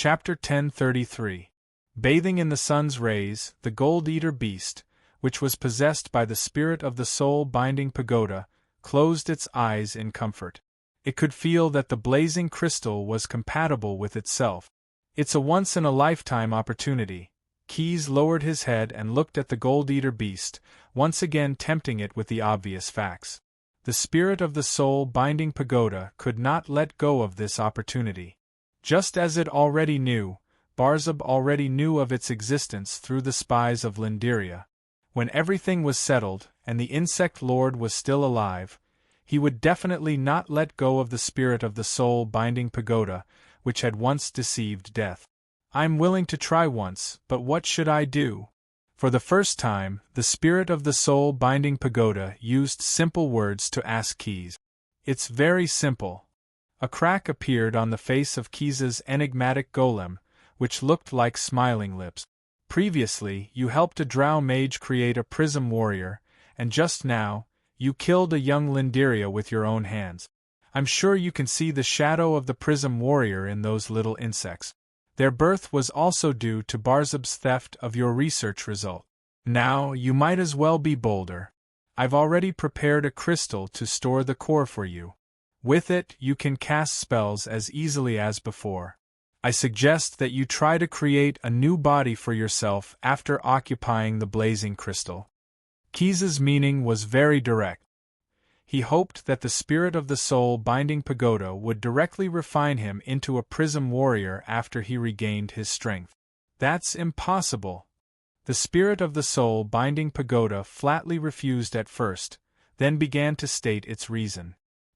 Chapter 1033. Bathing in the sun's rays, the gold-eater beast, which was possessed by the spirit of the soul-binding pagoda, closed its eyes in comfort. It could feel that the blazing crystal was compatible with itself. It's a once-in-a-lifetime opportunity. Keys lowered his head and looked at the gold-eater beast, once again tempting it with the obvious facts. The spirit of the soul-binding pagoda could not let go of this opportunity. Just as it already knew, Barzab already knew of its existence through the spies of Lindiria. When everything was settled, and the insect lord was still alive, he would definitely not let go of the spirit of the soul-binding pagoda, which had once deceived death. "I'm willing to try once, but what should I do?" For the first time, the spirit of the soul-binding pagoda used simple words to ask Keys. "It's very simple." A crack appeared on the face of Keys's enigmatic golem, which looked like smiling lips. "Previously, you helped a drow mage create a prism warrior, and just now, you killed a young Lindiria with your own hands. I'm sure you can see the shadow of the prism warrior in those little insects. Their birth was also due to Barzab's theft of your research result. Now, you might as well be bolder. I've already prepared a crystal to store the core for you. With it, you can cast spells as easily as before. I suggest that you try to create a new body for yourself after occupying the blazing crystal." Keys's meaning was very direct. He hoped that the spirit of the soul-binding pagoda would directly refine him into a prism warrior after he regained his strength. "That's impossible." The spirit of the soul-binding pagoda flatly refused at first, then began to state its reason.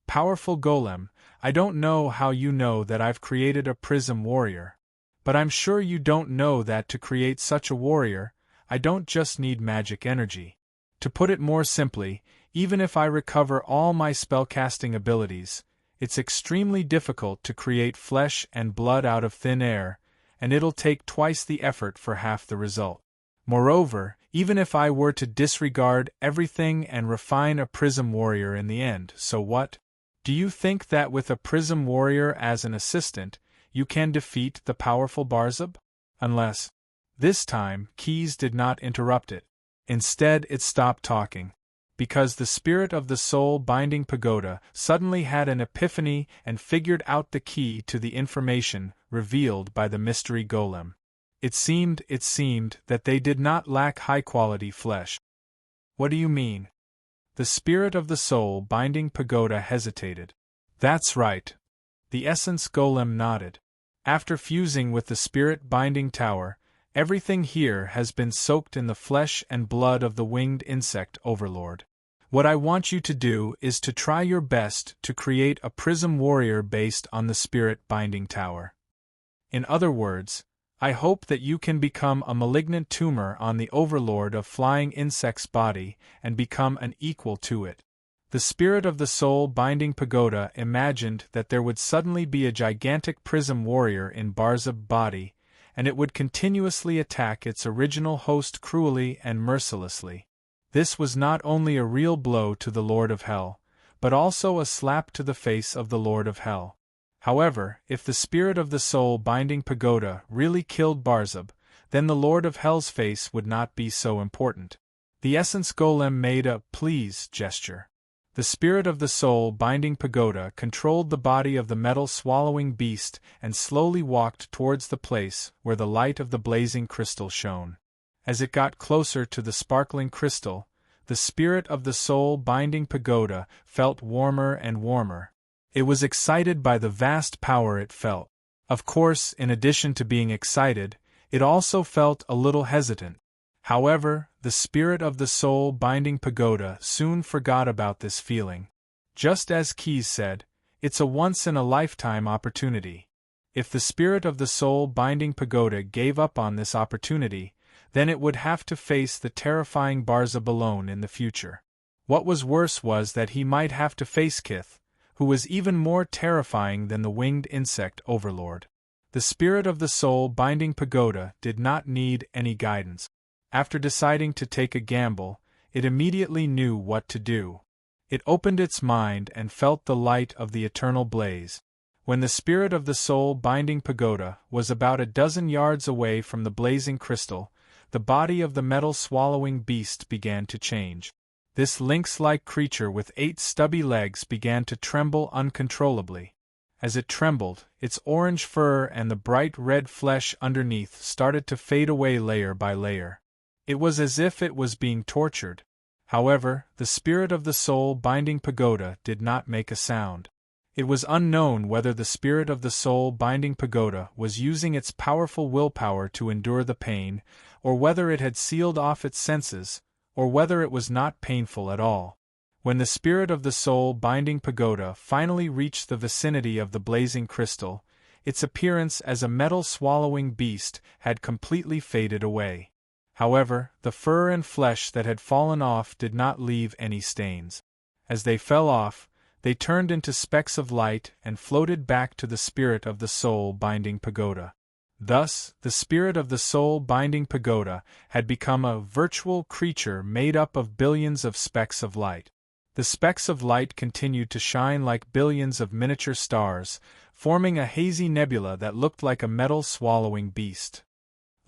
"Powerful golem, I don't know how you know that I've created a prism warrior. But I'm sure you don't know that to create such a warrior, I don't just need magic energy. To put it more simply, even if I recover all my spellcasting abilities, it's extremely difficult to create flesh and blood out of thin air, and it'll take twice the effort for half the result. Moreover, even if I were to disregard everything and refine a prism warrior in the end, so what? Do you think that with a prism warrior as an assistant, you can defeat the powerful Barzab? Unless..." This time, Keys did not interrupt it. Instead, it stopped talking. Because the spirit of the soul-binding pagoda suddenly had an epiphany and figured out the key to the information revealed by the mystery golem. It seemed that they did not lack high-quality flesh. "What do you mean?" The spirit of the soul-binding pagoda hesitated. "That's right." The essence golem nodded. "After fusing with the spirit-binding tower, everything here has been soaked in the flesh and blood of the winged insect overlord. What I want you to do is to try your best to create a prism warrior based on the spirit-binding tower. In other words, I hope that you can become a malignant tumor on the overlord of flying insect's body and become an equal to it." The spirit of the soul-binding pagoda imagined that there would suddenly be a gigantic prism warrior in Barzab's body, and it would continuously attack its original host cruelly and mercilessly. This was not only a real blow to the Lord of Hell, but also a slap to the face of the Lord of Hell. However, if the spirit of the soul-binding pagoda really killed Barzab, then the Lord of Hell's face would not be so important. The essence golem made a "please" gesture. The spirit of the soul-binding pagoda controlled the body of the metal-swallowing beast and slowly walked towards the place where the light of the blazing crystal shone. As it got closer to the sparkling crystal, the spirit of the soul-binding pagoda felt warmer and warmer. It was excited by the vast power it felt. Of course, in addition to being excited, it also felt a little hesitant. However, the spirit of the soul-binding pagoda soon forgot about this feeling. Just as Keys said, it's a once-in-a-lifetime opportunity. If the spirit of the soul-binding pagoda gave up on this opportunity, then it would have to face the terrifying Barzab alone in the future. What was worse was that he might have to face Kith, who was even more terrifying than the winged insect overlord. The spirit of the soul-binding pagoda did not need any guidance. After deciding to take a gamble, it immediately knew what to do. It opened its mind and felt the light of the eternal blaze. When the spirit of the soul-binding pagoda was about a dozen yards away from the blazing crystal, the body of the metal-swallowing beast began to change. This lynx-like creature with 8 stubby legs began to tremble uncontrollably. As it trembled, its orange fur and the bright red flesh underneath started to fade away layer by layer. It was as if it was being tortured. However, the spirit of the soul-binding pagoda did not make a sound. It was unknown whether the spirit of the soul-binding pagoda was using its powerful willpower to endure the pain, or whether it had sealed off its senses, or whether it was not painful at all. When the spirit of the soul-binding pagoda finally reached the vicinity of the blazing crystal, its appearance as a metal-swallowing beast had completely faded away. However, the fur and flesh that had fallen off did not leave any stains. As they fell off, they turned into specks of light and floated back to the spirit of the soul-binding pagoda. Thus, the spirit of the soul-binding pagoda had become a virtual creature made up of billions of specks of light. The specks of light continued to shine like billions of miniature stars, forming a hazy nebula that looked like a metal-swallowing beast.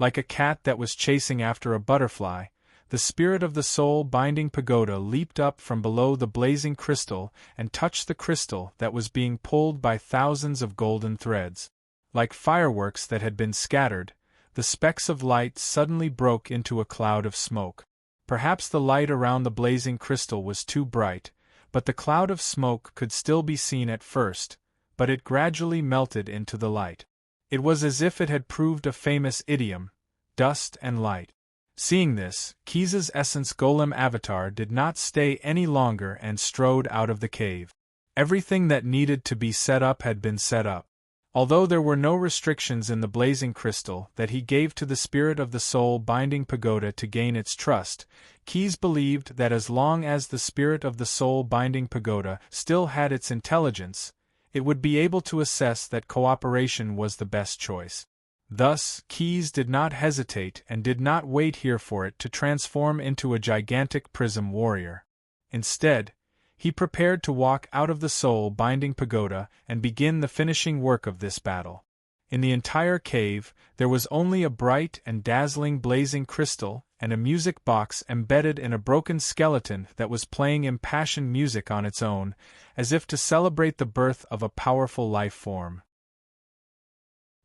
Like a cat that was chasing after a butterfly, the spirit of the soul-binding pagoda leaped up from below the blazing crystal and touched the crystal that was being pulled by thousands of golden threads. Like fireworks that had been scattered, the specks of light suddenly broke into a cloud of smoke. Perhaps the light around the blazing crystal was too bright, but the cloud of smoke could still be seen at first, but it gradually melted into the light. It was as if it had proved a famous idiom, dust and light. Seeing this, Keys's essence golem avatar did not stay any longer and strode out of the cave. Everything that needed to be set up had been set up. Although there were no restrictions in the blazing crystal that he gave to the spirit of the soul-binding pagoda to gain its trust, Keys believed that as long as the spirit of the soul-binding pagoda still had its intelligence, it would be able to assess that cooperation was the best choice. Thus, Keys did not hesitate and did not wait here for it to transform into a gigantic prism warrior. Instead, he prepared to walk out of the soul-binding pagoda and begin the finishing work of this battle. In the entire cave, there was only a bright and dazzling blazing crystal and a music box embedded in a broken skeleton that was playing impassioned music on its own, as if to celebrate the birth of a powerful life form.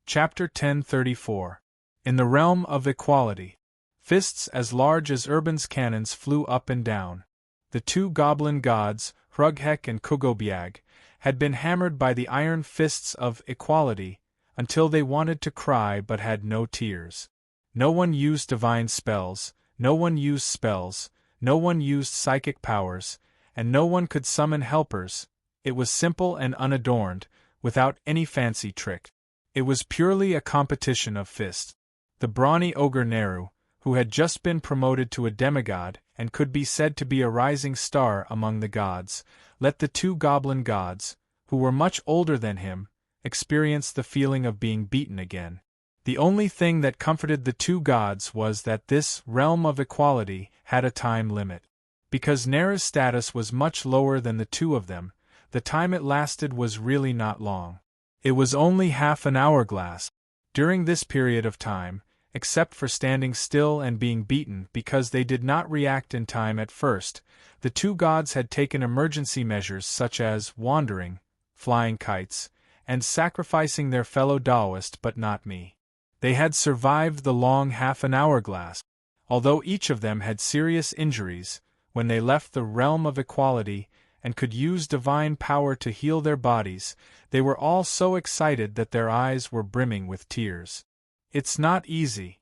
Chapter 1034. In the Realm of Equality. Fists as large as Urban's cannons flew up and down. The 2 goblin gods, Hrughek and Kugobiag, had been hammered by the iron fists of equality until they wanted to cry but had no tears. No one used divine spells, no one used spells, no one used psychic powers, and no one could summon helpers. It was simple and unadorned, without any fancy trick. It was purely a competition of fists. The brawny ogre Neru, who had just been promoted to a demigod and could be said to be a rising star among the gods, let the 2 goblin gods, who were much older than him, experience the feeling of being beaten again. The only thing that comforted the 2 gods was that this realm of equality had a time limit. Because Neru's status was much lower than the 2 of them, the time it lasted was really not long. It was only half an hourglass. During this period of time, except for standing still and being beaten because they did not react in time at first, the 2 gods had taken emergency measures such as wandering, flying kites, and sacrificing their fellow Taoist but not me. They had survived the long half an hourglass. Although each of them had serious injuries, when they left the realm of equality and could use divine power to heal their bodies, they were all so excited that their eyes were brimming with tears. It's not easy.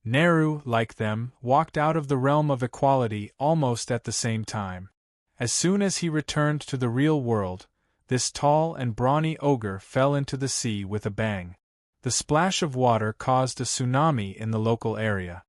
Neru, like them, walked out of the realm of equality almost at the same time. As soon as he returned to the real world, this tall and brawny ogre fell into the sea with a bang. The splash of water caused a tsunami in the local area.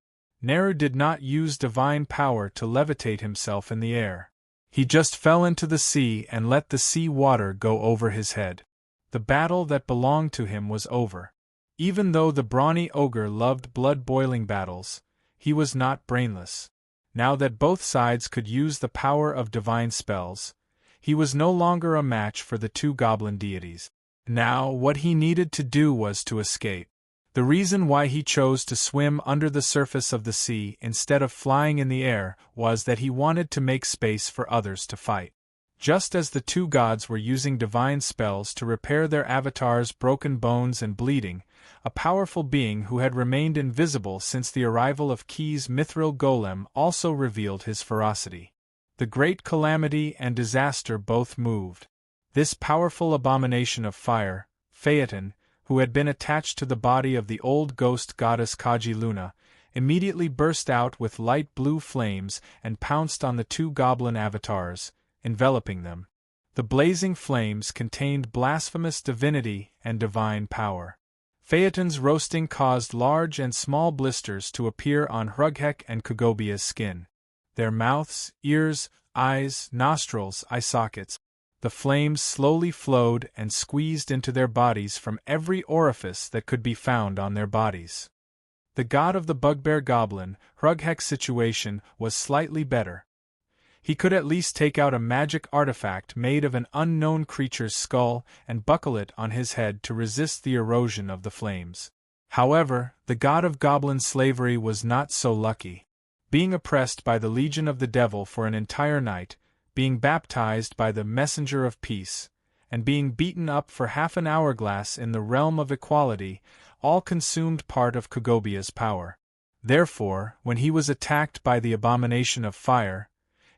Neru did not use divine power to levitate himself in the air. He just fell into the sea and let the sea water go over his head. The battle that belonged to him was over. Even though the brawny ogre loved blood-boiling battles, he was not brainless. Now that both sides could use the power of divine spells, he was no longer a match for the 2 goblin deities. Now, what he needed to do was to escape. The reason why he chose to swim under the surface of the sea instead of flying in the air was that he wanted to make space for others to fight. Just as the two gods were using divine spells to repair their avatars' broken bones and bleeding, a powerful being who had remained invisible since the arrival of Key's mithril golem also revealed his ferocity. The great calamity and disaster both moved. This powerful abomination of fire, Phaeton, who had been attached to the body of the old ghost goddess Kaji Luna, immediately burst out with light blue flames and pounced on the two goblin avatars, enveloping them. The blazing flames contained blasphemous divinity and divine power. Phaeton's roasting caused large and small blisters to appear on Hrughek and Kogobia's skin. Their mouths, ears, eyes, nostrils, eye sockets. The flames slowly flowed and squeezed into their bodies from every orifice that could be found on their bodies. The god of the bugbear goblin, Hrughek's situation was slightly better. He could at least take out a magic artifact made of an unknown creature's skull and buckle it on his head to resist the erosion of the flames. However, the god of goblin slavery was not so lucky. Being oppressed by the legion of the devil for an entire night, being baptized by the messenger of peace, and being beaten up for half an hourglass in the realm of equality, all consumed part of Kogobia's power. Therefore, when he was attacked by the abomination of fire,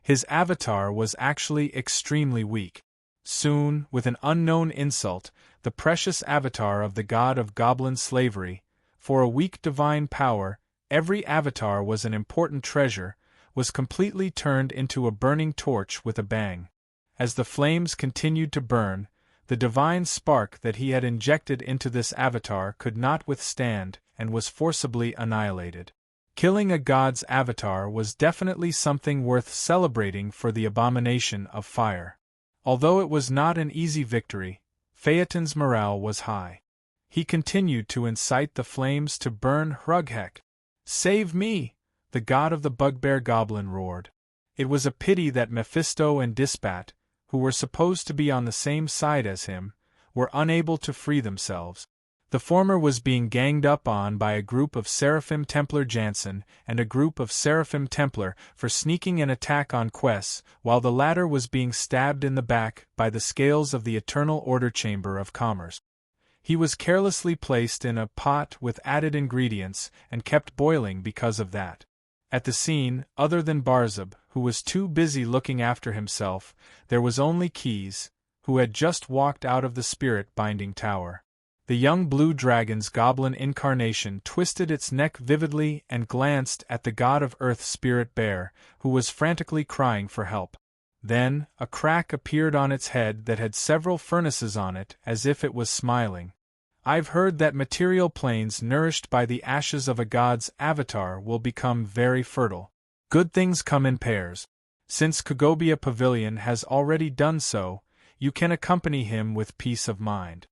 his avatar was actually extremely weak. Soon, with an unknown insult, the precious avatar of the god of goblin slavery, for a weak divine power, every avatar was an important treasure, was completely turned into a burning torch with a bang. As the flames continued to burn, the divine spark that he had injected into this avatar could not withstand and was forcibly annihilated. Killing a god's avatar was definitely something worth celebrating for the abomination of fire. Although it was not an easy victory, Phaeton's morale was high. He continued to incite the flames to burn Hrughek. "Save me!" the god of the bugbear goblin roared. It was a pity that Mephisto and Dispat, who were supposed to be on the same side as him, were unable to free themselves. The former was being ganged up on by a group of Seraphim Templar Jansen and a group of Seraphim Templar for sneaking an attack on Quess, while the latter was being stabbed in the back by the scales of the Eternal Order Chamber of Commerce. He was carelessly placed in a pot with added ingredients and kept boiling because of that. At the scene, other than Barzab, who was too busy looking after himself, there was only Keys, who had just walked out of the spirit-binding tower. The young blue dragon's goblin incarnation twisted its neck vividly and glanced at the god of earth Spirit Bear, who was frantically crying for help. Then, a crack appeared on its head that had several furnaces on it, as if it was smiling. "I've heard that material planes nourished by the ashes of a god's avatar will become very fertile. Good things come in pairs. Since Kogobia Pavilion has already done so, you can accompany him with peace of mind."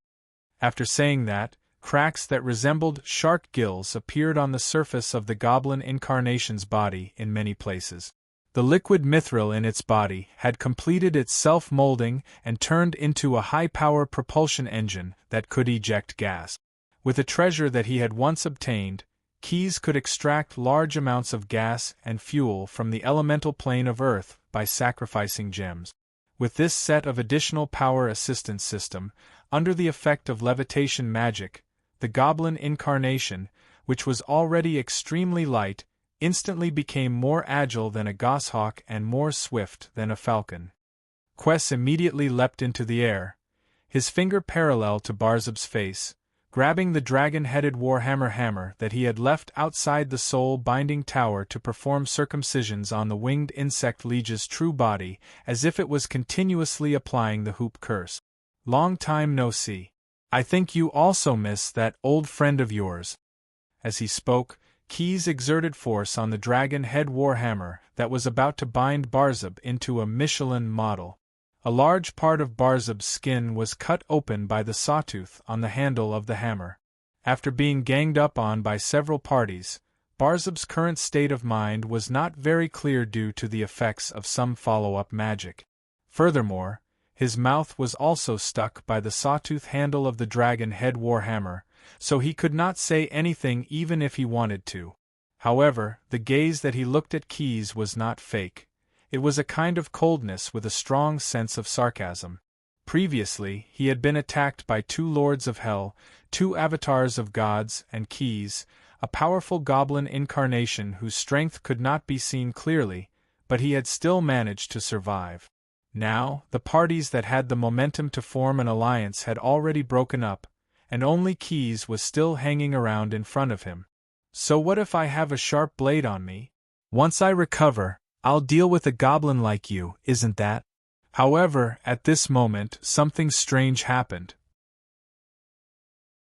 After saying that, cracks that resembled shark gills appeared on the surface of the goblin incarnation's body in many places. The liquid mithril in its body had completed its self-molding and turned into a high-power propulsion engine that could eject gas. With a treasure that he had once obtained, Keys could extract large amounts of gas and fuel from the elemental plane of Earth by sacrificing gems. With this set of additional power assistance system, under the effect of levitation magic, the goblin incarnation, which was already extremely light, instantly became more agile than a goshawk and more swift than a falcon. Quess immediately leapt into the air, his finger parallel to Barzab's face, grabbing the dragon-headed warhammer hammer that he had left outside the soul-binding tower to perform circumcisions on the winged insect liege's true body, as if it was continuously applying the hoop curse. "Long time no see. I think you also miss that old friend of yours." As he spoke, Keys exerted force on the dragon-head warhammer that was about to bind Barzab into a Michelin model. A large part of Barzab's skin was cut open by the sawtooth on the handle of the hammer. After being ganged up on by several parties, Barzab's current state of mind was not very clear due to the effects of some follow-up magic. Furthermore, His mouth was also stuck by the sawtooth handle of the dragon head warhammer, so he could not say anything even if he wanted to. However, the gaze that he looked at Keys was not fake. It was a kind of coldness with a strong sense of sarcasm. Previously, he had been attacked by 2 lords of hell, 2 avatars of gods, and Keys, a powerful goblin incarnation whose strength could not be seen clearly, but he had still managed to survive. Now, the parties that had the momentum to form an alliance had already broken up, and only Keys was still hanging around in front of him. So what if I have a sharp blade on me? Once I recover, I'll deal with a goblin like you, isn't that? However, at this moment, something strange happened.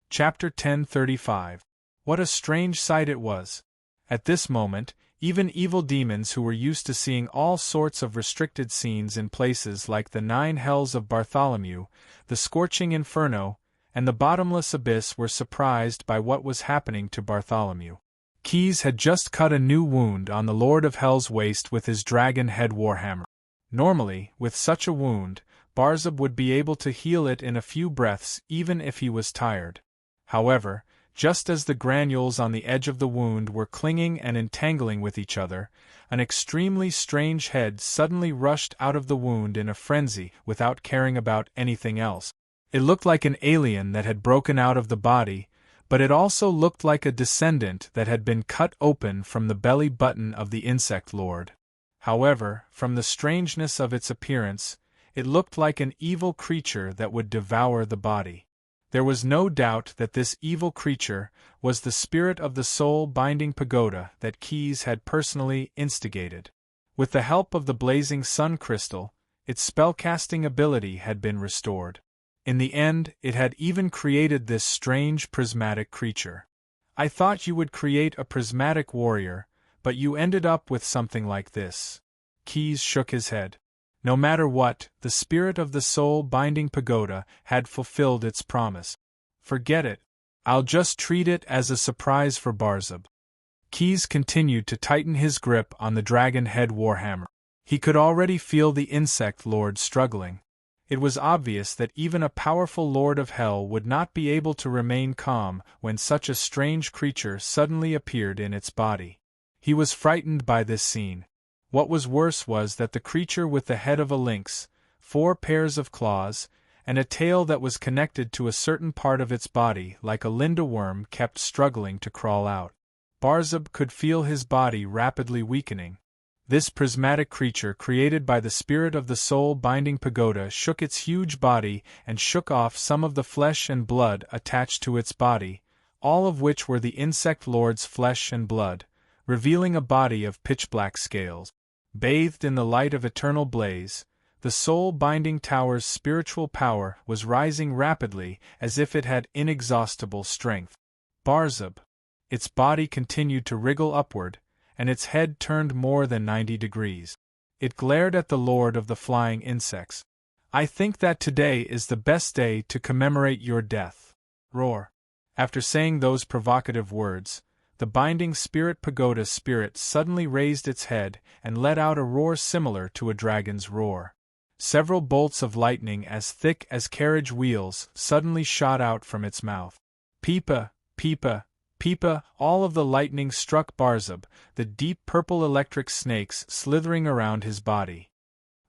Chapter 1035. What a strange sight it was. At this moment, even evil demons who were used to seeing all sorts of restricted scenes in places like the 9 hells of Bartholomew, the scorching inferno, and the bottomless abyss were surprised by what was happening to Bartholomew. Keys had just cut a new wound on the Lord of Hell's waist with his dragon head warhammer. Normally, with such a wound, Barzub would be able to heal it in a few breaths even if he was tired. However, just as the granules on the edge of the wound were clinging and entangling with each other, an extremely strange head suddenly rushed out of the wound in a frenzy without caring about anything else. It looked like an alien that had broken out of the body, but it also looked like a descendant that had been cut open from the belly button of the insect lord. However, from the strangeness of its appearance, it looked like an evil creature that would devour the body. There was no doubt that this evil creature was the spirit of the soul-binding pagoda that Keys had personally instigated. With the help of the blazing sun crystal, its spellcasting ability had been restored. In the end, it had even created this strange prismatic creature. I thought you would create a prismatic warrior, but you ended up with something like this. Keys shook his head. No matter what, the spirit of the soul-binding pagoda had fulfilled its promise. Forget it. I'll just treat it as a surprise for Barzub. Keys continued to tighten his grip on the dragon head warhammer. He could already feel the insect lord struggling. It was obvious that even a powerful lord of hell would not be able to remain calm when such a strange creature suddenly appeared in its body. He was frightened by this scene. What was worse was that the creature with the head of a lynx, 4 pairs of claws, and a tail that was connected to a certain part of its body like a Linda worm kept struggling to crawl out. Barzub could feel his body rapidly weakening. This prismatic creature created by the spirit of the soul-binding pagoda shook its huge body and shook off some of the flesh and blood attached to its body, all of which were the insect lord's flesh and blood, revealing a body of pitch-black scales. Bathed in the light of eternal blaze, the soul-binding tower's spiritual power was rising rapidly as if it had inexhaustible strength. Barzub. Its body continued to wriggle upward, and its head turned more than 90 degrees. It glared at the lord of the flying insects. I think that today is the best day to commemorate your death. Roar. After saying those provocative words, the binding spirit pagoda spirit suddenly raised its head and let out a roar similar to a dragon's roar. Several bolts of lightning as thick as carriage wheels suddenly shot out from its mouth. Peepa, peepa, peepa, all of the lightning struck Barzub, the deep purple electric snakes slithering around his body.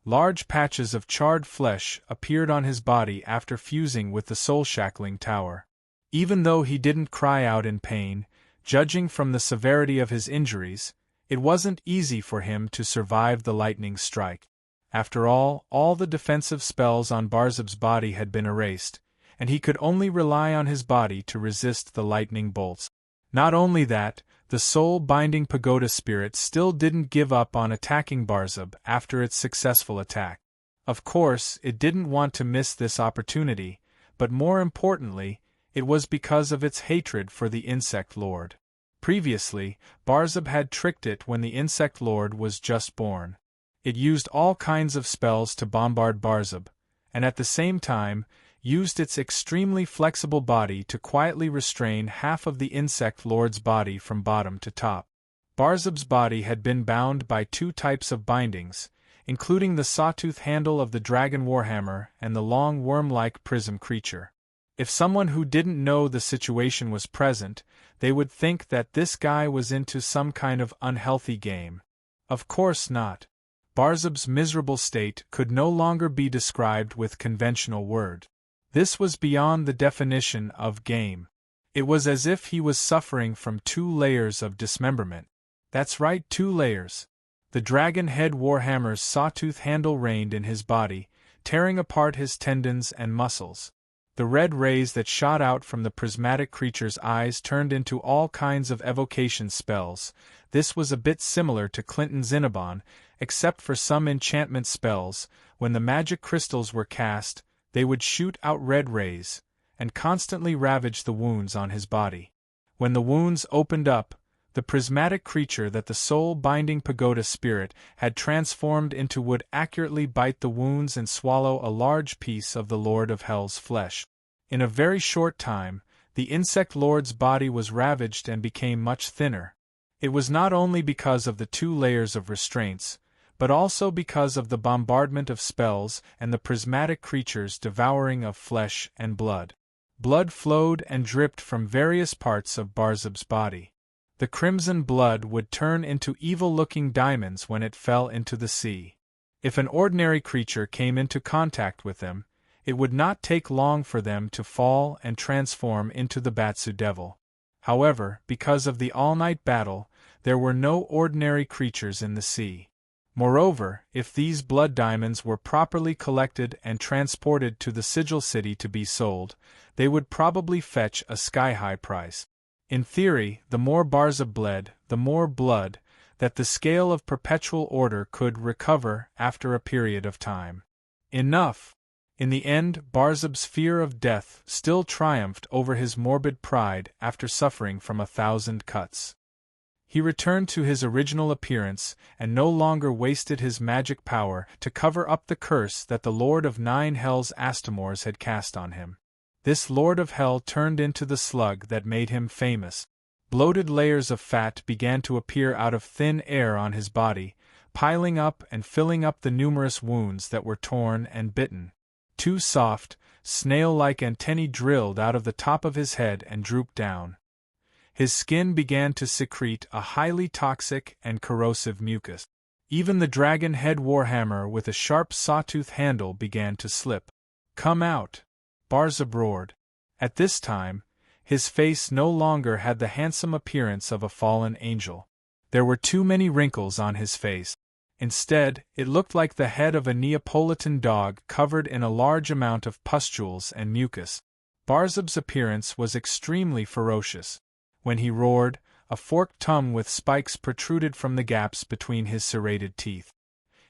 Large patches of charred flesh appeared on his body after fusing with the soul-shackling tower. Even though he didn't cry out in pain, judging from the severity of his injuries, it wasn't easy for him to survive the lightning strike. After all the defensive spells on Barzub's body had been erased, and he could only rely on his body to resist the lightning bolts. Not only that, the soul-binding pagoda spirit still didn't give up on attacking Barzub after its successful attack. Of course, it didn't want to miss this opportunity, but more importantly, it was because of its hatred for the insect lord. Previously, Barzub had tricked it when the insect lord was just born. It used all kinds of spells to bombard Barzub, and at the same time, used its extremely flexible body to quietly restrain half of the insect lord's body from bottom to top. Barzub's body had been bound by 2 types of bindings, including the sawtooth handle of the dragon warhammer and the long worm-like prism creature. If someone who didn't know the situation was present, they would think that this guy was into some kind of unhealthy game. Of course not. Barzub's miserable state could no longer be described with conventional words. This was beyond the definition of game. It was as if he was suffering from 2 layers of dismemberment. That's right, 2 layers. The dragon head warhammer's sawtooth handle reigned in his body, tearing apart his tendons and muscles. The red rays that shot out from the prismatic creature's eyes turned into all kinds of evocation spells. This was a bit similar to Clinton Zinnabon, except for some enchantment spells. When the magic crystals were cast, they would shoot out red rays, and constantly ravage the wounds on his body. When the wounds opened up, the prismatic creature that the soul-binding pagoda spirit had transformed into would accurately bite the wounds and swallow a large piece of the Lord of Hell's flesh. In a very short time, the insect lord's body was ravaged and became much thinner. It was not only because of the 2 layers of restraints, but also because of the bombardment of spells and the prismatic creature's devouring of flesh and blood. Blood flowed and dripped from various parts of Barzub's body. The crimson blood would turn into evil-looking diamonds when it fell into the sea. If an ordinary creature came into contact with them, it would not take long for them to fall and transform into the Batsu Devil. However, because of the all-night battle, there were no ordinary creatures in the sea. Moreover, if these blood diamonds were properly collected and transported to the Sigil City to be sold, they would probably fetch a sky-high price. In theory, the more Barzub bled, the more blood that the scale of perpetual order could recover after a period of time. Enough! In the end, Barzub's fear of death still triumphed over his morbid pride after suffering from 1,000 cuts. He returned to his original appearance and no longer wasted his magic power to cover up the curse that the Lord of 9 Hell's Astamors had cast on him. This Lord of Hell turned into the slug that made him famous. Bloated layers of fat began to appear out of thin air on his body, piling up and filling up the numerous wounds that were torn and bitten. 2 soft, snail-like antennae drilled out of the top of his head and drooped down. His skin began to secrete a highly toxic and corrosive mucus. Even the dragon head warhammer with a sharp sawtooth handle began to slip. "Come out!" Barzub roared. At this time, his face no longer had the handsome appearance of a fallen angel. There were too many wrinkles on his face. Instead, it looked like the head of a Neapolitan dog covered in a large amount of pustules and mucus. Barzub's appearance was extremely ferocious. When he roared, a forked tongue with spikes protruded from the gaps between his serrated teeth.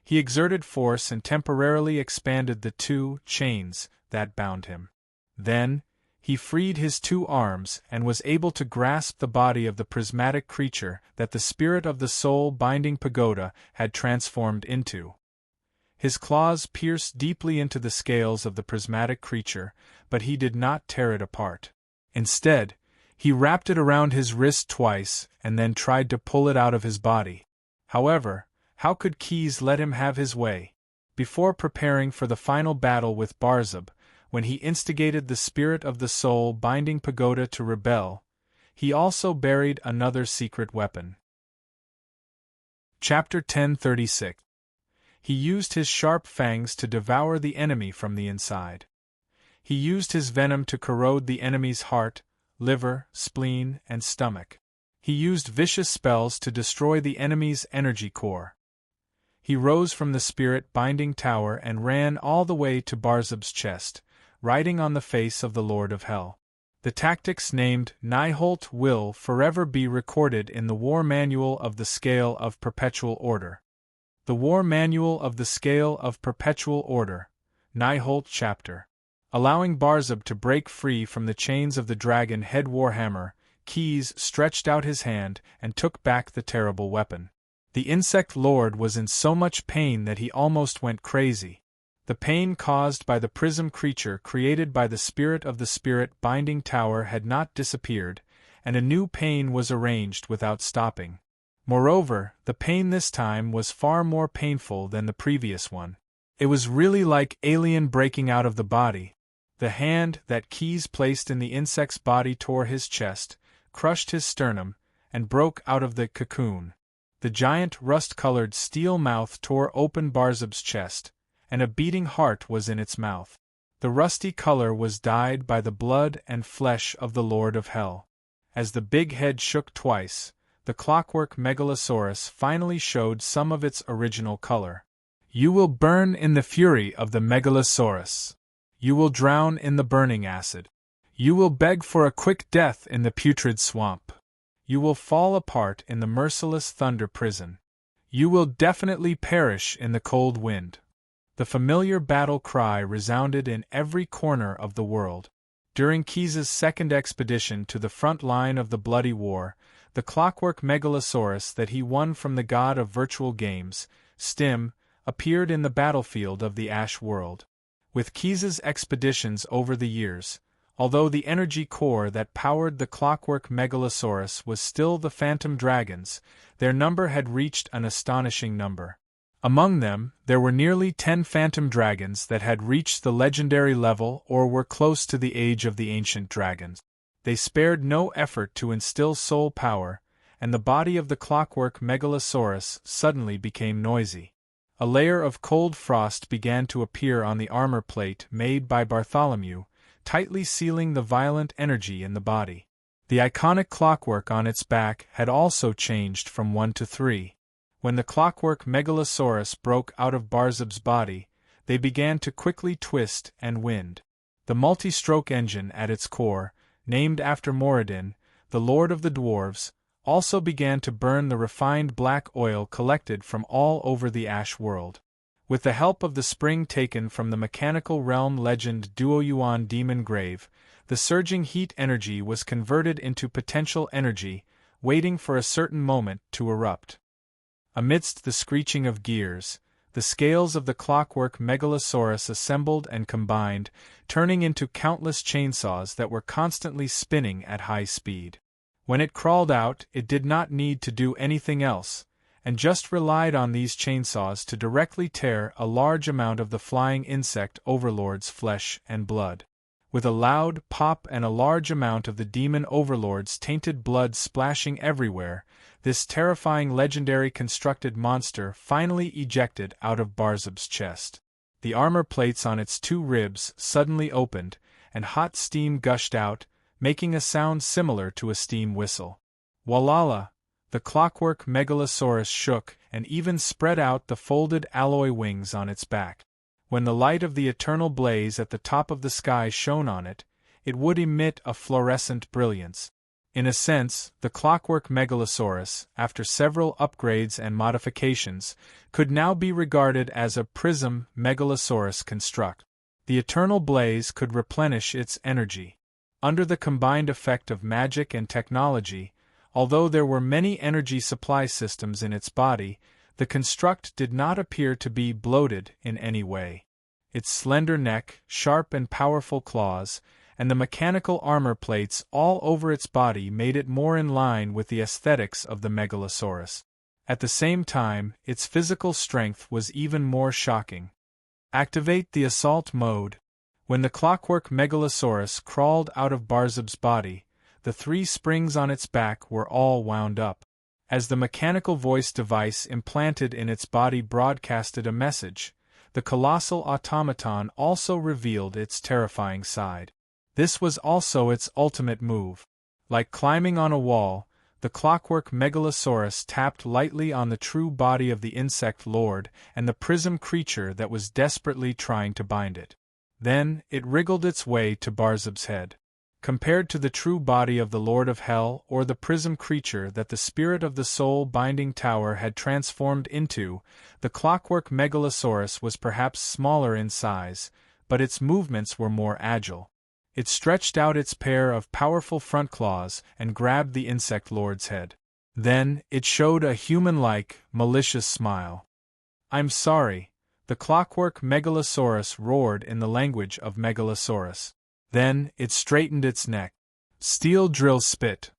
He exerted force and temporarily expanded the 2 chains that bound him. Then, he freed his 2 arms and was able to grasp the body of the prismatic creature that the spirit of the soul-binding pagoda had transformed into. His claws pierced deeply into the scales of the prismatic creature, but he did not tear it apart. Instead, he wrapped it around his wrist twice and then tried to pull it out of his body. However, how could Keys let him have his way? Before preparing for the final battle with Barzub, when he instigated the spirit of the soul-binding pagoda to rebel, he also buried another secret weapon. Chapter 1036. He used his sharp fangs to devour the enemy from the inside. He used his venom to corrode the enemy's heart, liver, spleen, and stomach. He used vicious spells to destroy the enemy's energy core. He rose from the spirit-binding tower and ran all the way to Barzub's chest, riding on the face of the Lord of Hell. The tactics named Nyholt will forever be recorded in the War Manual of the Scale of Perpetual Order. The War Manual of the Scale of Perpetual Order, Nyholt Chapter. Allowing Barzub to break free from the chains of the dragon head warhammer, Keys stretched out his hand and took back the terrible weapon. The insect lord was in so much pain that he almost went crazy. The pain caused by the prism creature created by the spirit of the spirit-binding tower had not disappeared, and a new pain was arranged without stopping. Moreover, the pain this time was far more painful than the previous one. It was really like alien breaking out of the body. The hand that Keys placed in the insect's body tore his chest, crushed his sternum, and broke out of the cocoon. The giant rust-colored steel mouth tore open Barzub's chest, and a beating heart was in its mouth. The rusty color was dyed by the blood and flesh of the Lord of Hell. As the big head shook twice, the clockwork megalosaurus finally showed some of its original color. You will burn in the fury of the megalosaurus. You will drown in the burning acid. You will beg for a quick death in the putrid swamp. You will fall apart in the merciless thunder prison. You will definitely perish in the cold wind. The familiar battle cry resounded in every corner of the world. During Keys's second expedition to the front line of the bloody war, the clockwork megalosaurus that he won from the god of virtual games, Stim, appeared in the battlefield of the Ash world. With Keys's expeditions over the years, although the energy core that powered the clockwork megalosaurus was still the phantom dragons, their number had reached an astonishing number. Among them, there were nearly 10 phantom dragons that had reached the legendary level or were close to the age of the ancient dragons. They spared no effort to instill soul power, and the body of the clockwork megalosaurus suddenly became noisy. A layer of cold frost began to appear on the armor plate made by Bartholomew, tightly sealing the violent energy in the body. The iconic clockwork on its back had also changed from 1 to 3. When the clockwork megalosaurus broke out of Barzub's body, they began to quickly twist and wind. The multi-stroke engine at its core, named after Moradin, the lord of the dwarves, also began to burn the refined black oil collected from all over the Ash world. With the help of the spring taken from the mechanical realm legend Duoyuan Demon Grave, the surging heat energy was converted into potential energy, waiting for a certain moment to erupt. Amidst the screeching of gears, the scales of the clockwork megalosaurus assembled and combined, turning into countless chainsaws that were constantly spinning at high speed. When it crawled out, it did not need to do anything else, and just relied on these chainsaws to directly tear a large amount of the flying insect overlord's flesh and blood. With a loud pop and a large amount of the demon overlord's tainted blood splashing everywhere, this terrifying legendary constructed monster finally ejected out of Barzub's chest. The armor plates on its 2 ribs suddenly opened, and hot steam gushed out, making a sound similar to a steam whistle. Walala! The clockwork megalosaurus shook and even spread out the folded alloy wings on its back. When the light of the eternal blaze at the top of the sky shone on it, it would emit a fluorescent brilliance. In a sense, the clockwork megalosaurus, after several upgrades and modifications, could now be regarded as a prism megalosaurus construct. The eternal blaze could replenish its energy. Under the combined effect of magic and technology, although there were many energy supply systems in its body, the construct did not appear to be bloated in any way. Its slender neck, sharp and powerful claws, and the mechanical armor plates all over its body made it more in line with the aesthetics of the megalosaurus. At the same time, its physical strength was even more shocking. Activate the assault mode. When the clockwork megalosaurus crawled out of Barzub's body, the 3 springs on its back were all wound up. As the mechanical voice device implanted in its body broadcasted a message, the colossal automaton also revealed its terrifying side. This was also its ultimate move. Like climbing on a wall, the clockwork megalosaurus tapped lightly on the true body of the insect lord and the prism creature that was desperately trying to bind it. Then, it wriggled its way to Barzub's head. Compared to the true body of the Lord of Hell or the prism creature that the spirit of the soul-binding tower had transformed into, the clockwork megalosaurus was perhaps smaller in size, but its movements were more agile. It stretched out its pair of powerful front claws and grabbed the insect lord's head. Then, it showed a human-like, malicious smile. "I'm sorry," the clockwork megalosaurus roared in the language of Megalosaurus. Then, it straightened its neck. Steel drill spit.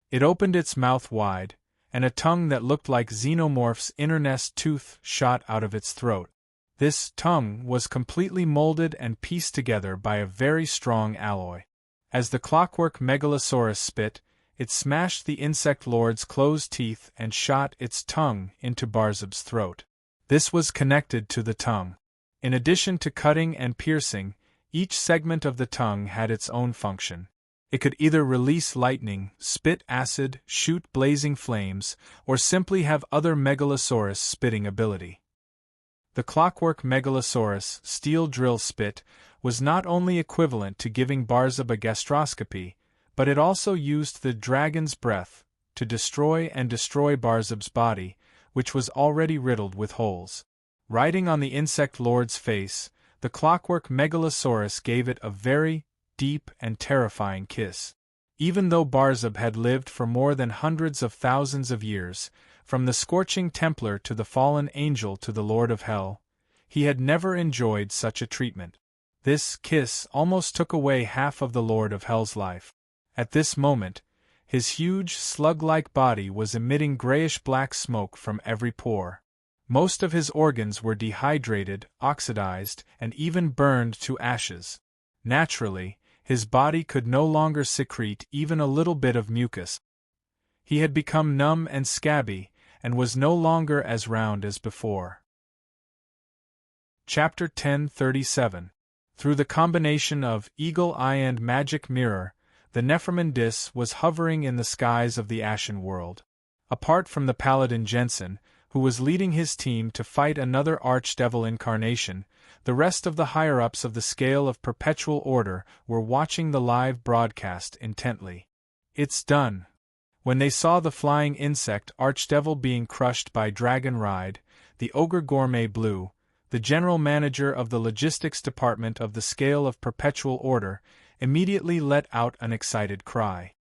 It opened its mouth wide, and a tongue that looked like Xenomorph's internest tooth shot out of its throat. This tongue was completely molded and pieced together by a very strong alloy. As the clockwork Megalosaurus spit, it smashed the insect lord's closed teeth and shot its tongue into Barzub's throat. This was connected to the tongue. In addition to cutting and piercing, each segment of the tongue had its own function. It could either release lightning, spit acid, shoot blazing flames, or simply have other Megalosaurus spitting ability. The clockwork Megalosaurus steel drill spit was not only equivalent to giving Barzub a gastroscopy, but it also used the dragon's breath to destroy Barzub's body, which was already riddled with holes. Riding on the insect lord's face, the clockwork Megalosaurus gave it a very deep and terrifying kiss. Even though Barzub had lived for more than hundreds of thousands of years, from the scorching Templar to the fallen angel to the Lord of Hell, he had never enjoyed such a treatment. This kiss almost took away half of the Lord of Hell's life. At this moment, his huge slug-like body was emitting grayish-black smoke from every pore. Most of his organs were dehydrated, oxidized, and even burned to ashes. Naturally, his body could no longer secrete even a little bit of mucus. He had become numb and scabby, and was no longer as round as before. Chapter 1037. Through the combination of Eagle Eye and Magic Mirror, the Nephremon Dis was hovering in the skies of the Ashen World. Apart from the paladin Jensen, who was leading his team to fight another archdevil incarnation, the rest of the higher-ups of the scale of Perpetual Order were watching the live broadcast intently. "It's done." When they saw the flying insect archdevil being crushed by Dragon Ride, the Ogre Gourmet Blue, the general manager of the logistics department of the scale of Perpetual Order, immediately let out an excited cry.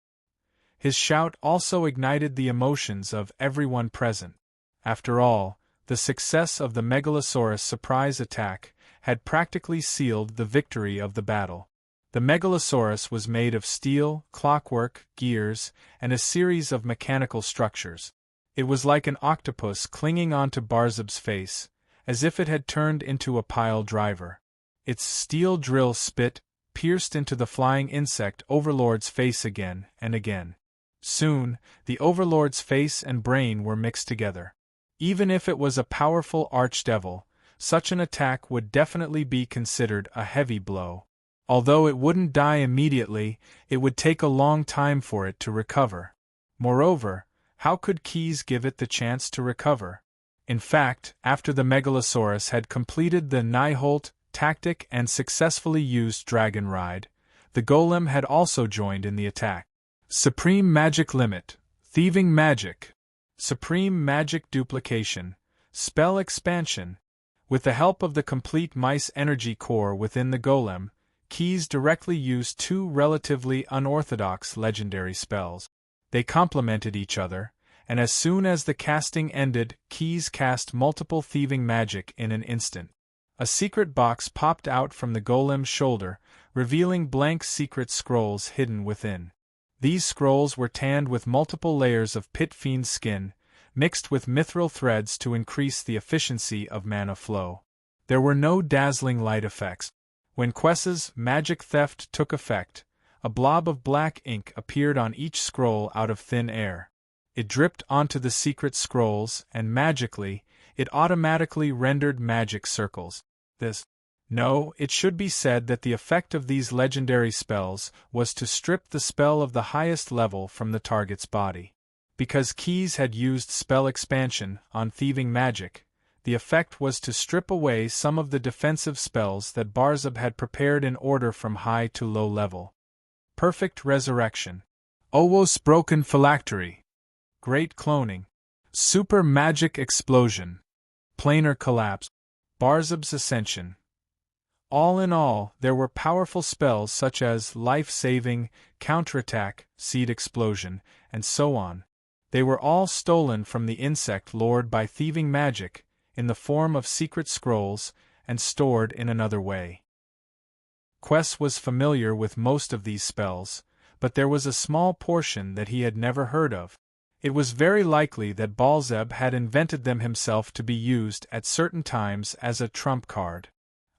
His shout also ignited the emotions of everyone present. After all, the success of the Megalosaurus surprise attack had practically sealed the victory of the battle. The Megalosaurus was made of steel, clockwork, gears, and a series of mechanical structures. It was like an octopus clinging onto Barzub's face, as if it had turned into a pile driver. Its steel drill spit pierced into the flying insect overlord's face again and again. Soon, the overlord's face and brain were mixed together. Even if it was a powerful archdevil, such an attack would definitely be considered a heavy blow. Although it wouldn't die immediately, it would take a long time for it to recover. Moreover, how could Keyes give it the chance to recover? In fact, after the Megalosaurus had completed the Nijholt tactic and successfully used Dragon Ride, the golem had also joined in the attack. Supreme Magic Limit, Thieving Magic, Supreme Magic Duplication, Spell Expansion. With the help of the complete mice energy core within the golem, Keyes directly used two relatively unorthodox legendary spells. They complemented each other, and as soon as the casting ended, Keyes cast multiple thieving magic in an instant. A secret box popped out from the golem's shoulder, revealing blank secret scrolls hidden within. These scrolls were tanned with multiple layers of pit fiend skin, mixed with mithril threads to increase the efficiency of mana flow. There were no dazzling light effects. When Quessa's magic theft took effect, a blob of black ink appeared on each scroll out of thin air. It dripped onto the secret scrolls, and magically, it automatically rendered magic circles. It should be said that the effect of these legendary spells was to strip the spell of the highest level from the target's body. Because Keyes had used spell expansion on thieving magic, the effect was to strip away some of the defensive spells that Barzub had prepared in order from high to low level. Perfect Resurrection, Owos Broken Phylactery, Great Cloning, Super Magic Explosion, Planar Collapse, Barzub's Ascension. All in all, there were powerful spells such as Life-Saving, Counterattack, Seed Explosion, and so on. They were all stolen from the insect lord by thieving magic, in the form of secret scrolls, and stored in another way. Quess was familiar with most of these spells, but there was a small portion that he had never heard of. It was very likely that Baalzeb had invented them himself to be used at certain times as a trump card.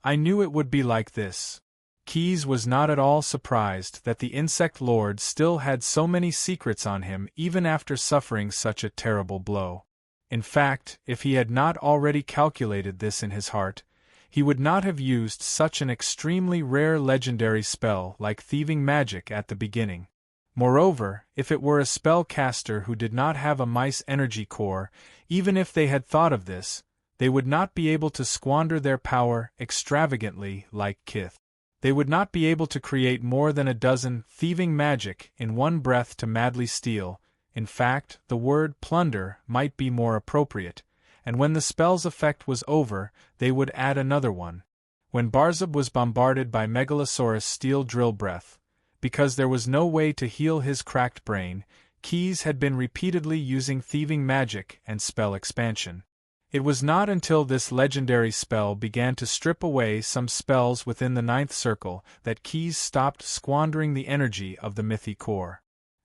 I knew it would be like this. Keyes was not at all surprised that the insect lord still had so many secrets on him even after suffering such a terrible blow. In fact, if he had not already calculated this in his heart, he would not have used such an extremely rare legendary spell like thieving magic at the beginning. Moreover, if it were a spellcaster who did not have a mice energy core, even if they had thought of this, they would not be able to squander their power extravagantly like Kith. They would not be able to create more than a dozen thieving magic in one breath to madly steal. In fact, the word plunder might be more appropriate, and when the spell's effect was over, they would add another one. When Baalzeb was bombarded by Megalosaurus' steel drill breath, because there was no way to heal his cracked brain, Keyes had been repeatedly using thieving magic and spell expansion. It was not until this legendary spell began to strip away some spells within the ninth circle that Keyes stopped squandering the energy of the Mythi core.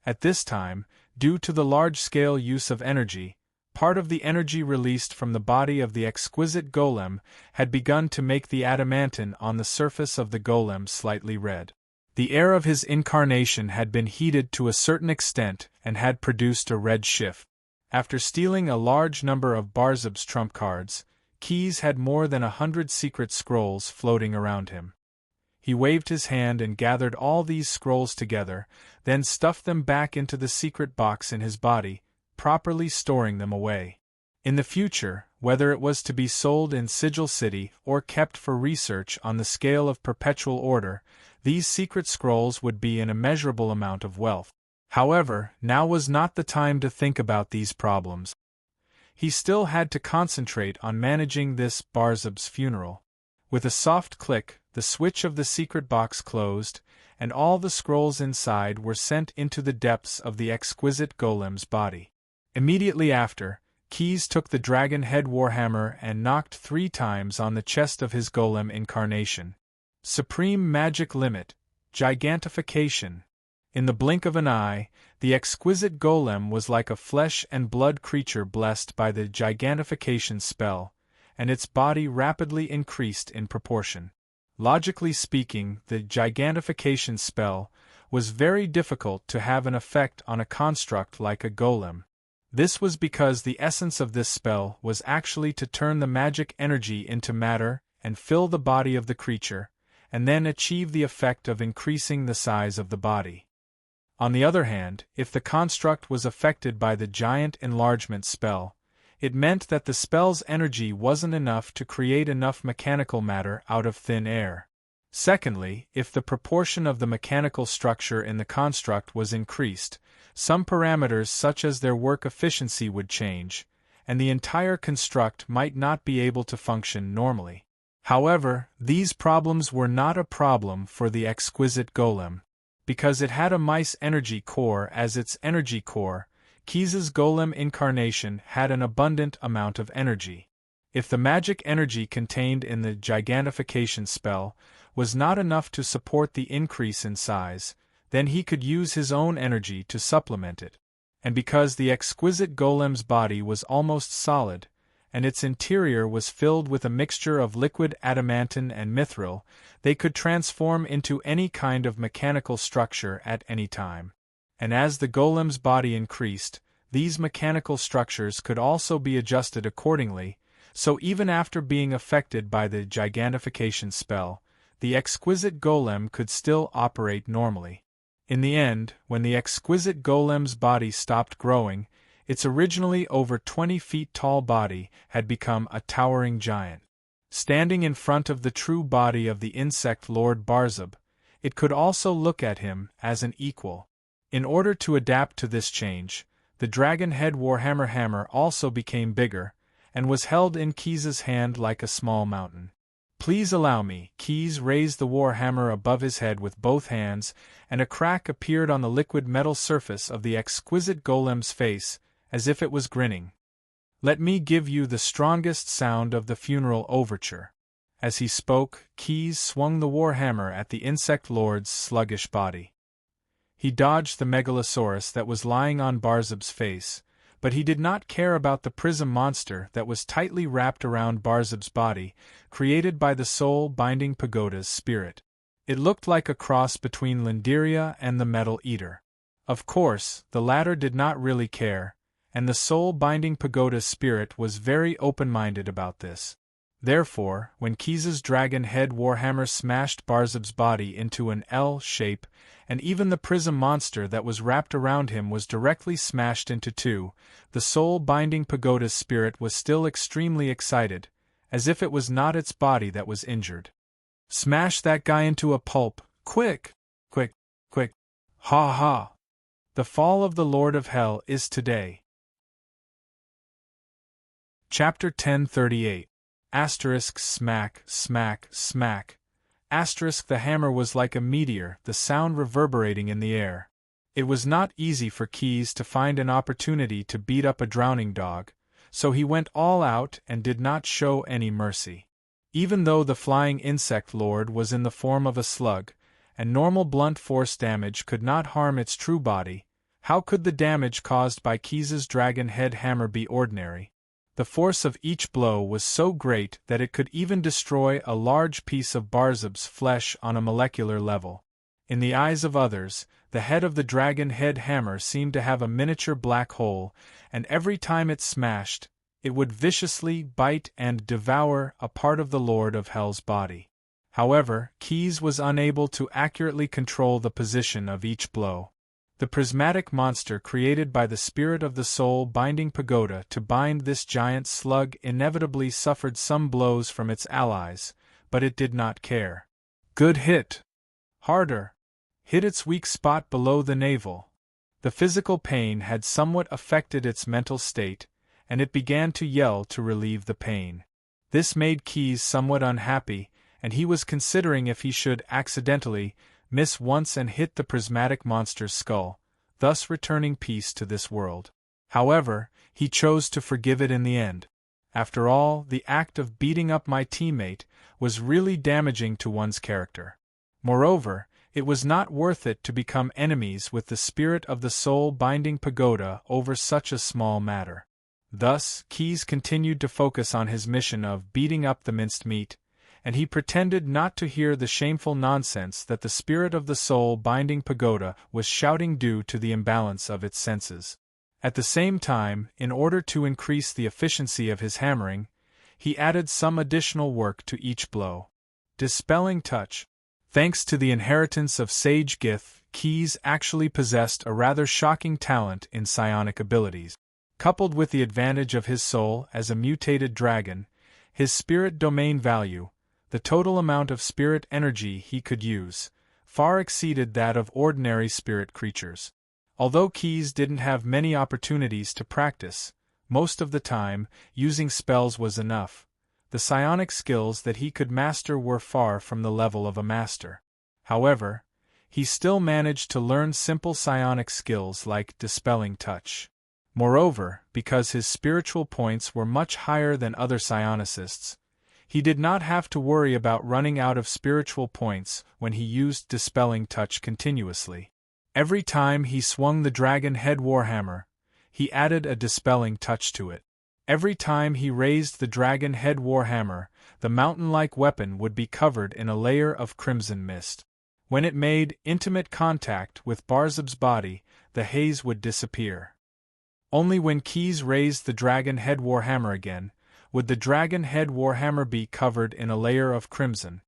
At this time, due to the large-scale use of energy, part of the energy released from the body of the exquisite golem had begun to make the adamantine on the surface of the golem slightly red. The air of his incarnation had been heated to a certain extent and had produced a red shift. After stealing a large number of Baalzeb's trump cards, Keyes had more than 100 secret scrolls floating around him. He waved his hand and gathered all these scrolls together, then stuffed them back into the secret box in his body, properly storing them away. In the future, whether it was to be sold in Sigil City or kept for research on the scale of perpetual order, these secret scrolls would be an immeasurable amount of wealth. However, now was not the time to think about these problems. He still had to concentrate on managing this Baalzeb's funeral. With a soft click, the switch of the secret box closed, and all the scrolls inside were sent into the depths of the exquisite golem's body. Immediately after, Keyes took the dragon head warhammer and knocked 3 times on the chest of his golem incarnation. Supreme magic limit, gigantification. In the blink of an eye, the exquisite golem was like a flesh and blood creature blessed by the gigantification spell, and its body rapidly increased in proportion. Logically speaking, the gigantification spell was very difficult to have an effect on a construct like a golem. This was because the essence of this spell was actually to turn the magic energy into matter and fill the body of the creature, and then achieve the effect of increasing the size of the body. On the other hand, if the construct was affected by the giant enlargement spell, it meant that the spell's energy wasn't enough to create enough mechanical matter out of thin air. Secondly, if the proportion of the mechanical structure in the construct was increased, some parameters such as their work efficiency would change, and the entire construct might not be able to function normally. However, these problems were not a problem for the exquisite golem. Because it had a mice energy core as its energy core, Keyes's golem incarnation had an abundant amount of energy. If the magic energy contained in the gigantification spell was not enough to support the increase in size, then he could use his own energy to supplement it. And because the exquisite golem's body was almost solid, and its interior was filled with a mixture of liquid adamantine and mithril, they could transform into any kind of mechanical structure at any time. And as the golem's body increased, these mechanical structures could also be adjusted accordingly, so even after being affected by the gigantification spell, the exquisite golem could still operate normally. In the end, when the exquisite golem's body stopped growing, its originally over 20 feet tall body had become a towering giant. Standing in front of the true body of the insect lord Baalzeb, it could also look at him as an equal. In order to adapt to this change, the dragon head warhammer hammer also became bigger, and was held in Keyes's hand like a small mountain. "Please allow me." Keyes raised the warhammer above his head with both hands, and a crack appeared on the liquid metal surface of the exquisite golem's face, as if it was grinning. "Let me give you the strongest sound of the funeral overture." As he spoke, Keyes swung the warhammer at the insect lord's sluggish body. He dodged the megalosaurus that was lying on Barzub's face, but he did not care about the prism monster that was tightly wrapped around Barzub's body, created by the soul-binding pagoda's spirit. It looked like a cross between Lindiria and the Metal Eater. Of course, the latter did not really care, and the soul-binding pagoda's spirit was very open-minded about this. Therefore, when Keys's dragon head warhammer smashed Barzub's body into an L shape, and even the prism monster that was wrapped around him was directly smashed into two, the soul-binding pagoda's spirit was still extremely excited, as if it was not its body that was injured. "Smash that guy into a pulp, quick! Quick, quick! Ha ha! The fall of the Lord of Hell is today." Chapter 1038. Asterisk smack, smack, smack. Asterisk the hammer was like a meteor, the sound reverberating in the air. It was not easy for Keys to find an opportunity to beat up a drowning dog, so he went all out and did not show any mercy. Even though the flying insect lord was in the form of a slug, and normal blunt force damage could not harm its true body, how could the damage caused by Keys's dragon head hammer be ordinary? The force of each blow was so great that it could even destroy a large piece of Barzub's flesh on a molecular level. In the eyes of others, the head of the dragon head hammer seemed to have a miniature black hole, and every time it smashed, it would viciously bite and devour a part of the Lord of Hell's body. However, Keys was unable to accurately control the position of each blow. The prismatic monster created by the spirit of the soul-binding pagoda to bind this giant slug inevitably suffered some blows from its allies, but it did not care. Good hit! Harder! Hit its weak spot below the navel. The physical pain had somewhat affected its mental state, and it began to yell to relieve the pain. This made Keys somewhat unhappy, and he was considering if he should accidentally miss once and hit the prismatic monster's skull, thus returning peace to this world. However, he chose to forgive it in the end. After all, the act of beating up my teammate was really damaging to one's character. Moreover, it was not worth it to become enemies with the spirit of the soul-binding pagoda over such a small matter. Thus, Keys continued to focus on his mission of beating up the minced meat, and he pretended not to hear the shameful nonsense that the spirit of the soul-binding pagoda was shouting due to the imbalance of its senses. At the same time, in order to increase the efficiency of his hammering, he added some additional work to each blow. Dispelling touch. Thanks to the inheritance of Sage Gith, Keys actually possessed a rather shocking talent in psionic abilities. Coupled with the advantage of his soul as a mutated dragon, his spirit domain value, the total amount of spirit energy he could use, far exceeded that of ordinary spirit creatures. Although Keys didn't have many opportunities to practice, most of the time, using spells was enough. The psionic skills that he could master were far from the level of a master. However, he still managed to learn simple psionic skills like Dispelling Touch. Moreover, because his spiritual points were much higher than other psionicists, he did not have to worry about running out of spiritual points when he used Dispelling Touch continuously. Every time he swung the dragon head warhammer, he added a Dispelling Touch to it. Every time he raised the dragon head warhammer, the mountain-like weapon would be covered in a layer of crimson mist. When it made intimate contact with Barzub's body, the haze would disappear. Only when Keys raised the dragon head warhammer again, would the dragon head warhammer be covered in a layer of crimson.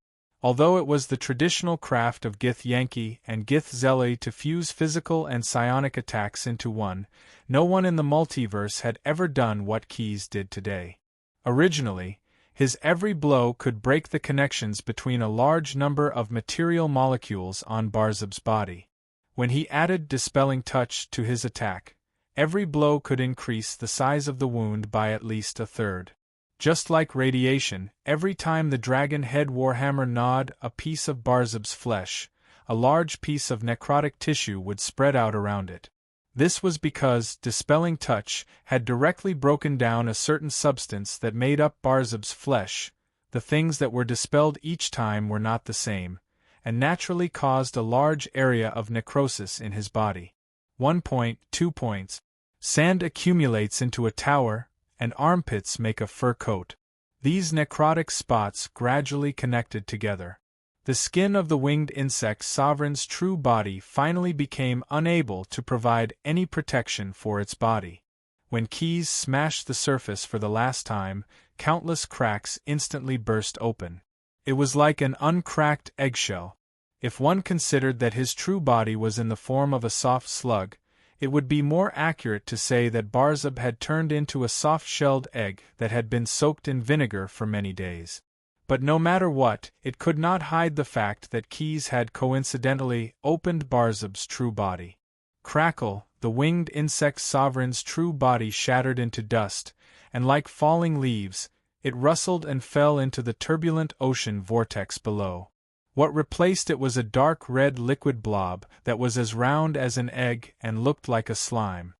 Although it was the traditional craft of Gith Yankee and Gith Zeli to fuse physical and psionic attacks into one, no one in the multiverse had ever done what Keys did today. Originally, his every blow could break the connections between a large number of material molecules on Barzub's body. When he added Dispelling Touch to his attack, every blow could increase the size of the wound by at least a third. Just like radiation, every time the dragon head warhammer gnawed a piece of Barzub's flesh, a large piece of necrotic tissue would spread out around it. This was because Dispelling Touch had directly broken down a certain substance that made up Barzub's flesh. The things that were dispelled each time were not the same, and naturally caused a large area of necrosis in his body. 1 point, 2 points. Sand accumulates into a tower, and armpits make a fur coat. These necrotic spots gradually connected together. The skin of the winged insect sovereign's true body finally became unable to provide any protection for its body. When Keys smashed the surface for the last time, countless cracks instantly burst open. It was like an uncracked eggshell. If one considered that his true body was in the form of a soft slug, it would be more accurate to say that Barzab had turned into a soft-shelled egg that had been soaked in vinegar for many days. But no matter what, it could not hide the fact that Keys had coincidentally opened Barzab's true body. Crackle, the winged insect sovereign's true body shattered into dust, and like falling leaves, it rustled and fell into the turbulent ocean vortex below. What replaced it was a dark red liquid blob that was as round as an egg and looked like a slime.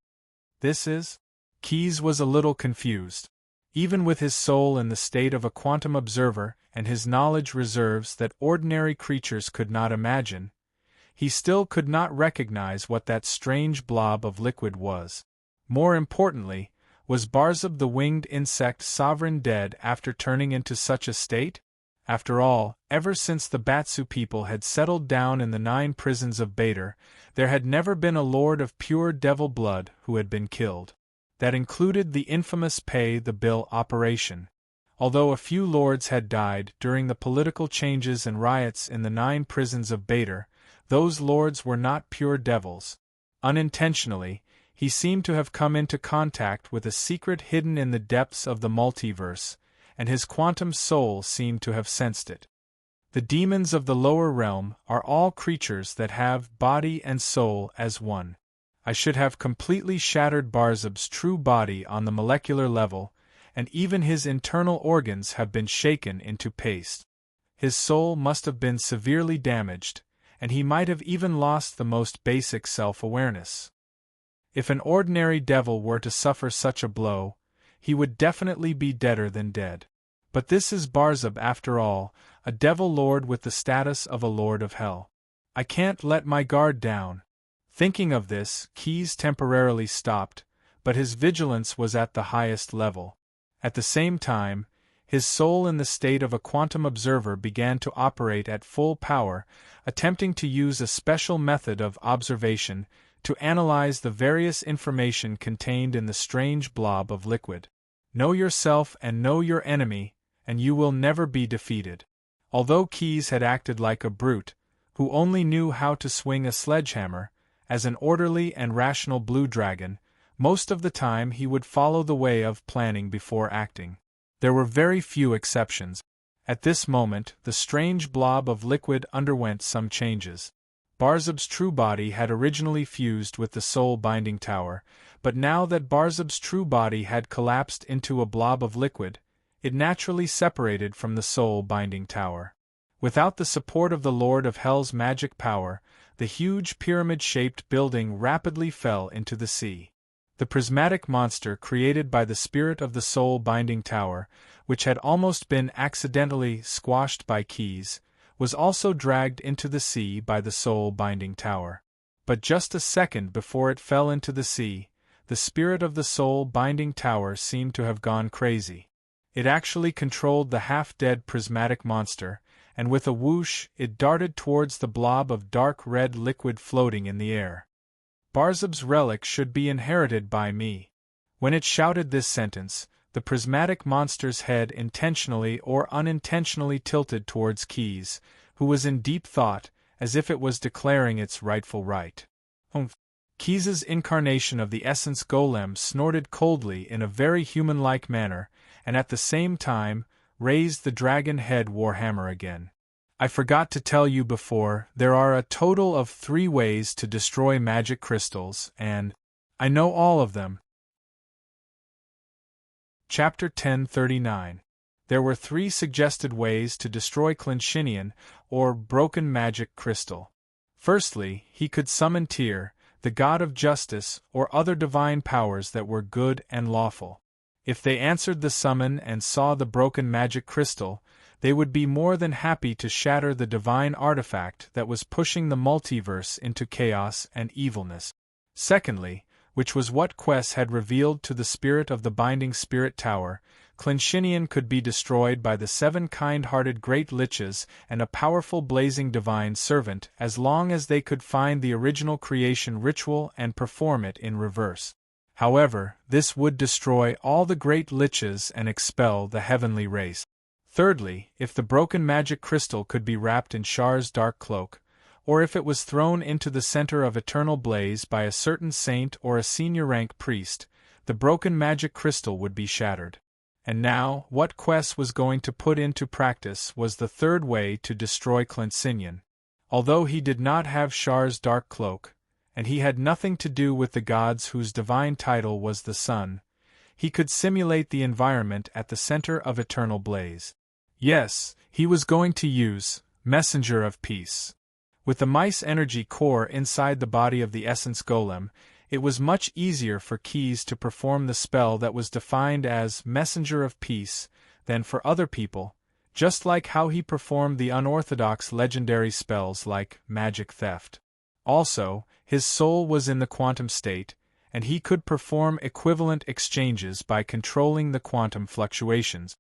This is? Keys was a little confused. Even with his soul in the state of a quantum observer and his knowledge reserves that ordinary creatures could not imagine, he still could not recognize what that strange blob of liquid was. More importantly, was Barzab the winged insect sovereign dead after turning into such a state? After all, ever since the Batsu people had settled down in the 9 prisons of Bader, there had never been a lord of pure devil blood who had been killed. That included the infamous Pay the Bill operation. Although a few lords had died during the political changes and riots in the 9 prisons of Bader, those lords were not pure devils. Unintentionally, he seemed to have come into contact with a secret hidden in the depths of the multiverse, and his quantum soul seemed to have sensed it. The demons of the lower realm are all creatures that have body and soul as one. I should have completely shattered Barzab's true body on the molecular level, and even his internal organs have been shaken into paste. His soul must have been severely damaged, and he might have even lost the most basic self-awareness. If an ordinary devil were to suffer such a blow, he would definitely be deader than dead. But this is Barzab after all, a devil lord with the status of a lord of hell. I can't let my guard down. Thinking of this, Keys temporarily stopped, but his vigilance was at the highest level. At the same time, his soul in the state of a quantum observer began to operate at full power, attempting to use a special method of observation to analyze the various information contained in the strange blob of liquid. Know yourself and know your enemy, and you will never be defeated. Although Keys had acted like a brute, who only knew how to swing a sledgehammer, as an orderly and rational blue dragon, most of the time he would follow the way of planning before acting. There were very few exceptions. At this moment, the strange blob of liquid underwent some changes. Barzab's true body had originally fused with the soul binding tower, but now that Barzab's true body had collapsed into a blob of liquid, it naturally separated from the soul binding tower. Without the support of the Lord of Hell's magic power, the huge pyramid-shaped building rapidly fell into the sea. The prismatic monster created by the spirit of the soul binding tower, which had almost been accidentally squashed by Keys, was also dragged into the sea by the soul binding tower. But just a second before it fell into the sea, the spirit of the soul binding tower seemed to have gone crazy. It actually controlled the half-dead prismatic monster, and with a whoosh it darted towards the blob of dark red liquid floating in the air. Barzab's relic should be inherited by me. When it shouted this sentence, the prismatic monster's head intentionally or unintentionally tilted towards Keys, who was in deep thought, as if it was declaring its rightful right. Keys's incarnation of the essence golem snorted coldly in a very human-like manner, and at the same time, raised the dragon head warhammer again. I forgot to tell you before, there are a total of 3 ways to destroy magic crystals, and I know all of them. Chapter 1039. There were 3 suggested ways to destroy Clinchinian, or broken magic crystal. Firstly, he could summon Tyr, the god of justice, or other divine powers that were good and lawful. If they answered the summon and saw the broken magic crystal, they would be more than happy to shatter the divine artifact that was pushing the multiverse into chaos and evilness. Secondly, which was what Quess had revealed to the spirit of the Binding Spirit Tower, Clinchinian could be destroyed by the 7 kind-hearted great liches and a powerful blazing divine servant as long as they could find the original creation ritual and perform it in reverse. However, this would destroy all the great liches and expel the heavenly race. Thirdly, if the broken magic crystal could be wrapped in Shar's dark cloak, or if it was thrown into the center of eternal blaze by a certain saint or a senior-rank priest, the broken magic crystal would be shattered. And now, what Quess was going to put into practice was the third way to destroy Clinchinian. Although he did not have Shar's dark cloak, and he had nothing to do with the gods whose divine title was the sun, he could simulate the environment at the center of eternal blaze. Yes, he was going to use Messenger of Peace. With the mice energy core inside the body of the essence golem, it was much easier for Keys to perform the spell that was defined as Messenger of Peace than for other people, just like how he performed the unorthodox legendary spells like Magic Theft. Also, his soul was in the quantum state, and he could perform equivalent exchanges by controlling the quantum fluctuations.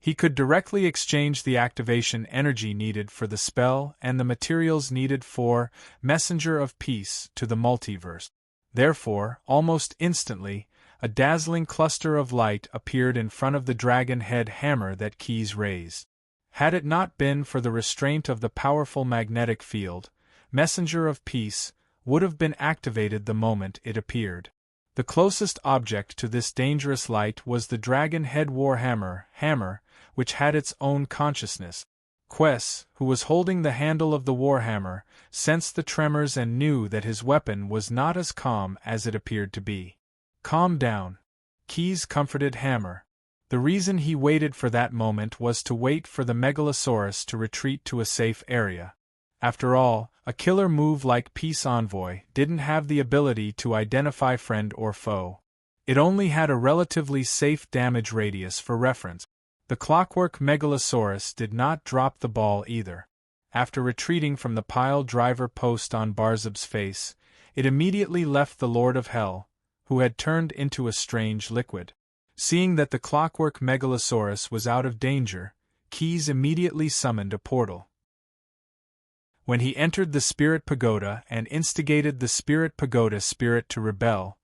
He could directly exchange the activation energy needed for the spell and the materials needed for Messenger of Peace to the multiverse. Therefore, almost instantly, a dazzling cluster of light appeared in front of the dragon head hammer that Keys raised. Had it not been for the restraint of the powerful magnetic field, Messenger of Peace would have been activated the moment it appeared. The closest object to this dangerous light was the dragon head warhammer, which had its own consciousness. Quess, who was holding the handle of the warhammer, sensed the tremors and knew that his weapon was not as calm as it appeared to be. "Calm down," Keys comforted Hammer. The reason he waited for that moment was to wait for the Megalosaurus to retreat to a safe area. After all, a killer move like Peace Envoy didn't have the ability to identify friend or foe. It only had a relatively safe damage radius for reference. The clockwork Megalosaurus did not drop the ball either. After retreating from the pile driver post on Barzub's face, it immediately left the Lord of Hell, who had turned into a strange liquid. Seeing that the clockwork Megalosaurus was out of danger, Keys immediately summoned a portal. When he entered the Spirit Pagoda and instigated the Spirit Pagoda spirit to rebel,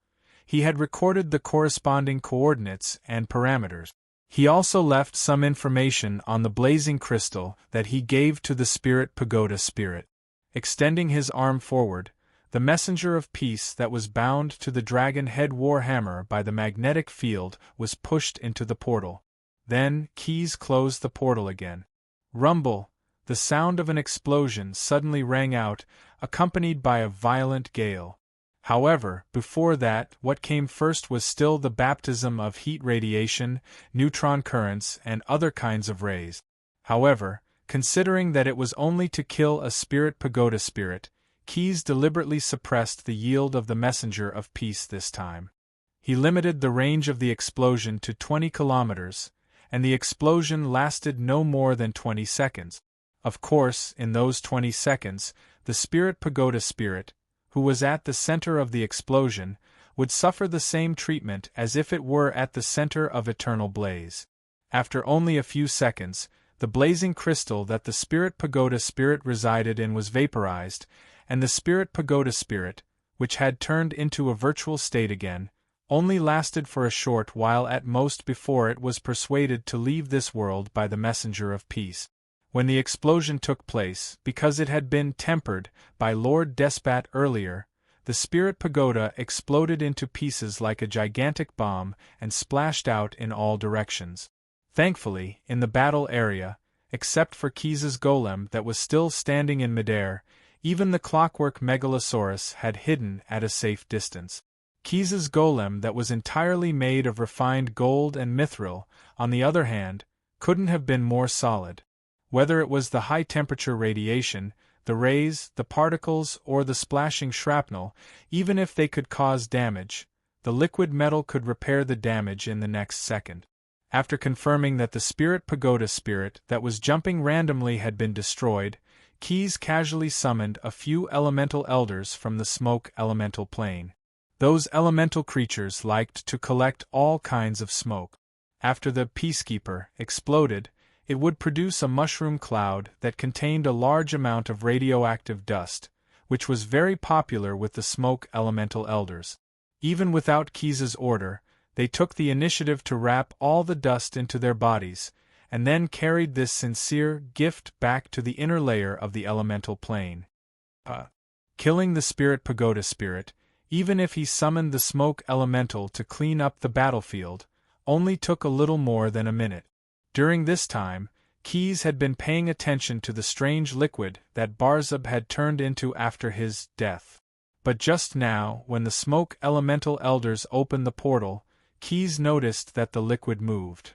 he had recorded the corresponding coordinates and parameters. He also left some information on the blazing crystal that he gave to the Spirit Pagoda spirit. Extending his arm forward, the messenger of peace that was bound to the dragon head warhammer by the magnetic field was pushed into the portal. Then, Keys closed the portal again. Rumble! The sound of an explosion suddenly rang out, accompanied by a violent gale. However, before that, what came first was still the baptism of heat radiation, neutron currents, and other kinds of rays. However, considering that it was only to kill a Spirit Pagoda spirit, Keys deliberately suppressed the yield of the messenger of peace this time. He limited the range of the explosion to 20 kilometers, and the explosion lasted no more than 20 seconds. Of course, in those 20 seconds, the Spirit Pagoda spirit, who was at the center of the explosion, would suffer the same treatment as if it were at the center of eternal blaze. After only a few seconds, the blazing crystal that the Spirit Pagoda spirit resided in was vaporized, and the Spirit Pagoda spirit, which had turned into a virtual state again, only lasted for a short while at most before it was persuaded to leave this world by the messenger of peace. When the explosion took place, because it had been tempered by Lord Despat earlier, the Spirit Pagoda exploded into pieces like a gigantic bomb and splashed out in all directions. Thankfully, in the battle area, except for Keys's golem that was still standing in midair, even the clockwork Megalosaurus had hidden at a safe distance. Keys's golem that was entirely made of refined gold and mithril, on the other hand, couldn't have been more solid. Whether it was the high-temperature radiation, the rays, the particles, or the splashing shrapnel, even if they could cause damage, the liquid metal could repair the damage in the next second. After confirming that the spirit pagoda spirit that was jumping randomly had been destroyed, Keys casually summoned a few elemental elders from the smoke elemental plane. Those elemental creatures liked to collect all kinds of smoke. After the Peacekeeper exploded, it would produce a mushroom cloud that contained a large amount of radioactive dust, which was very popular with the smoke elemental elders. Even without Keys's order, they took the initiative to wrap all the dust into their bodies, and then carried this sincere gift back to the inner layer of the elemental plane. Killing the spirit pagoda spirit, even if he summoned the smoke elemental to clean up the battlefield, only took a little more than a minute. During this time, Keys had been paying attention to the strange liquid that Barzab had turned into after his death. But just now, when the smoke elemental elders opened the portal, Keys noticed that the liquid moved.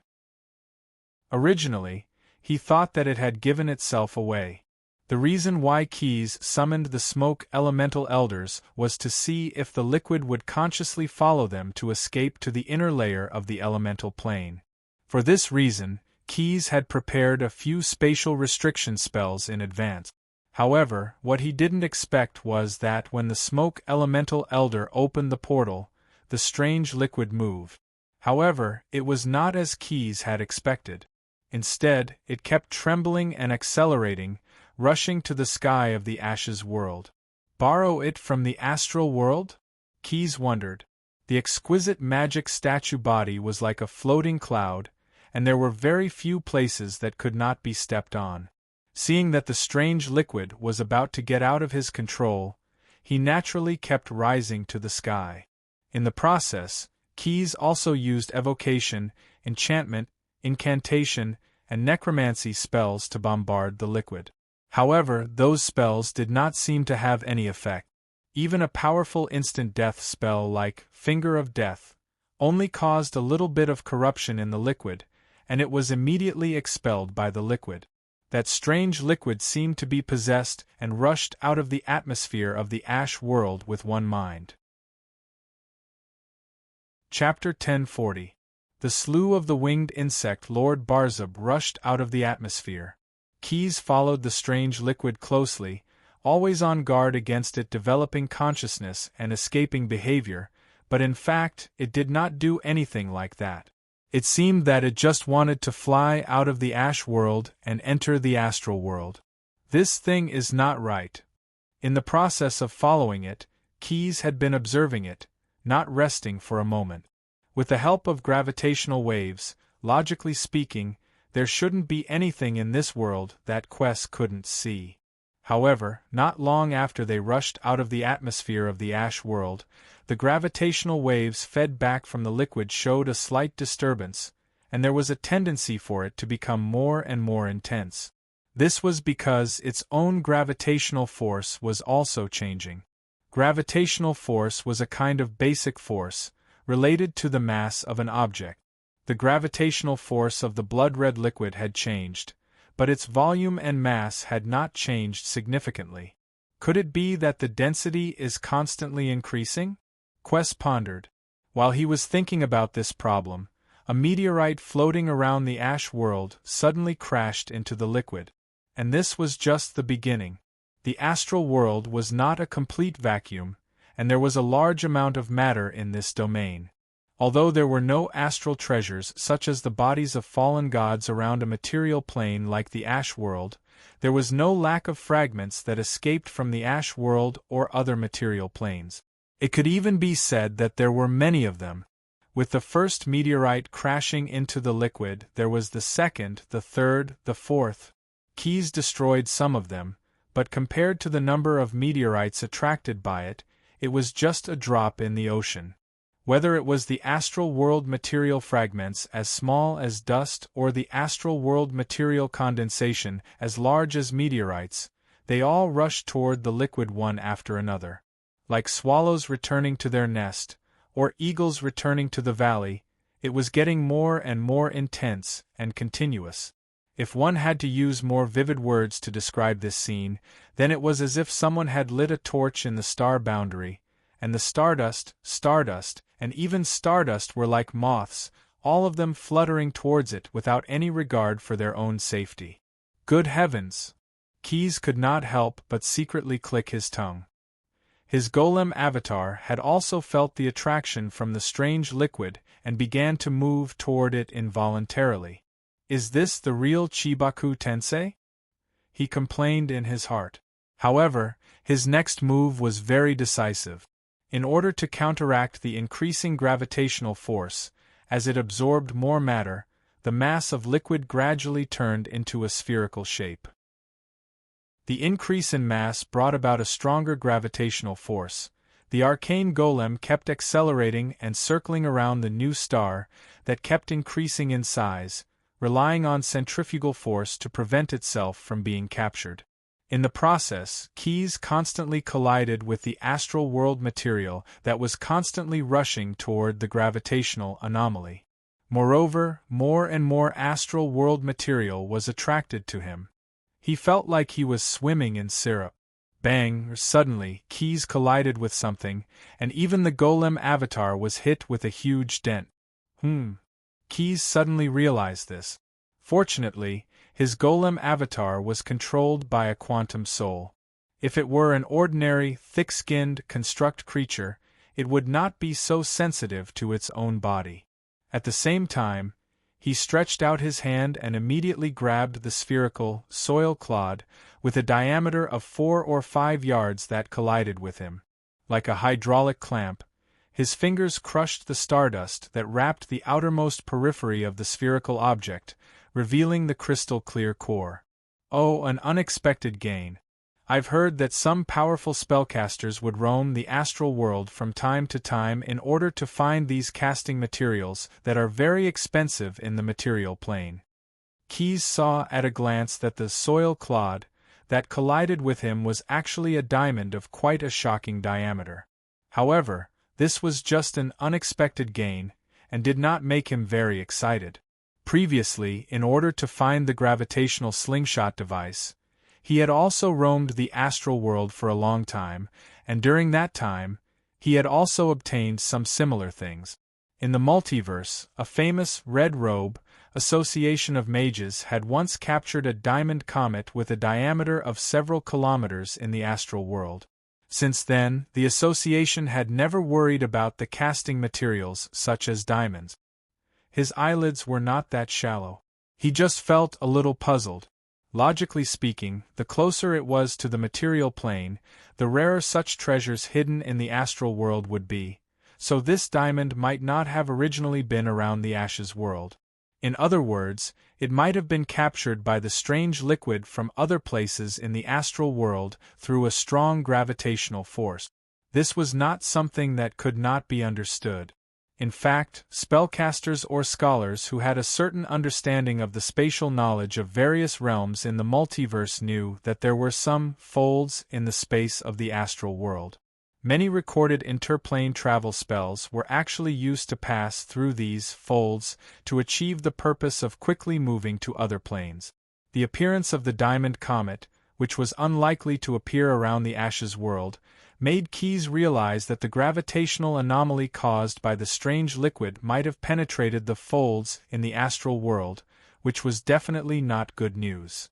Originally, he thought that it had given itself away. The reason why Keys summoned the smoke elemental elders was to see if the liquid would consciously follow them to escape to the inner layer of the elemental plane. For this reason, Keys had prepared a few spatial restriction spells in advance. However, what he didn't expect was that when the smoke elemental elder opened the portal, the strange liquid moved. However, it was not as Keys had expected. Instead, it kept trembling and accelerating, rushing to the sky of the Ashes world. Borrow it from the astral world? Keys wondered. The exquisite magic statue body was like a floating cloud, and there were very few places that could not be stepped on. Seeing that the strange liquid was about to get out of his control, he naturally kept rising to the sky. In the process, Keys also used evocation, enchantment, incantation, and necromancy spells to bombard the liquid. However, those spells did not seem to have any effect. Even a powerful instant death spell like Finger of Death only caused a little bit of corruption in the liquid, and it was immediately expelled by the liquid. That strange liquid seemed to be possessed and rushed out of the atmosphere of the Ash world with one mind. Chapter 1040. The Slough of the Winged Insect. Lord Barzab rushed out of the atmosphere. Keys followed the strange liquid closely, always on guard against it developing consciousness and escaping behavior, but in fact, it did not do anything like that. It seemed that it just wanted to fly out of the Ash world and enter the astral world. This thing is not right. In the process of following it, Keys had been observing it, not resting for a moment. With the help of gravitational waves, logically speaking, there shouldn't be anything in this world that Quest couldn't see. However, not long after they rushed out of the atmosphere of the Ash world, the gravitational waves fed back from the liquid showed a slight disturbance, and there was a tendency for it to become more and more intense. This was because its own gravitational force was also changing. Gravitational force was a kind of basic force, related to the mass of an object. The gravitational force of the blood-red liquid had changed, but its volume and mass had not changed significantly. Could it be that the density is constantly increasing? Quest pondered. While he was thinking about this problem, a meteorite floating around the Ash world suddenly crashed into the liquid. And this was just the beginning. The astral world was not a complete vacuum, and there was a large amount of matter in this domain. Although there were no astral treasures such as the bodies of fallen gods around a material plane like the Ash world, there was no lack of fragments that escaped from the Ash world or other material planes. It could even be said that there were many of them. With the first meteorite crashing into the liquid, there was the second, the third, the fourth. Keys destroyed some of them, but compared to the number of meteorites attracted by it, it was just a drop in the ocean. Whether it was the astral world material fragments as small as dust or the astral world material condensation as large as meteorites, they all rushed toward the liquid one after another. Like swallows returning to their nest, or eagles returning to the valley, it was getting more and more intense and continuous. If one had to use more vivid words to describe this scene, then it was as if someone had lit a torch in the star boundary, and the stardust, and even stardust were like moths, all of them fluttering towards it without any regard for their own safety. Good heavens! Keys could not help but secretly click his tongue. His golem avatar had also felt the attraction from the strange liquid and began to move toward it involuntarily. Is this the real Chibaku Tensei? He complained in his heart. However, his next move was very decisive. In order to counteract the increasing gravitational force, as it absorbed more matter, the mass of liquid gradually turned into a spherical shape. The increase in mass brought about a stronger gravitational force. The arcane golem kept accelerating and circling around the new star that kept increasing in size, relying on centrifugal force to prevent itself from being captured. In the process, Keys constantly collided with the astral world material that was constantly rushing toward the gravitational anomaly. Moreover, more and more astral world material was attracted to him. He felt like he was swimming in syrup. Bang! Suddenly, Keys collided with something, and even the golem avatar was hit with a huge dent. Keys suddenly realized this. Fortunately, his golem avatar was controlled by a quantum soul. If it were an ordinary, thick-skinned, construct creature, it would not be so sensitive to its own body. At the same time, he stretched out his hand and immediately grabbed the spherical, soil clod, with a diameter of 4 or 5 yards that collided with him. Like a hydraulic clamp, his fingers crushed the stardust that wrapped the outermost periphery of the spherical object, revealing the crystal-clear core. Oh, an unexpected gain! I've heard that some powerful spellcasters would roam the astral world from time to time in order to find these casting materials that are very expensive in the material plane. Keys saw at a glance that the soil clod that collided with him was actually a diamond of quite a shocking diameter. However, this was just an unexpected gain, and did not make him very excited. Previously, in order to find the gravitational slingshot device, he had also roamed the astral world for a long time, and during that time, he had also obtained some similar things. In the multiverse, a famous Red Robe association of mages had once captured a diamond comet with a diameter of several kilometers in the astral world. Since then, the association had never worried about the casting materials such as diamonds. His eyelids were not that shallow. He just felt a little puzzled. Logically speaking, the closer it was to the material plane, the rarer such treasures hidden in the astral world would be, so this diamond might not have originally been around the Ashes world. In other words, it might have been captured by the strange liquid from other places in the astral world through a strong gravitational force. This was not something that could not be understood. In fact, spellcasters or scholars who had a certain understanding of the spatial knowledge of various realms in the multiverse knew that there were some folds in the space of the astral world. Many recorded interplane travel spells were actually used to pass through these folds to achieve the purpose of quickly moving to other planes. The appearance of the Diamond Comet, which was unlikely to appear around the Ashes world, made Keys realize that the gravitational anomaly caused by the strange liquid might have penetrated the folds in the astral world, which was definitely not good news.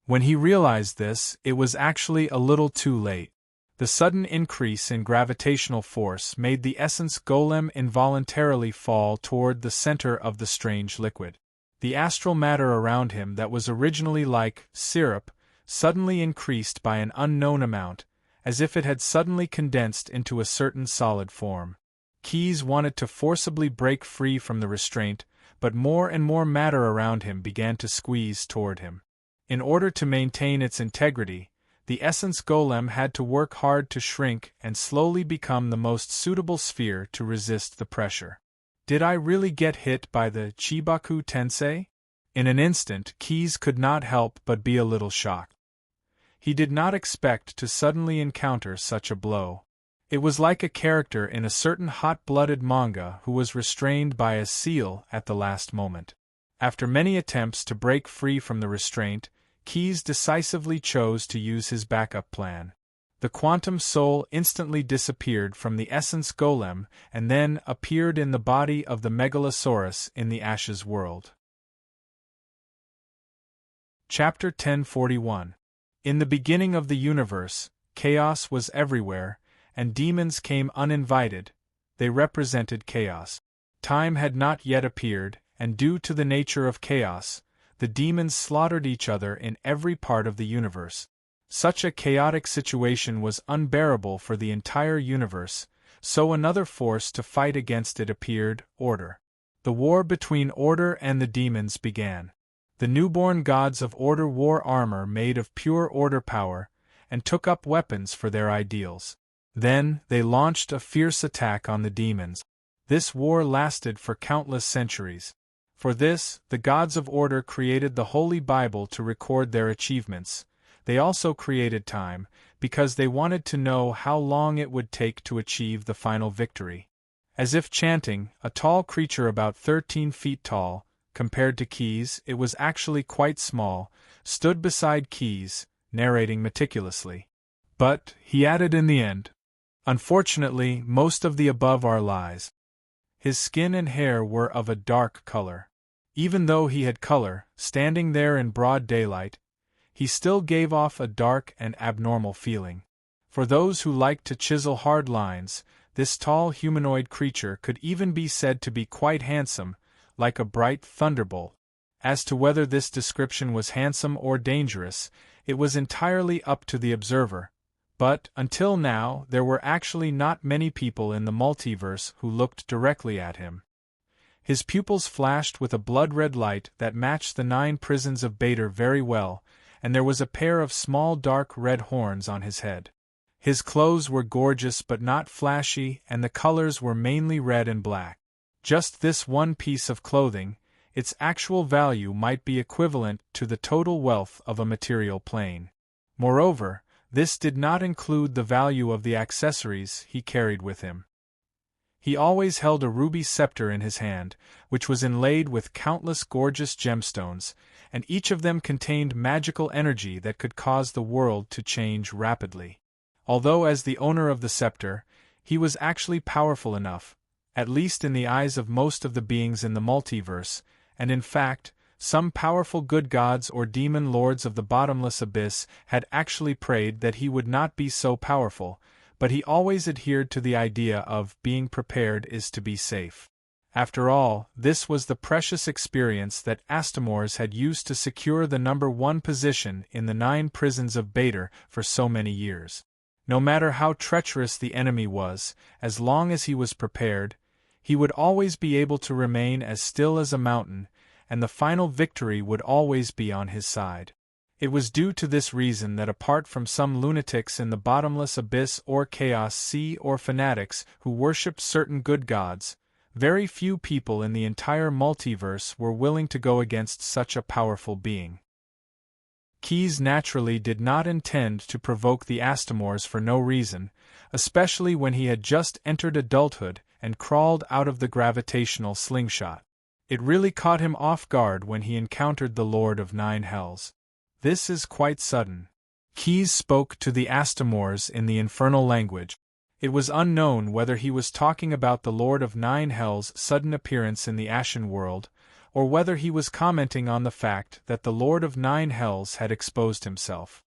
When he realized this, it was actually a little too late. The sudden increase in gravitational force made the essence golem involuntarily fall toward the center of the strange liquid. The astral matter around him that was originally like syrup suddenly increased by an unknown amount, as if it had suddenly condensed into a certain solid form. Keys wanted to forcibly break free from the restraint, but more and more matter around him began to squeeze toward him. In order to maintain its integrity, the essence golem had to work hard to shrink and slowly become the most suitable sphere to resist the pressure. Did I really get hit by the Chibaku Tensei? In an instant, Keys could not help but be a little shocked. He did not expect to suddenly encounter such a blow. It was like a character in a certain hot-blooded manga who was restrained by a seal at the last moment. After many attempts to break free from the restraint, Keys decisively chose to use his backup plan. The quantum soul instantly disappeared from the essence golem and then appeared in the body of the megalosaurus in the Ashes world. Chapter 1041. In the beginning of the universe, chaos was everywhere, and demons came uninvited. They represented chaos. Time had not yet appeared, and due to the nature of chaos, the demons slaughtered each other in every part of the universe. Such a chaotic situation was unbearable for the entire universe, so another force to fight against it appeared: order. The war between order and the demons began. The newborn gods of order wore armor made of pure order power, and took up weapons for their ideals. Then, they launched a fierce attack on the demons. This war lasted for countless centuries. For this, the gods of order created the Holy Bible to record their achievements. They also created time, because they wanted to know how long it would take to achieve the final victory. As if chanting, a tall creature about 13 feet tall, compared to Keys, it was actually quite small, stood beside Keys, narrating meticulously. But, he added in the end, unfortunately, most of the above are lies. His skin and hair were of a dark color. Even though he had color, standing there in broad daylight, he still gave off a dark and abnormal feeling. For those who liked to chisel hard lines, this tall humanoid creature could even be said to be quite handsome, like a bright thunderbolt. As to whether this description was handsome or dangerous, it was entirely up to the observer. But, until now, there were actually not many people in the multiverse who looked directly at him. His pupils flashed with a blood-red light that matched the 9 prisons of Bader very well, and there was a pair of small dark red horns on his head. His clothes were gorgeous but not flashy, and the colors were mainly red and black. Just this one piece of clothing, its actual value might be equivalent to the total wealth of a material plane. Moreover, this did not include the value of the accessories he carried with him. He always held a ruby scepter in his hand, which was inlaid with countless gorgeous gemstones, and each of them contained magical energy that could cause the world to change rapidly. Although as the owner of the scepter, he was actually powerful enough, at least in the eyes of most of the beings in the multiverse, and in fact, some powerful good gods or demon lords of the bottomless abyss had actually prayed that he would not be so powerful, but he always adhered to the idea of being prepared is to be safe. After all, this was the precious experience that Astamores had used to secure the number 1 position in the 9 prisons of Bader for so many years. No matter how treacherous the enemy was, as long as he was prepared, he would always be able to remain as still as a mountain, and the final victory would always be on his side. It was due to this reason that apart from some lunatics in the bottomless abyss or chaos sea or fanatics who worshipped certain good gods, very few people in the entire multiverse were willing to go against such a powerful being. Keys naturally did not intend to provoke the Astamores for no reason, especially when he had just entered adulthood and crawled out of the gravitational slingshot. It really caught him off guard when he encountered the Lord of 9 Hells. This is quite sudden. Keys spoke to the Astamores in the infernal language. It was unknown whether he was talking about the Lord of 9 Hells' sudden appearance in the Ashen world, or whether he was commenting on the fact that the Lord of 9 Hells had exposed himself.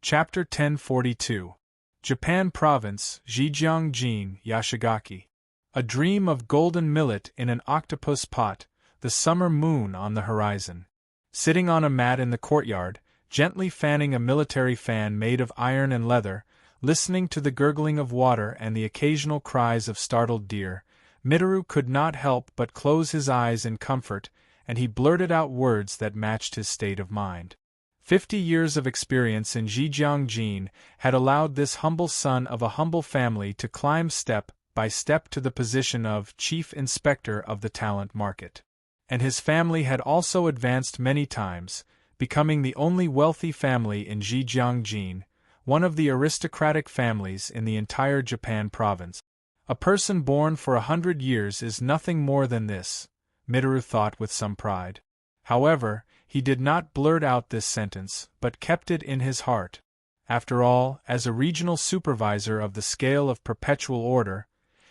Chapter 1042. Japan Province, Zhejiang-jin, Yashigaki. A dream of golden millet in an octopus pot, the summer moon on the horizon. Sitting on a mat in the courtyard, gently fanning a military fan made of iron and leather, listening to the gurgling of water and the occasional cries of startled deer, Mitaru could not help but close his eyes in comfort, and he blurted out words that matched his state of mind. 50 years of experience in Zhejiang-jin had allowed this humble son of a humble family to climb step by step to the position of Chief Inspector of the Talent Market. And his family had also advanced many times, becoming the only wealthy family in Zhejiang-jin, one of the aristocratic families in the entire Japan province. A person born for 100 years is nothing more than this, Mitaru thought with some pride. However, He did not blurt out this sentence, but kept it in his heart. After all, as a regional supervisor of the scale of perpetual order,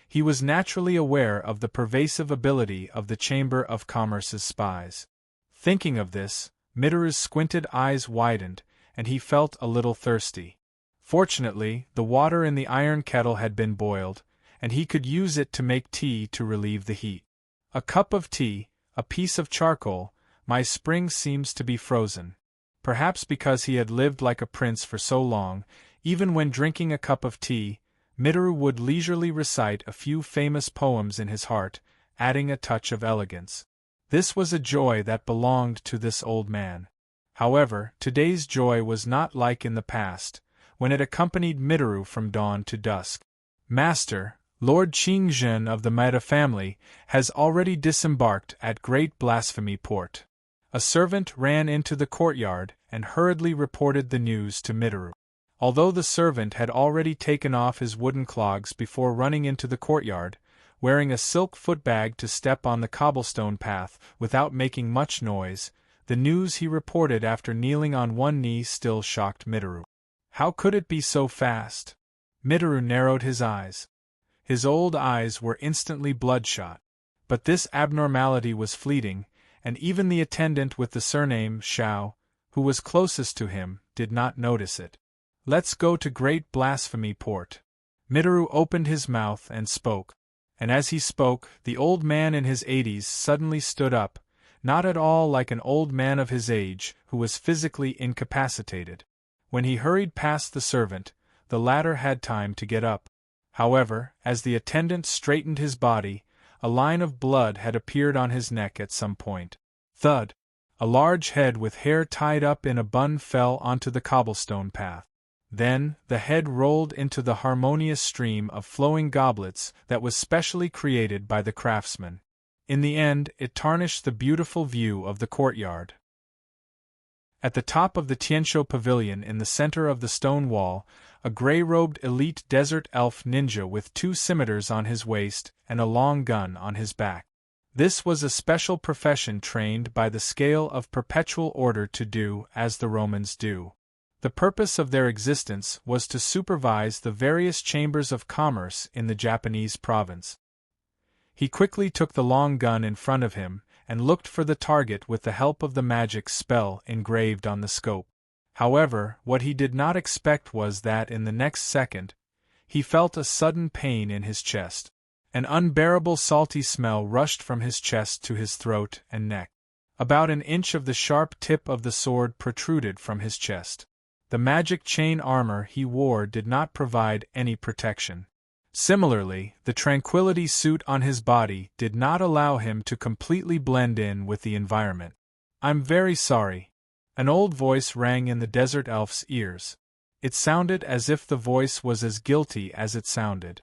he was naturally aware of the pervasive ability of the Chamber of Commerce's spies. Thinking of this, Mitaru's squinted eyes widened, and he felt a little thirsty. Fortunately, the water in the iron kettle had been boiled, and he could use it to make tea to relieve the heat. A cup of tea, a piece of charcoal, my spring seems to be frozen. Perhaps because he had lived like a prince for so long, even when drinking a cup of tea, Mitaru would leisurely recite a few famous poems in his heart, adding a touch of elegance. This was a joy that belonged to this old man. However, today's joy was not like in the past, when it accompanied Mitaru from dawn to dusk. Master, Lord Qingzhen of the Maida family, has already disembarked at Great Blasphemy Port. A servant ran into the courtyard and hurriedly reported the news to Mitaru. Although the servant had already taken off his wooden clogs before running into the courtyard, wearing a silk footbag to step on the cobblestone path without making much noise, the news he reported after kneeling on one knee still shocked Mitaru. How could it be so fast? Mitaru narrowed his eyes. His old eyes were instantly bloodshot. But this abnormality was fleeting, and even the attendant with the surname Shao, who was closest to him, did not notice it. "Let's go to Great Blasphemy Port." Mitaru opened his mouth and spoke. And as he spoke, the old man in his 80s suddenly stood up, not at all like an old man of his age who was physically incapacitated. When he hurried past the servant, the latter had time to get up. However, as the attendant straightened his body, a line of blood had appeared on his neck at some point. Thud! A large head with hair tied up in a bun fell onto the cobblestone path. Then, the head rolled into the harmonious stream of flowing goblets that was specially created by the craftsman. In the end, it tarnished the beautiful view of the courtyard. At the top of the Tianshou Pavilion in the center of the stone wall, a gray-robed elite desert elf ninja with 2 scimitars on his waist and a long gun on his back. This was a special profession trained by the scale of perpetual order to do as the Romans do. The purpose of their existence was to supervise the various chambers of commerce in the Japanese province. He quickly took the long gun in front of him and looked for the target with the help of the magic spell engraved on the scope. However, what he did not expect was that in the next second, he felt a sudden pain in his chest. An unbearable salty smell rushed from his chest to his throat and neck. About an inch of the sharp tip of the sword protruded from his chest. The magic chain armor he wore did not provide any protection. Similarly, the tranquility suit on his body did not allow him to completely blend in with the environment. "I'm very sorry." An old voice rang in the desert elf's ears. It sounded as if the voice was as guilty as it sounded.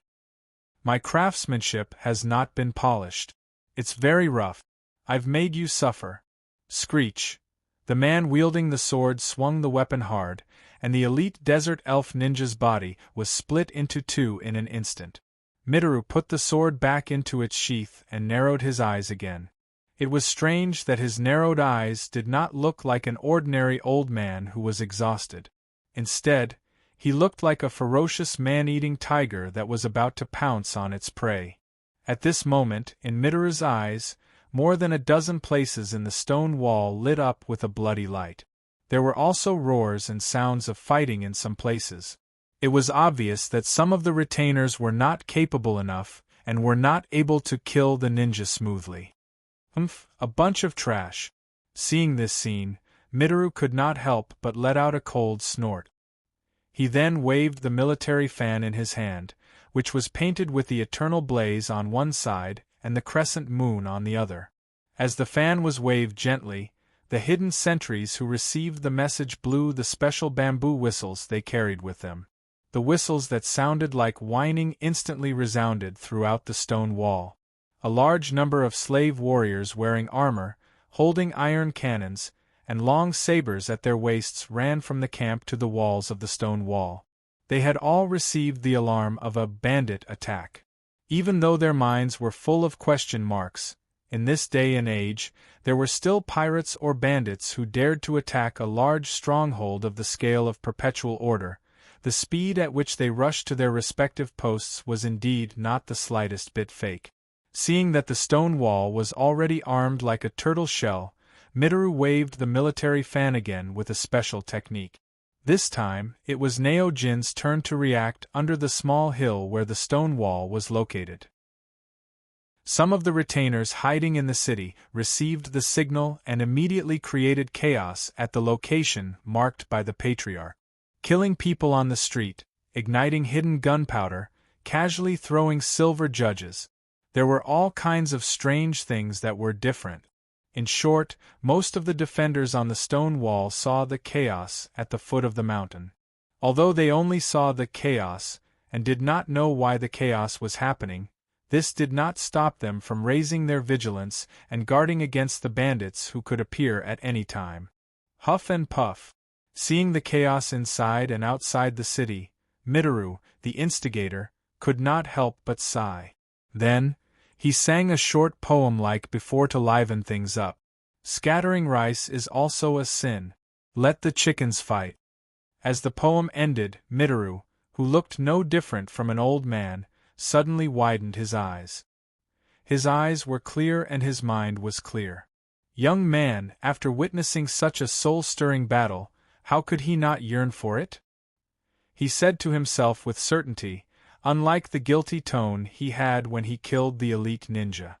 "My craftsmanship has not been polished. It's very rough. I've made you suffer." Screech! The man wielding the sword swung the weapon hard, and the elite desert elf ninja's body was split into 2 in an instant. Mitaru put the sword back into its sheath and narrowed his eyes again. It was strange that his narrowed eyes did not look like an ordinary old man who was exhausted. Instead, he looked like a ferocious man-eating tiger that was about to pounce on its prey. At this moment, in Mitaru's eyes, more than a dozen places in the stone wall lit up with a bloody light. There were also roars and sounds of fighting in some places. It was obvious that some of the retainers were not capable enough and were not able to kill the ninja smoothly. A bunch of trash. Seeing this scene, Mitaru could not help but let out a cold snort. He then waved the military fan in his hand, which was painted with the eternal blaze on one side and the crescent moon on the other. As the fan was waved gently, the hidden sentries who received the message blew the special bamboo whistles they carried with them. The whistles that sounded like whining instantly resounded throughout the stone wall. A large number of slave warriors wearing armor, holding iron cannons, and long sabers at their waists ran from the camp to the walls of the stone wall. They had all received the alarm of a bandit attack. Even though their minds were full of question marks, In this day and age, there were still pirates or bandits who dared to attack a large stronghold of the scale of perpetual order. The speed at which they rushed to their respective posts was indeed not the slightest bit fake. Seeing that the stone wall was already armed like a turtle shell, Mitaru waved the military fan again with a special technique. This time, it was Neo-Jin's turn to react under the small hill where the stone wall was located. Some of the retainers hiding in the city received the signal and immediately created chaos at the location marked by the Patriarch. Killing people on the street, igniting hidden gunpowder, casually throwing silver judges. There were all kinds of strange things that were different. In short, most of the defenders on the stone wall saw the chaos at the foot of the mountain. Although they only saw the chaos, and did not know why the chaos was happening, this did not stop them from raising their vigilance and guarding against the bandits who could appear at any time. Huff and puff. Seeing the chaos inside and outside the city, Mitaru, the instigator, could not help but sigh. Then, he sang a short poem like before to liven things up. Scattering rice is also a sin. Let the chickens fight. As the poem ended, Mitaru, who looked no different from an old man, suddenly widened his eyes. His eyes were clear and his mind was clear. Young man, after witnessing such a soul-stirring battle, how could he not yearn for it? He said to himself with certainty, unlike the guilty tone he had when he killed the elite ninja.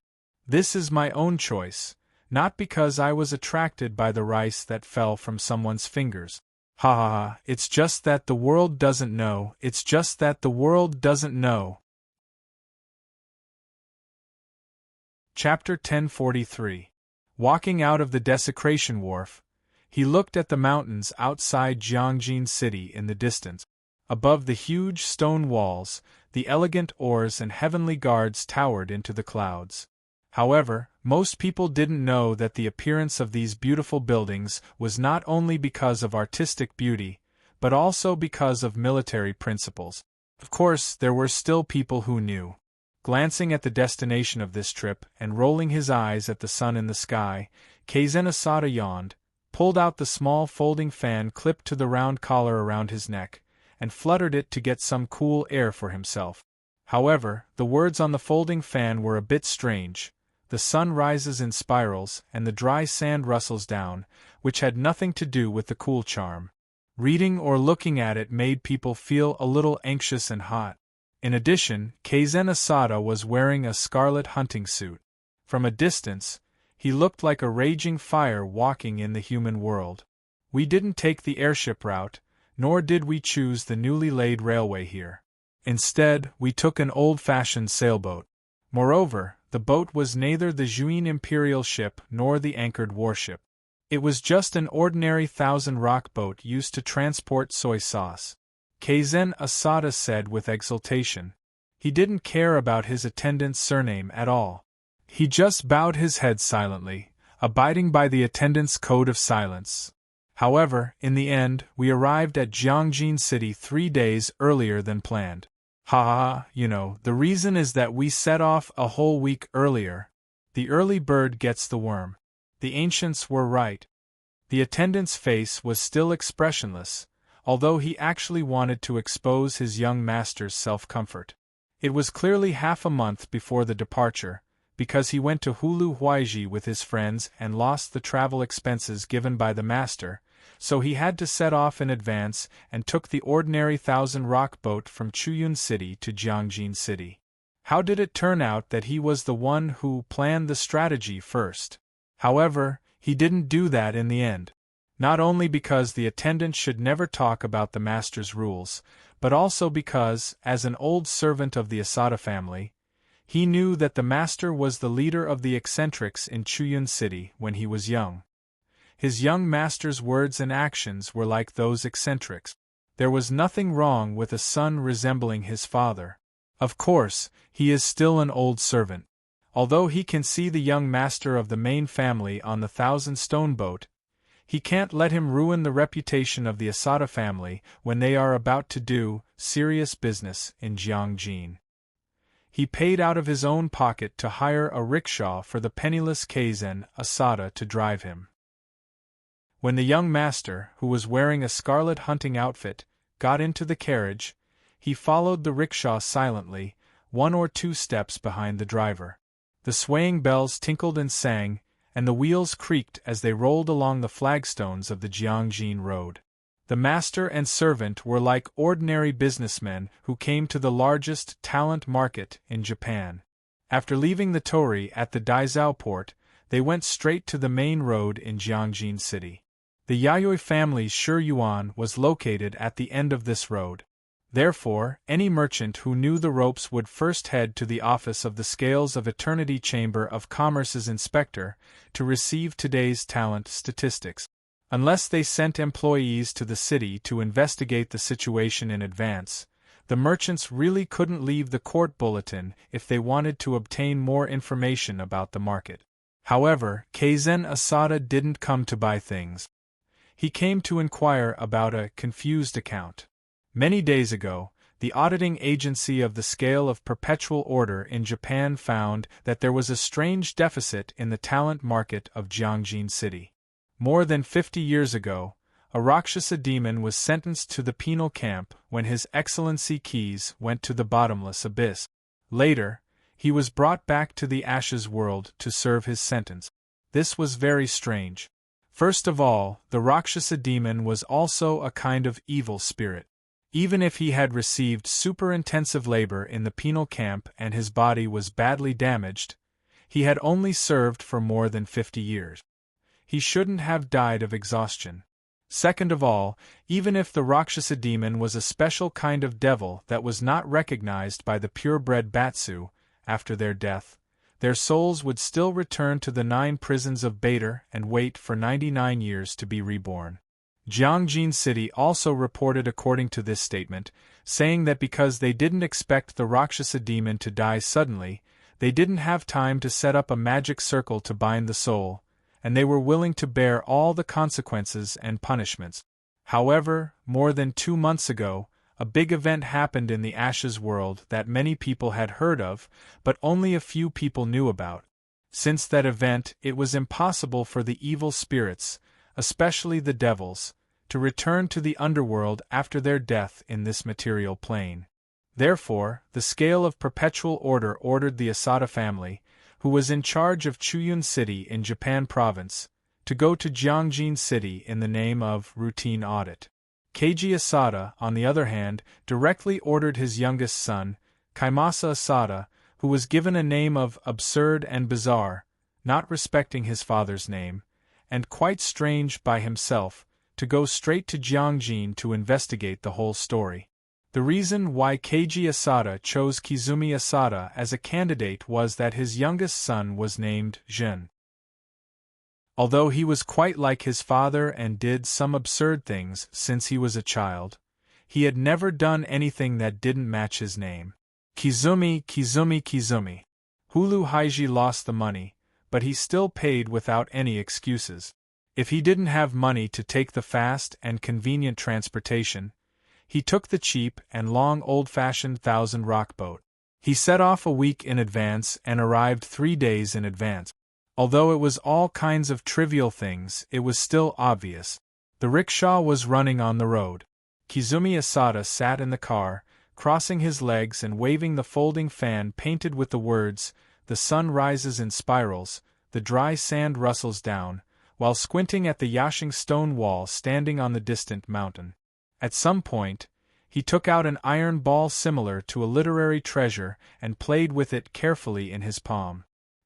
This is my own choice, not because I was attracted by the rice that fell from someone's fingers. Ha ha ha, it's just that the world doesn't know, it's just that the world doesn't know. Chapter 1043. Walking out of the desecration wharf, he looked at the mountains outside Jiangjin City in the distance. Above the huge stone walls, the elegant oars and heavenly guards towered into the clouds. However, most people didn't know that the appearance of these beautiful buildings was not only because of artistic beauty, but also because of military principles. Of course, there were still people who knew. Glancing at the destination of this trip and rolling his eyes at the sun in the sky, Keizen Asada yawned, pulled out the small folding fan clipped to the round collar around his neck, and fluttered it to get some cool air for himself. However, the words on the folding fan were a bit strange. The sun rises in spirals and the dry sand rustles down, which had nothing to do with the cool charm. Reading or looking at it made people feel a little anxious and hot. In addition, Keizen Asada was wearing a scarlet hunting suit. From a distance, he looked like a raging fire walking in the human world. We didn't take the airship route, nor did we choose the newly laid railway here. Instead, we took an old-fashioned sailboat. Moreover, the boat was neither the Juin imperial ship nor the anchored warship. It was just an ordinary 1,000-rock boat used to transport soy sauce. Keizen Asada said with exultation. He didn't care about his attendant's surname at all. He just bowed his head silently, abiding by the attendant's code of silence. However, in the end, we arrived at Jiangjin City 3 days earlier than planned. Ha ha ha, the reason is that we set off a whole week earlier. The early bird gets the worm. The ancients were right. The attendant's face was still expressionless, although he actually wanted to expose his young master's self-comfort. It was clearly half a month before the departure, because he went to Hulu Huaiji with his friends and lost the travel expenses given by the master, so he had to set off in advance and took the ordinary 1,000-rock boat from Chuyun City to Jiangjin City. How did it turn out that he was the one who planned the strategy first? However, he didn't do that in the end. Not only because the attendant should never talk about the master's rules, but also because, as an old servant of the Asada family, he knew that the master was the leader of the eccentrics in Chuyun City when he was young. His young master's words and actions were like those eccentrics. There was nothing wrong with a son resembling his father. Of course, he is still an old servant. Although he can see the young master of the main family on the 1,000-stone boat, he can't let him ruin the reputation of the Asada family when they are about to do serious business in Jiangjin. He paid out of his own pocket to hire a rickshaw for the penniless Keizen Asada to drive him. When the young master, who was wearing a scarlet hunting outfit, got into the carriage, he followed the rickshaw silently, 1 or 2 steps behind the driver. The swaying bells tinkled and sang, and the wheels creaked as they rolled along the flagstones of the Jiangjin road. The master and servant were like ordinary businessmen who came to the largest talent market in Japan. After leaving the torii at the Daizao port, they went straight to the main road in Jiangjin City. The Yayoi family's Shiyuan was located at the end of this road. Therefore, any merchant who knew the ropes would first head to the office of the Scales of Eternity Chamber of Commerce's inspector to receive today's talent statistics. Unless they sent employees to the city to investigate the situation in advance, the merchants really couldn't leave the court bulletin if they wanted to obtain more information about the market. However, Keizen Asada didn't come to buy things. He came to inquire about a confused account. Many days ago, the auditing agency of the Scale of Perpetual Order in Japan found that there was a strange deficit in the talent market of Jiangjin City. More than 50 years ago, a Rakshasa demon was sentenced to the penal camp when His Excellency Keys went to the bottomless abyss. Later, he was brought back to the Ashes world to serve his sentence. This was very strange. First of all, the Rakshasa demon was also a kind of evil spirit. Even if he had received super-intensive labor in the penal camp and his body was badly damaged, he had only served for more than 50 years. He shouldn't have died of exhaustion. Second of all, even if the Rakshasa demon was a special kind of devil that was not recognized by the purebred Batsu, after their death, their souls would still return to the 9 prisons of Bader and wait for 99 years to be reborn. Jiangjin City also reported according to this statement, saying that because they didn't expect the Rakshasa demon to die suddenly, they didn't have time to set up a magic circle to bind the soul, and they were willing to bear all the consequences and punishments. However, more than 2 months ago, a big event happened in the Ashes world that many people had heard of, but only a few people knew about. Since that event, it was impossible for the evil spirits, especially the devils, to return to the underworld after their death in this material plane. Therefore, the Scale of Perpetual Order ordered the Asada family, who was in charge of Chuyun City in Japan Province, to go to Jiangjin City in the name of routine audit. Keiji Asada, on the other hand, directly ordered his youngest son, Kaimasa Asada, who was given a name of absurd and bizarre, not respecting his father's name, and quite strange by himself, to go straight to Jiangjin to investigate the whole story. The reason why Keiji Asada chose Kizumi Asada as a candidate was that his youngest son was named Jin. Although he was quite like his father and did some absurd things since he was a child, he had never done anything that didn't match his name. Kizumi, Kizumi, Kizumi. Hulu Haiji lost the money, but he still paid without any excuses. If he didn't have money to take the fast and convenient transportation, he took the cheap and long old-fashioned 1,000-rock boat. He set off a week in advance and arrived 3 days in advance. Although it was all kinds of trivial things, it was still obvious. The rickshaw was running on the road. Kizumi Asada sat in the car, crossing his legs and waving the folding fan painted with the words, "The sun rises in spirals, the dry sand rustles down," while squinting at the yashing stone wall standing on the distant mountain. At some point, he took out an iron ball similar to a literary treasure and played with it carefully in his palm.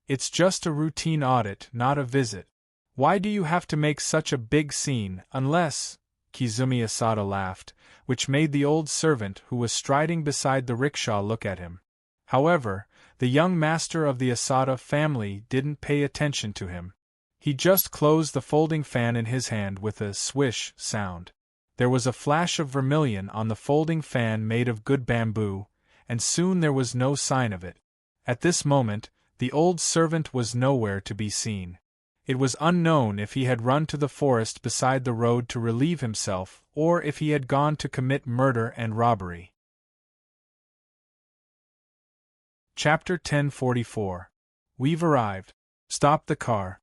"It's just a routine audit, not a visit. Why do you have to make such a big scene, unless—" Kizumi Asada laughed, which made the old servant who was striding beside the rickshaw look at him. However, the young master of the Asada family didn't pay attention to him. He just closed the folding fan in his hand with a swish sound. There was a flash of vermilion on the folding fan made of good bamboo, and soon there was no sign of it. At this moment, the old servant was nowhere to be seen. It was unknown if he had run to the forest beside the road to relieve himself, or if he had gone to commit murder and robbery. Chapter 1044. We've arrived. Stop the car.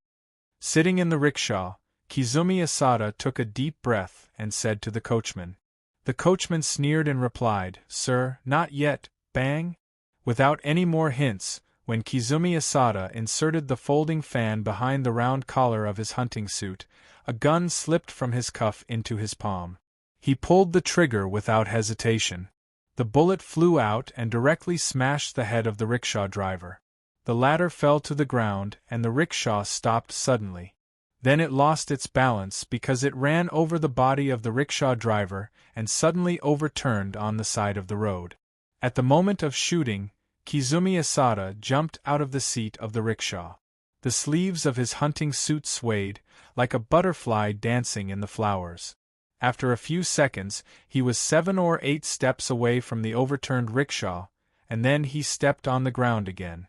Sitting in the rickshaw, Kizumi Asada took a deep breath and said to the coachman. The coachman sneered and replied, "Sir, not yet, bang?" Without any more hints, when Kizumi Asada inserted the folding fan behind the round collar of his hunting suit, a gun slipped from his cuff into his palm. He pulled the trigger without hesitation. The bullet flew out and directly smashed the head of the rickshaw driver. The latter fell to the ground and the rickshaw stopped suddenly. Then it lost its balance because it ran over the body of the rickshaw driver and suddenly overturned on the side of the road. At the moment of shooting, Kizumi Asada jumped out of the seat of the rickshaw. The sleeves of his hunting suit swayed, like a butterfly dancing in the flowers. After a few seconds, he was 7 or 8 steps away from the overturned rickshaw, and then he stepped on the ground again.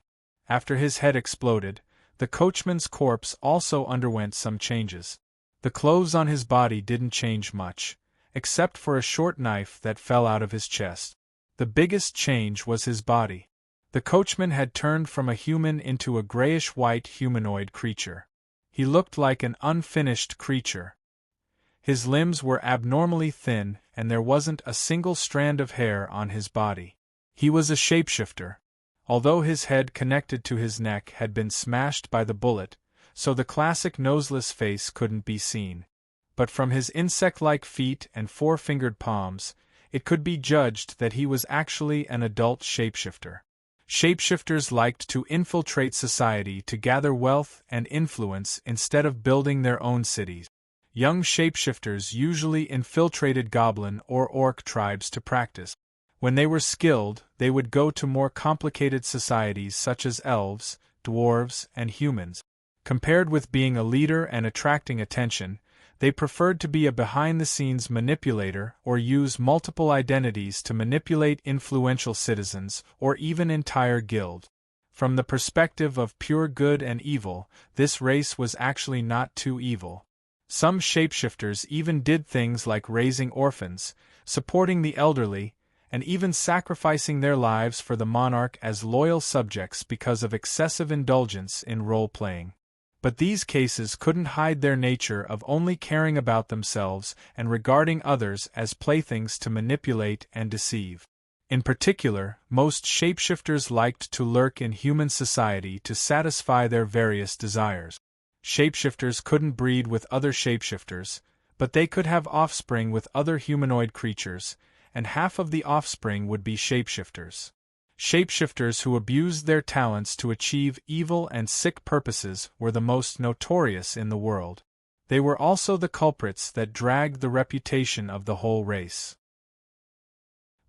After his head exploded, the coachman's corpse also underwent some changes. The clothes on his body didn't change much, except for a short knife that fell out of his chest. The biggest change was his body. The coachman had turned from a human into a grayish-white humanoid creature. He looked like an unfinished creature. His limbs were abnormally thin, and there wasn't a single strand of hair on his body. He was a shapeshifter. Although his head connected to his neck had been smashed by the bullet, so the classic noseless face couldn't be seen. But from his insect-like feet and 4-fingered palms, it could be judged that he was actually an adult shapeshifter. Shapeshifters liked to infiltrate society to gather wealth and influence instead of building their own cities. Young shapeshifters usually infiltrated goblin or orc tribes to practice. When they were skilled, they would go to more complicated societies such as elves, dwarves, and humans. Compared with being a leader and attracting attention, they preferred to be a behind-the-scenes manipulator or use multiple identities to manipulate influential citizens or even entire guilds. From the perspective of pure good and evil, this race was actually not too evil. Some shapeshifters even did things like raising orphans, supporting the elderly, and even sacrificing their lives for the monarch as loyal subjects because of excessive indulgence in role-playing. But these cases couldn't hide their nature of only caring about themselves and regarding others as playthings to manipulate and deceive. In particular, most shapeshifters liked to lurk in human society to satisfy their various desires. Shapeshifters couldn't breed with other shapeshifters, but they could have offspring with other humanoid creatures, and half of the offspring would be shapeshifters. Shapeshifters who abused their talents to achieve evil and sick purposes were the most notorious in the world. They were also the culprits that dragged the reputation of the whole race.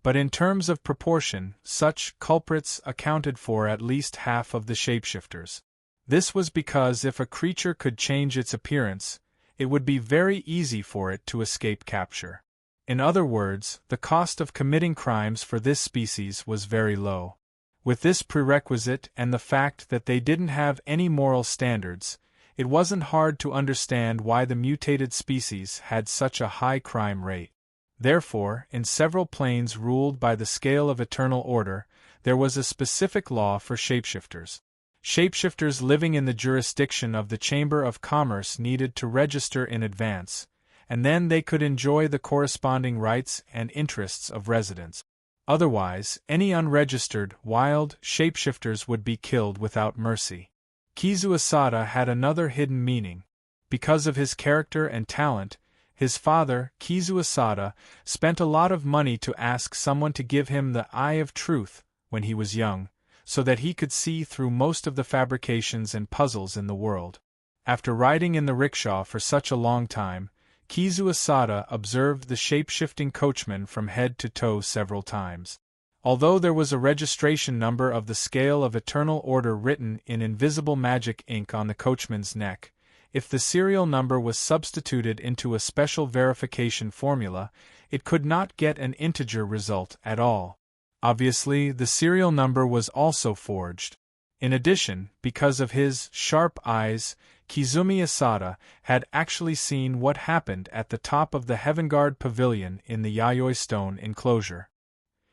But in terms of proportion, such culprits accounted for at least half of the shapeshifters. This was because if a creature could change its appearance, it would be very easy for it to escape capture. In other words, the cost of committing crimes for this species was very low. With this prerequisite and the fact that they didn't have any moral standards, it wasn't hard to understand why the mutated species had such a high crime rate. Therefore, in several planes ruled by the scale of eternal order, there was a specific law for shapeshifters. Shapeshifters living in the jurisdiction of the Chamber of Commerce needed to register in advance, and then they could enjoy the corresponding rights and interests of residents. Otherwise, any unregistered, wild shapeshifters would be killed without mercy. Kizu Asada had another hidden meaning. Because of his character and talent, his father, Kizu Asada, spent a lot of money to ask someone to give him the Eye of Truth when he was young, so that he could see through most of the fabrications and puzzles in the world. After riding in the rickshaw for such a long time, Kizu Asada observed the shape-shifting coachman from head to toe several times. Although there was a registration number of the scale of eternal order written in invisible magic ink on the coachman's neck, if the serial number was substituted into a special verification formula, it could not get an integer result at all. Obviously, the serial number was also forged. In addition, because of his sharp eyes, Kizumi Asada had actually seen what happened at the top of the Heavenguard Pavilion in the Yayoi Stone enclosure.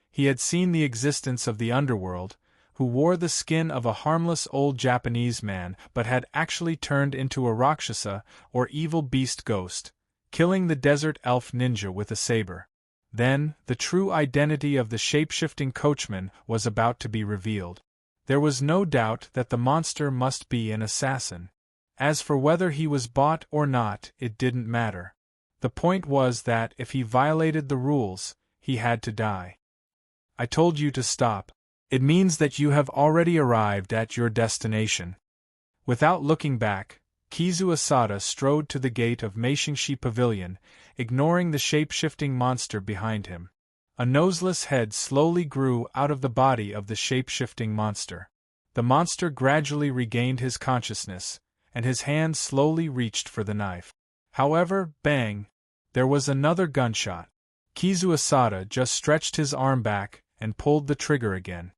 He had seen the existence of the underworld, who wore the skin of a harmless old Japanese man but had actually turned into a Rakshasa, or evil beast ghost, killing the desert elf ninja with a saber. Then, the true identity of the shape-shifting coachman was about to be revealed. There was no doubt that the monster must be an assassin. As for whether he was bought or not, it didn't matter. The point was that if he violated the rules, he had to die. I told you to stop. It means that you have already arrived at your destination. Without looking back, Kizu Asada strode to the gate of Meishingshi Pavilion, ignoring the shape-shifting monster behind him. A noseless head slowly grew out of the body of the shape-shifting monster. The monster gradually regained his consciousness, and his hand slowly reached for the knife. However, bang! There was another gunshot. Kizu Asada just stretched his arm back and pulled the trigger again.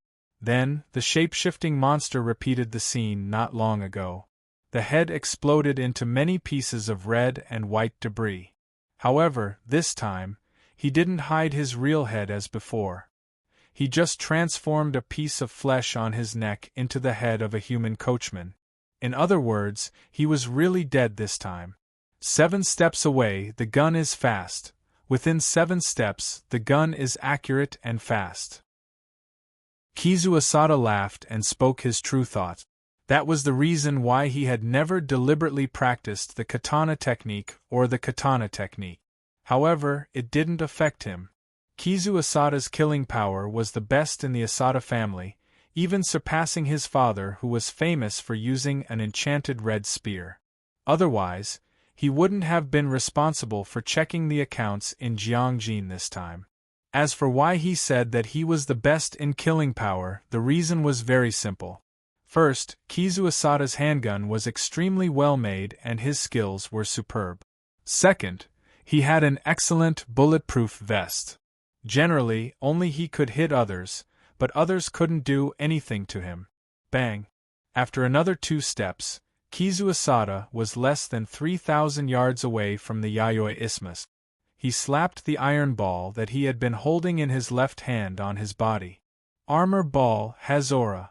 Then, the shape-shifting monster repeated the scene not long ago. The head exploded into many pieces of red and white debris. However, this time, he didn't hide his real head as before. He just transformed a piece of flesh on his neck into the head of a human coachman. In other words, he was really dead this time. 7 steps away, the gun is fast. Within 7 steps, the gun is accurate and fast. Kizu Asada laughed and spoke his true thought. That was the reason why he had never deliberately practiced the katana technique or the katana technique. However, it didn't affect him. Kizu Asada's killing power was the best in the Asada family, even surpassing his father, who was famous for using an enchanted red spear. Otherwise, he wouldn't have been responsible for checking the accounts in Jiangjin this time. As for why he said that he was the best in killing power, the reason was very simple. First, Kizu Asada's handgun was extremely well made and his skills were superb. Second, he had an excellent bulletproof vest. Generally, only he could hit others, but others couldn't do anything to him. Bang! After another 2 steps, Kizu Asada was less than 3,000 yards away from the Yayoi Isthmus. He slapped the iron ball that he had been holding in his left hand on his body. Armor ball Hazora.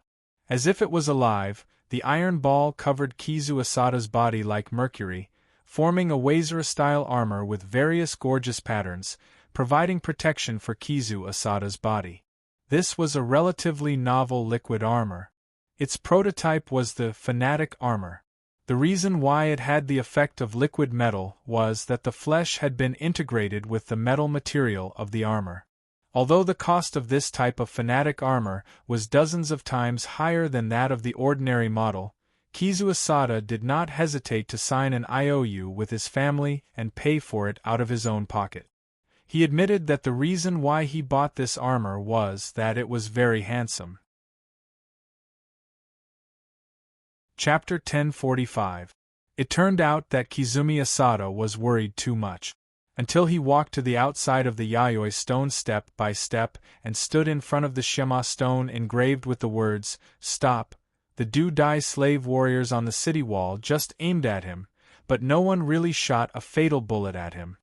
As if it was alive, the iron ball covered Kizu Asada's body like mercury, forming a Wazera-style armor with various gorgeous patterns, providing protection for Kizu Asada's body. This was a relatively novel liquid armor. Its prototype was the Fanatic armor. The reason why it had the effect of liquid metal was that the flesh had been integrated with the metal material of the armor. Although the cost of this type of Fanatic armor was dozens of times higher than that of the ordinary model, Kizu Asada did not hesitate to sign an IOU with his family and pay for it out of his own pocket. He admitted that the reason why he bought this armor was that it was very handsome. Chapter 1045. It turned out that Kizumi Asada was worried too much. Until he walked to the outside of the Yayoi stone step by step and stood in front of the Shema stone engraved with the words, "Stop." The Do-Dai slave warriors on the city wall just aimed at him, but no one really shot a fatal bullet at him.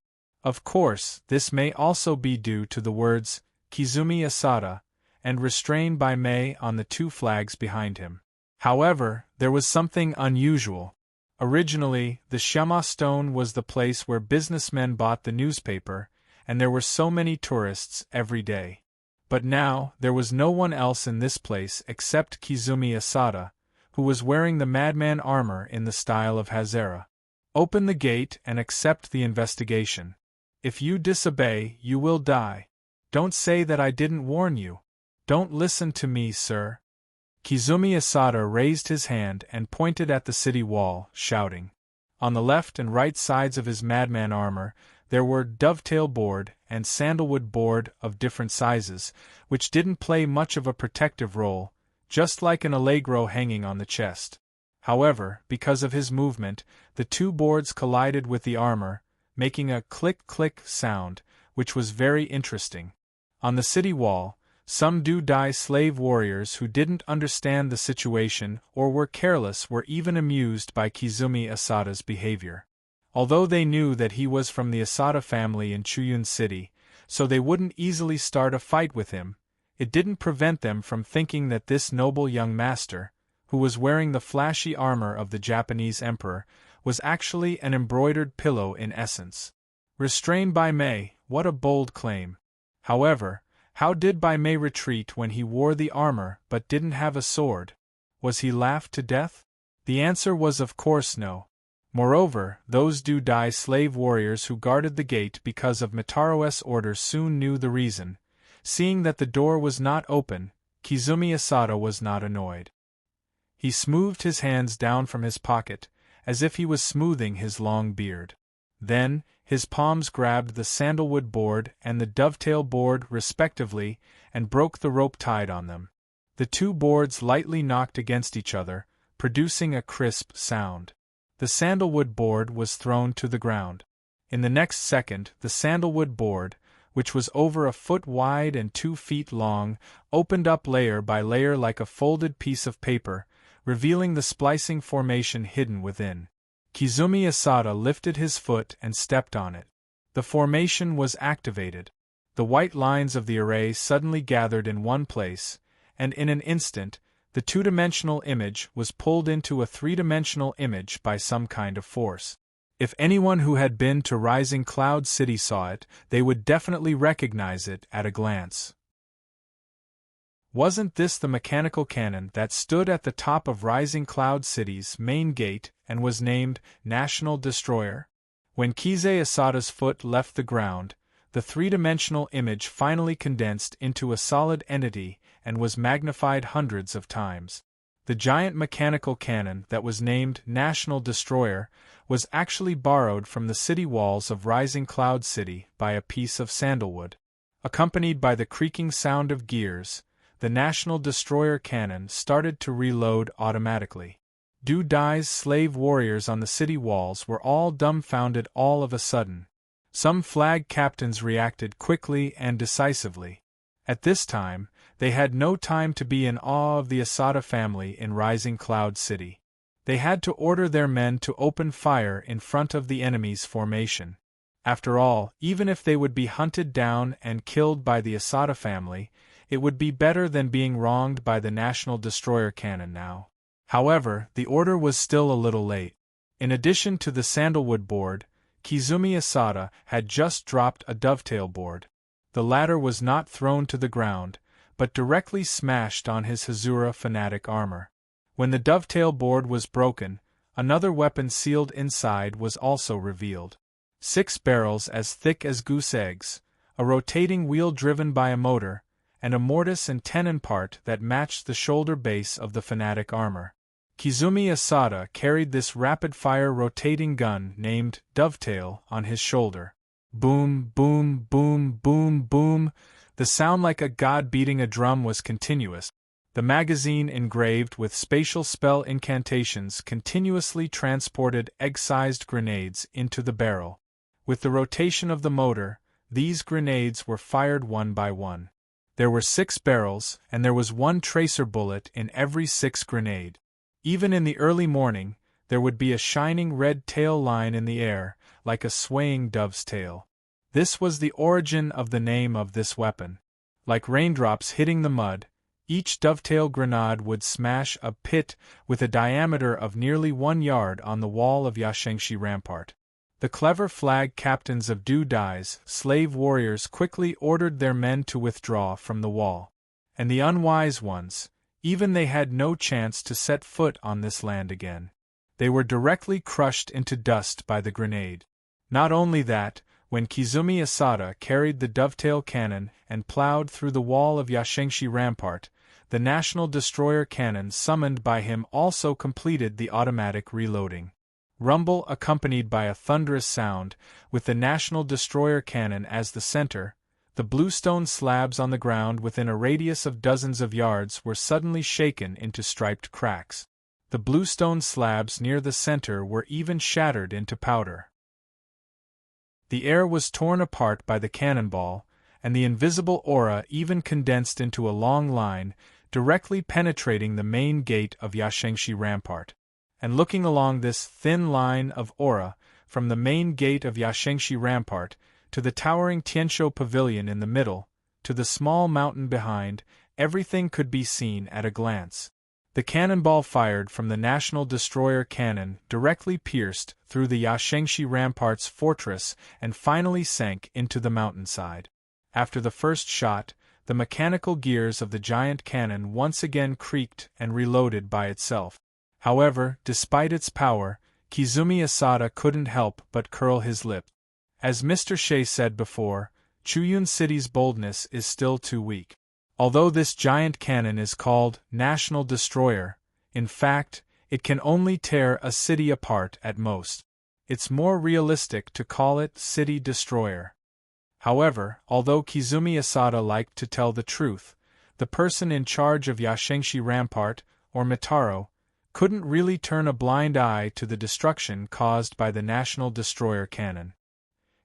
Of course, this may also be due to the words, Kizumi Asada, and restrained by Mei on the 2 flags behind him. However, there was something unusual. Originally, the Shema stone was the place where businessmen bought the newspaper, and there were so many tourists every day. But now, there was no one else in this place except Kizumi Asada, who was wearing the madman armor in the style of Hazara. Open the gate and accept the investigation. If you disobey, you will die. Don't say that I didn't warn you. Don't listen to me, sir. Kizumi Asada raised his hand and pointed at the city wall, shouting. On the left and right sides of his madman armor, there were dovetail board and sandalwood board of different sizes, which didn't play much of a protective role, just like an allegro hanging on the chest. However, because of his movement, the 2 boards collided with the armor, making a click-click sound, which was very interesting. On the city wall, some Do-Dai slave warriors who didn't understand the situation or were careless were even amused by Kizumi Asada's behavior. Although they knew that he was from the Asada family in Chuyun City, so they wouldn't easily start a fight with him, it didn't prevent them from thinking that this noble young master, who was wearing the flashy armor of the Japanese emperor, was actually an embroidered pillow in essence. Restrained by Mei, what a bold claim. However, how did Bai Mei retreat when he wore the armor but didn't have a sword? Was he laughed to death? The answer was of course no. Moreover, those Do-Dai slave warriors who guarded the gate because of Mitaro's orders soon knew the reason. Seeing that the door was not open, Kizumi Asada was not annoyed. He smoothed his hands down from his pocket, as if he was smoothing his long beard. Then, his palms grabbed the sandalwood board and the dovetail board respectively and broke the rope tied on them. The two boards lightly knocked against each other, producing a crisp sound. The sandalwood board was thrown to the ground. In the next second, the sandalwood board, which was over a foot wide and 2 feet long, opened up layer by layer like a folded piece of paper, revealing the splicing formation hidden within. Kizumi Asada lifted his foot and stepped on it. The formation was activated. The white lines of the array suddenly gathered in one place, and in an instant, the two-dimensional image was pulled into a three-dimensional image by some kind of force. If anyone who had been to Rising Cloud City saw it, they would definitely recognize it at a glance. Wasn't this the mechanical cannon that stood at the top of Rising Cloud City's main gate and was named National Destroyer? When Kize Asada's foot left the ground, the three-dimensional image finally condensed into a solid entity and was magnified hundreds of times. The giant mechanical cannon that was named National Destroyer was actually borrowed from the city walls of Rising Cloud City by a piece of sandalwood. Accompanied by the creaking sound of gears, the National Destroyer cannon started to reload automatically. Do-Dai's slave warriors on the city walls were all dumbfounded all of a sudden. Some flag captains reacted quickly and decisively. At this time, they had no time to be in awe of the Asada family in Rising Cloud City. They had to order their men to open fire in front of the enemy's formation. After all, even if they would be hunted down and killed by the Asada family, it would be better than being wronged by the National Destroyer cannon now. However, the order was still a little late. In addition to the sandalwood board, Kizumi Asada had just dropped a dovetail board. The latter was not thrown to the ground, but directly smashed on his Hazura fanatic armor. When the dovetail board was broken, another weapon sealed inside was also revealed. 6 barrels as thick as goose eggs, a rotating wheel driven by a motor, and a mortise and tenon part that matched the shoulder base of the fanatic armor. Kizumi Asada carried this rapid-fire rotating gun named Dovetail on his shoulder. Boom, boom, boom, boom, boom. The sound like a god beating a drum was continuous. The magazine engraved with spatial spell incantations continuously transported egg-sized grenades into the barrel. With the rotation of the motor, these grenades were fired one by one. There were 6 barrels, and there was 1 tracer bullet in every 6 grenade. Even in the early morning, there would be a shining red tail line in the air, like a swaying dove's tail. This was the origin of the name of this weapon. Like raindrops hitting the mud, each dovetail grenade would smash a pit with a diameter of nearly 1 yard on the wall of Yashengshi Rampart. The clever flag captains of Do-Dai's slave warriors quickly ordered their men to withdraw from the wall. And the unwise ones, even they had no chance to set foot on this land again. They were directly crushed into dust by the grenade. Not only that, when Kizumi Asada carried the dovetail cannon and plowed through the wall of Yashengshi Rampart, the National Destroyer cannon summoned by him also completed the automatic reloading. Rumble accompanied by a thunderous sound, with the National Destroyer cannon as the center, the bluestone slabs on the ground within a radius of dozens of yards were suddenly shaken into striped cracks. The bluestone slabs near the center were even shattered into powder. The air was torn apart by the cannonball, and the invisible aura even condensed into a long line, directly penetrating the main gate of Yashengshi Rampart. And looking along this thin line of aura, from the main gate of Yashengshi Rampart to the towering Tiansho Pavilion in the middle, to the small mountain behind, everything could be seen at a glance. The cannonball fired from the National Destroyer cannon directly pierced through the Yashengshi rampart's fortress and finally sank into the mountainside. After the first shot, the mechanical gears of the giant cannon once again creaked and reloaded by itself. However, despite its power, Kizumi Asada couldn't help but curl his lip. As Mr. Shea said before, Chuyun City's boldness is still too weak. Although this giant cannon is called National Destroyer, in fact, it can only tear a city apart at most. It's more realistic to call it City Destroyer. However, although Kizumi Asada liked to tell the truth, the person in charge of Yashengshi Rampart, or Mitaro, couldn't really turn a blind eye to the destruction caused by the National Destroyer cannon.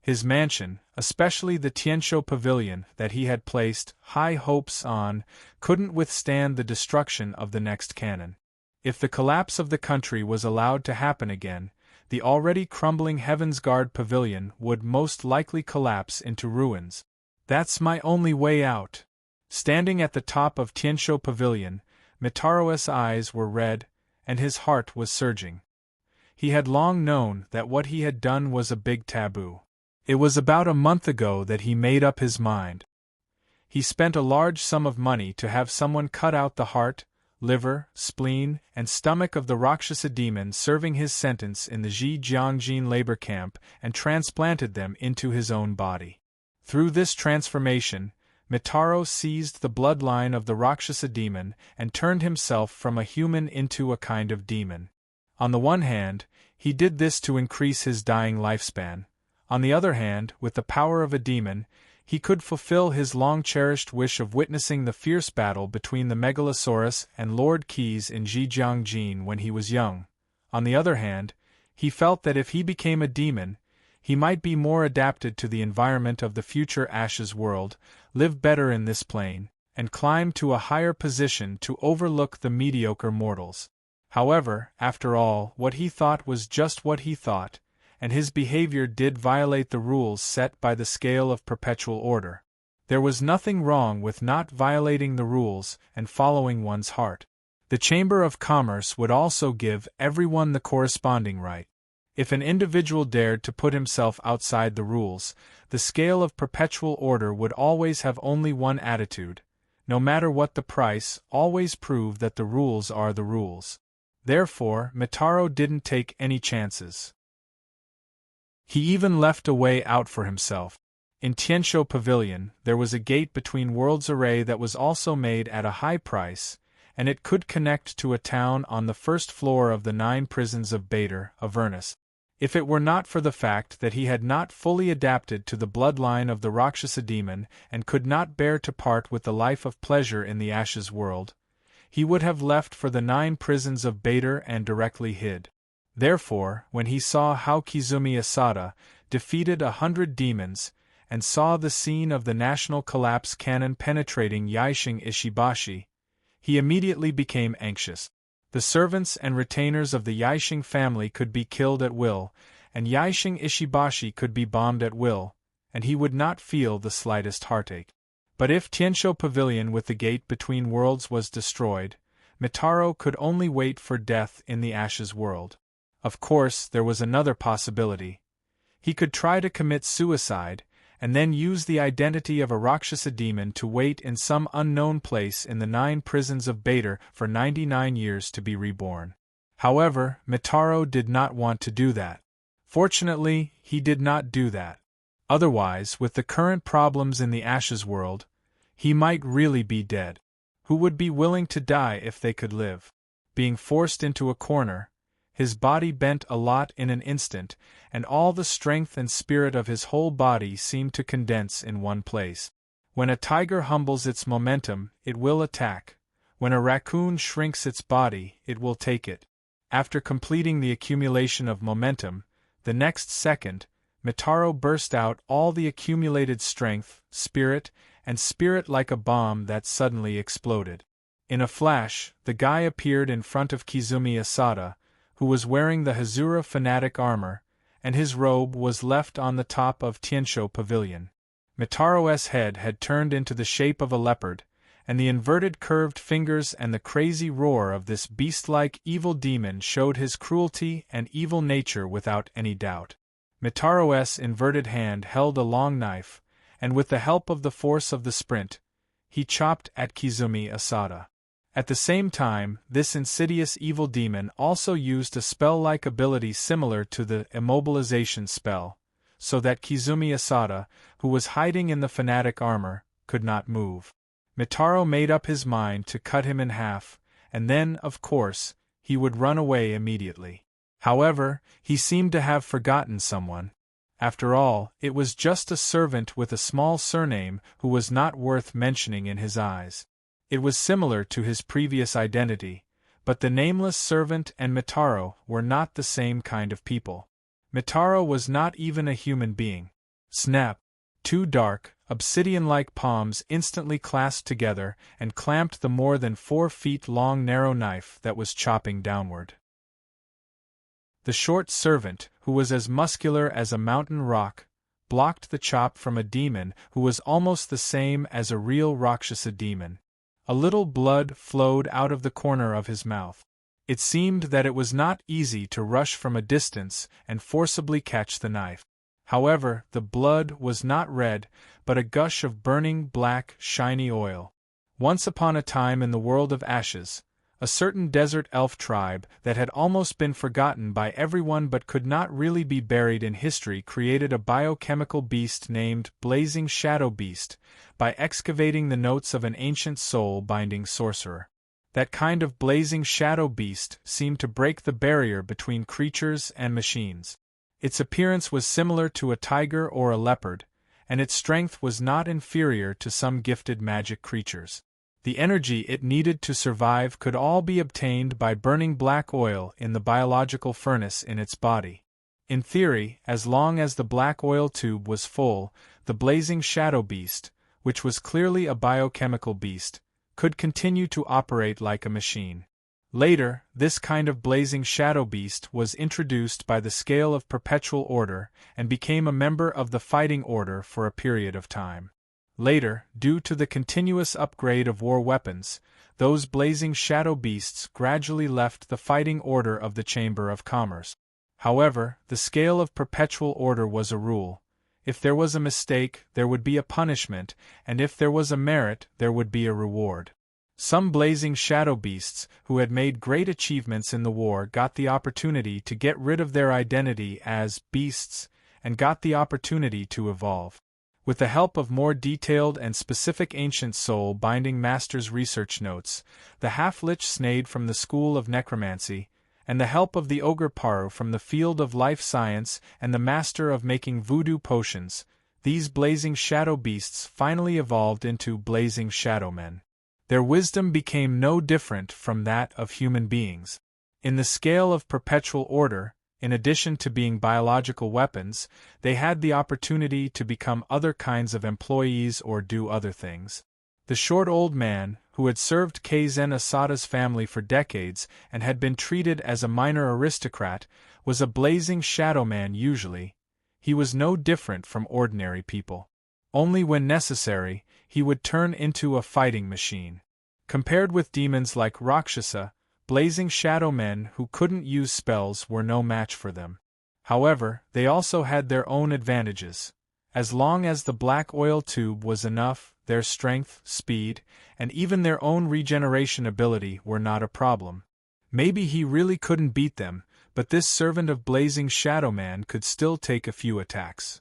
His mansion, especially the Tianshou Pavilion that he had placed high hopes on, couldn't withstand the destruction of the next cannon. If the collapse of the country was allowed to happen again, the already crumbling Heaven's Guard Pavilion would most likely collapse into ruins. That's my only way out. Standing at the top of Tianshou Pavilion, Mitaro's eyes were red, and his heart was surging. He had long known that what he had done was a big taboo. It was about a month ago that he made up his mind. He spent a large sum of money to have someone cut out the heart, liver, spleen, and stomach of the Rakshasa demon serving his sentence in the Zhejiangjin labor camp and transplanted them into his own body. Through this transformation, Mitaro seized the bloodline of the Rakshasa demon and turned himself from a human into a kind of demon. On the one hand, he did this to increase his dying lifespan. On the other hand, with the power of a demon, he could fulfill his long-cherished wish of witnessing the fierce battle between the Megalosaurus and Lord Keys in Zhejiangjin when he was young. On the other hand, he felt that if he became a demon, he might be more adapted to the environment of the future Ashes world, live better in this plane, and climb to a higher position to overlook the mediocre mortals. However, after all, what he thought was just what he thought, and his behavior did violate the rules set by the scale of perpetual order. There was nothing wrong with not violating the rules and following one's heart. The Chamber of Commerce would also give everyone the corresponding right. If an individual dared to put himself outside the rules, the scale of perpetual order would always have only one attitude: no matter what the price, always prove that the rules are the rules. Therefore, Mitaro didn't take any chances. He even left a way out for himself. In Tianshou Pavilion, there was a gate between worlds array that was also made at a high price, and it could connect to a town on the first floor of the 9 prisons of Bader, Avernus. If it were not for the fact that he had not fully adapted to the bloodline of the Rakshasa demon and could not bear to part with the life of pleasure in the Ashes world, he would have left for the 9 prisons of Bader and directly hid. Therefore, when he saw how Kizumi Asada defeated 100 demons, and saw the scene of the national collapse cannon penetrating Yaisheng Ishibashi, he immediately became anxious. The servants and retainers of the Yaisheng family could be killed at will, and Yaisheng Ishibashi could be bombed at will, and he would not feel the slightest heartache. But if Tianshou Pavilion with the gate between worlds was destroyed, Mitaro could only wait for death in the Ashes world. Of course, there was another possibility. He could try to commit suicide, and then use the identity of a Rakshasa demon to wait in some unknown place in the 9 prisons of Bader for 99 years to be reborn. However, Mitaro did not want to do that. Fortunately, he did not do that. Otherwise, with the current problems in the Ashes world, he might really be dead. Who would be willing to die if they could live? Being forced into a corner, his body bent a lot in an instant, and all the strength and spirit of his whole body seemed to condense in one place. When a tiger humbles its momentum, it will attack. When a raccoon shrinks its body, it will take it. After completing the accumulation of momentum, the next second, Mitaro burst out all the accumulated strength, spirit like a bomb that suddenly exploded. In a flash, the guy appeared in front of Kizumi Asada, who was wearing the Hazura fanatic armor, and his robe was left on the top of Tianshou Pavilion. Mitaro's head had turned into the shape of a leopard, and the inverted curved fingers and the crazy roar of this beast-like evil demon showed his cruelty and evil nature without any doubt. Mitaro's inverted hand held a long knife, and with the help of the force of the sprint, he chopped at Kizumi Asada. At the same time, this insidious evil demon also used a spell-like ability similar to the immobilization spell, so that Kizumi Asada, who was hiding in the fanatic armor, could not move. Mitaro made up his mind to cut him in half, and then, of course, he would run away immediately. However, he seemed to have forgotten someone. After all, it was just a servant with a small surname who was not worth mentioning in his eyes. It was similar to his previous identity, but the nameless servant and Mitaro were not the same kind of people. Mitaro was not even a human being. Snap! Two dark, obsidian-like palms instantly clasped together and clamped the more than 4 feet long narrow knife that was chopping downward. The short servant, who was as muscular as a mountain rock, blocked the chop from a demon who was almost the same as a real Rakshasa demon. A little blood flowed out of the corner of his mouth. It seemed that it was not easy to rush from a distance and forcibly catch the knife. However, the blood was not red, but a gush of burning black, shiny oil. Once upon a time in the world of ashes, a certain desert elf tribe that had almost been forgotten by everyone but could not really be buried in history created a biochemical beast named Blazing Shadow Beast by excavating the notes of an ancient soul-binding sorcerer. That kind of blazing shadow beast seemed to break the barrier between creatures and machines. Its appearance was similar to a tiger or a leopard, and its strength was not inferior to some gifted magic creatures. The energy it needed to survive could all be obtained by burning black oil in the biological furnace in its body. In theory, as long as the black oil tube was full, the blazing shadow beast, which was clearly a biochemical beast, could continue to operate like a machine. Later, this kind of blazing shadow beast was introduced by the scale of perpetual order and became a member of the fighting order for a period of time. Later, due to the continuous upgrade of war weapons, those blazing shadow beasts gradually left the fighting order of the Chamber of Commerce. However, the scale of perpetual order was a rule. If there was a mistake, there would be a punishment, and if there was a merit, there would be a reward. Some blazing shadow beasts, who had made great achievements in the war, got the opportunity to get rid of their identity as beasts, and got the opportunity to evolve. With the help of more detailed and specific ancient soul-binding masters' research notes, the half-lich Snade from the School of Necromancy, and the help of the Ogre Paru from the field of life science and the master of making voodoo potions, these blazing shadow beasts finally evolved into blazing shadow men. Their wisdom became no different from that of human beings. In the scale of perpetual order, in addition to being biological weapons, they had the opportunity to become other kinds of employees or do other things. The short old man, who had served Keizen Asada's family for decades and had been treated as a minor aristocrat, was a blazing shadow man usually. He was no different from ordinary people. Only when necessary, he would turn into a fighting machine. Compared with demons like Rakshasa, blazing shadow men who couldn't use spells were no match for them. However, they also had their own advantages. As long as the black oil tube was enough, their strength, speed, and even their own regeneration ability were not a problem. Maybe he really couldn't beat them, but this servant of blazing shadow man could still take a few attacks.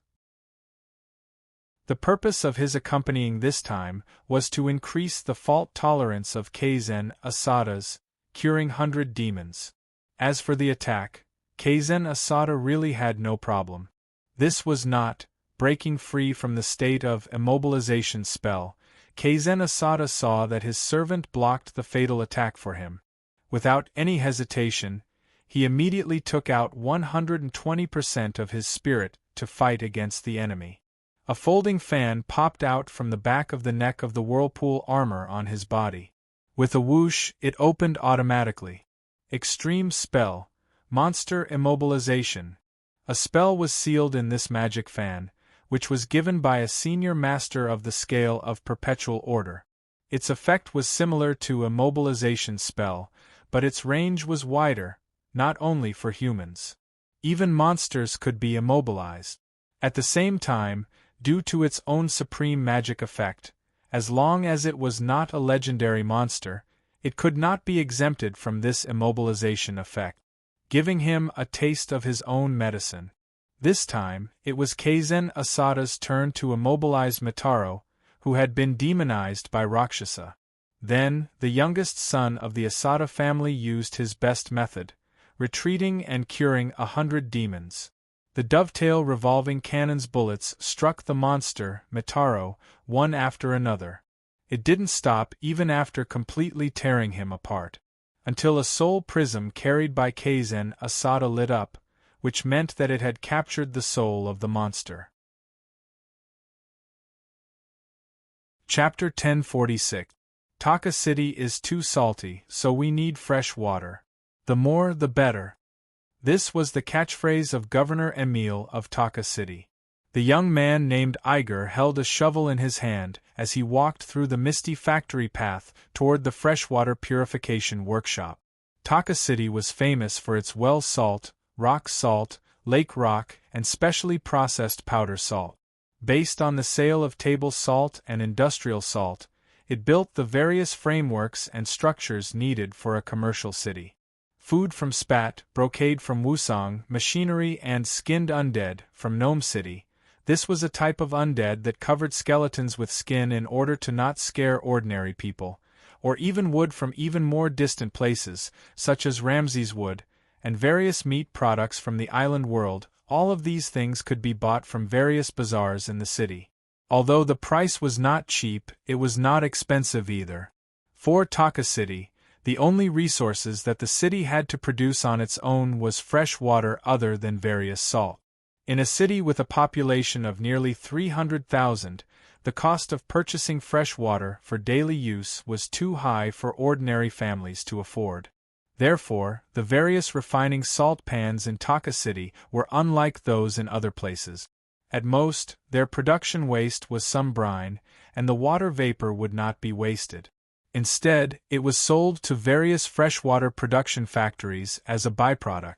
The purpose of his accompanying this time was to increase the fault tolerance of Keizen Asada's, curing 100 demons. As for the attack, Keizen Asada really had no problem. This was not breaking free from the state of immobilization spell. Keizen Asada saw that his servant blocked the fatal attack for him. Without any hesitation, he immediately took out 120% of his spirit to fight against the enemy. A folding fan popped out from the back of the neck of the whirlpool armor on his body. With a whoosh, it opened automatically. Extreme spell, monster immobilization. A spell was sealed in this magic fan, which was given by a senior master of the scale of perpetual order. Its effect was similar to a mobilization spell, but its range was wider, not only for humans. Even monsters could be immobilized. At the same time, due to its own supreme magic effect, as long as it was not a legendary monster, it could not be exempted from this immobilization effect, giving him a taste of his own medicine. This time, it was Kaizen Asada's turn to immobilize Mitaro, who had been demonized by Rakshasa. Then, the youngest son of the Asada family used his best method, retreating and curing 100 demons. The dovetail revolving cannon's bullets struck the monster, Mitaro, one after another. It didn't stop even after completely tearing him apart, until a soul prism carried by Kaizen Asada lit up, which meant that it had captured the soul of the monster. Chapter 1046. Taka City is too salty, so we need fresh water. The more, the better. This was the catchphrase of Governor Emil of Taka City. The young man named Iger held a shovel in his hand as he walked through the misty factory path toward the freshwater purification workshop. Taka City was famous for its well salt, rock salt, lake rock, and specially processed powder salt. Based on the sale of table salt and industrial salt, it built the various frameworks and structures needed for a commercial city. Food from Spat, brocade from Wusong, machinery and skinned undead from Gnome City. This was a type of undead that covered skeletons with skin in order to not scare ordinary people, or even wood from even more distant places, such as Ramses wood, and various meat products from the island world. All of these things could be bought from various bazaars in the city. Although the price was not cheap, it was not expensive either. For Taka City, the only resources that the city had to produce on its own was fresh water other than various salt. In a city with a population of nearly 300,000, the cost of purchasing fresh water for daily use was too high for ordinary families to afford. Therefore, the various refining salt pans in Taka City were unlike those in other places. At most, their production waste was some brine, and the water vapor would not be wasted. Instead, it was sold to various freshwater production factories as a byproduct.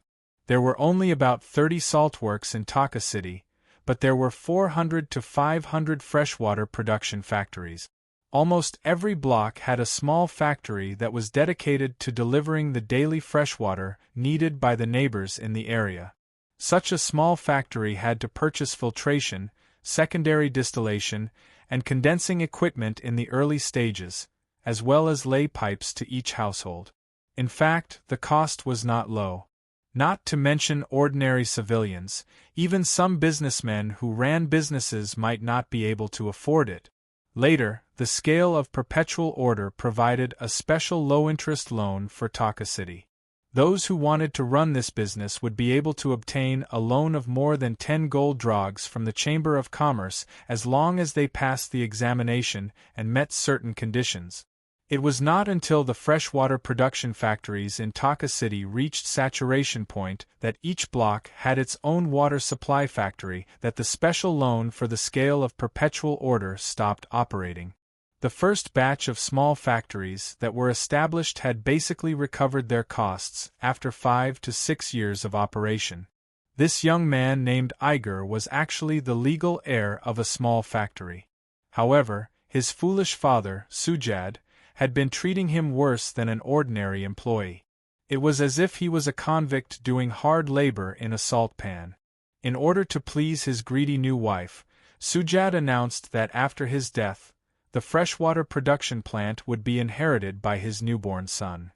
There were only about 30 saltworks in Taka City, but there were 400 to 500 freshwater production factories. Almost every block had a small factory that was dedicated to delivering the daily freshwater needed by the neighbors in the area. Such a small factory had to purchase filtration, secondary distillation, and condensing equipment in the early stages, as well as lay pipes to each household. In fact, the cost was not low. Not to mention ordinary civilians, even some businessmen who ran businesses might not be able to afford it. Later, the scale of perpetual order provided a special low-interest loan for Taka City. Those who wanted to run this business would be able to obtain a loan of more than 10 gold drogs from the Chamber of Commerce as long as they passed the examination and met certain conditions. It was not until the freshwater production factories in Taka City reached saturation point that each block had its own water supply factory that the special loan for the scale of perpetual order stopped operating. The first batch of small factories that were established had basically recovered their costs after 5 to 6 years of operation. This young man named Iger was actually the legal heir of a small factory. However, his foolish father, Sujad, had been treating him worse than an ordinary employee. It was as if he was a convict doing hard labor in a salt pan. In order to please his greedy new wife, Sujad announced that after his death, the freshwater production plant would be inherited by his newborn son.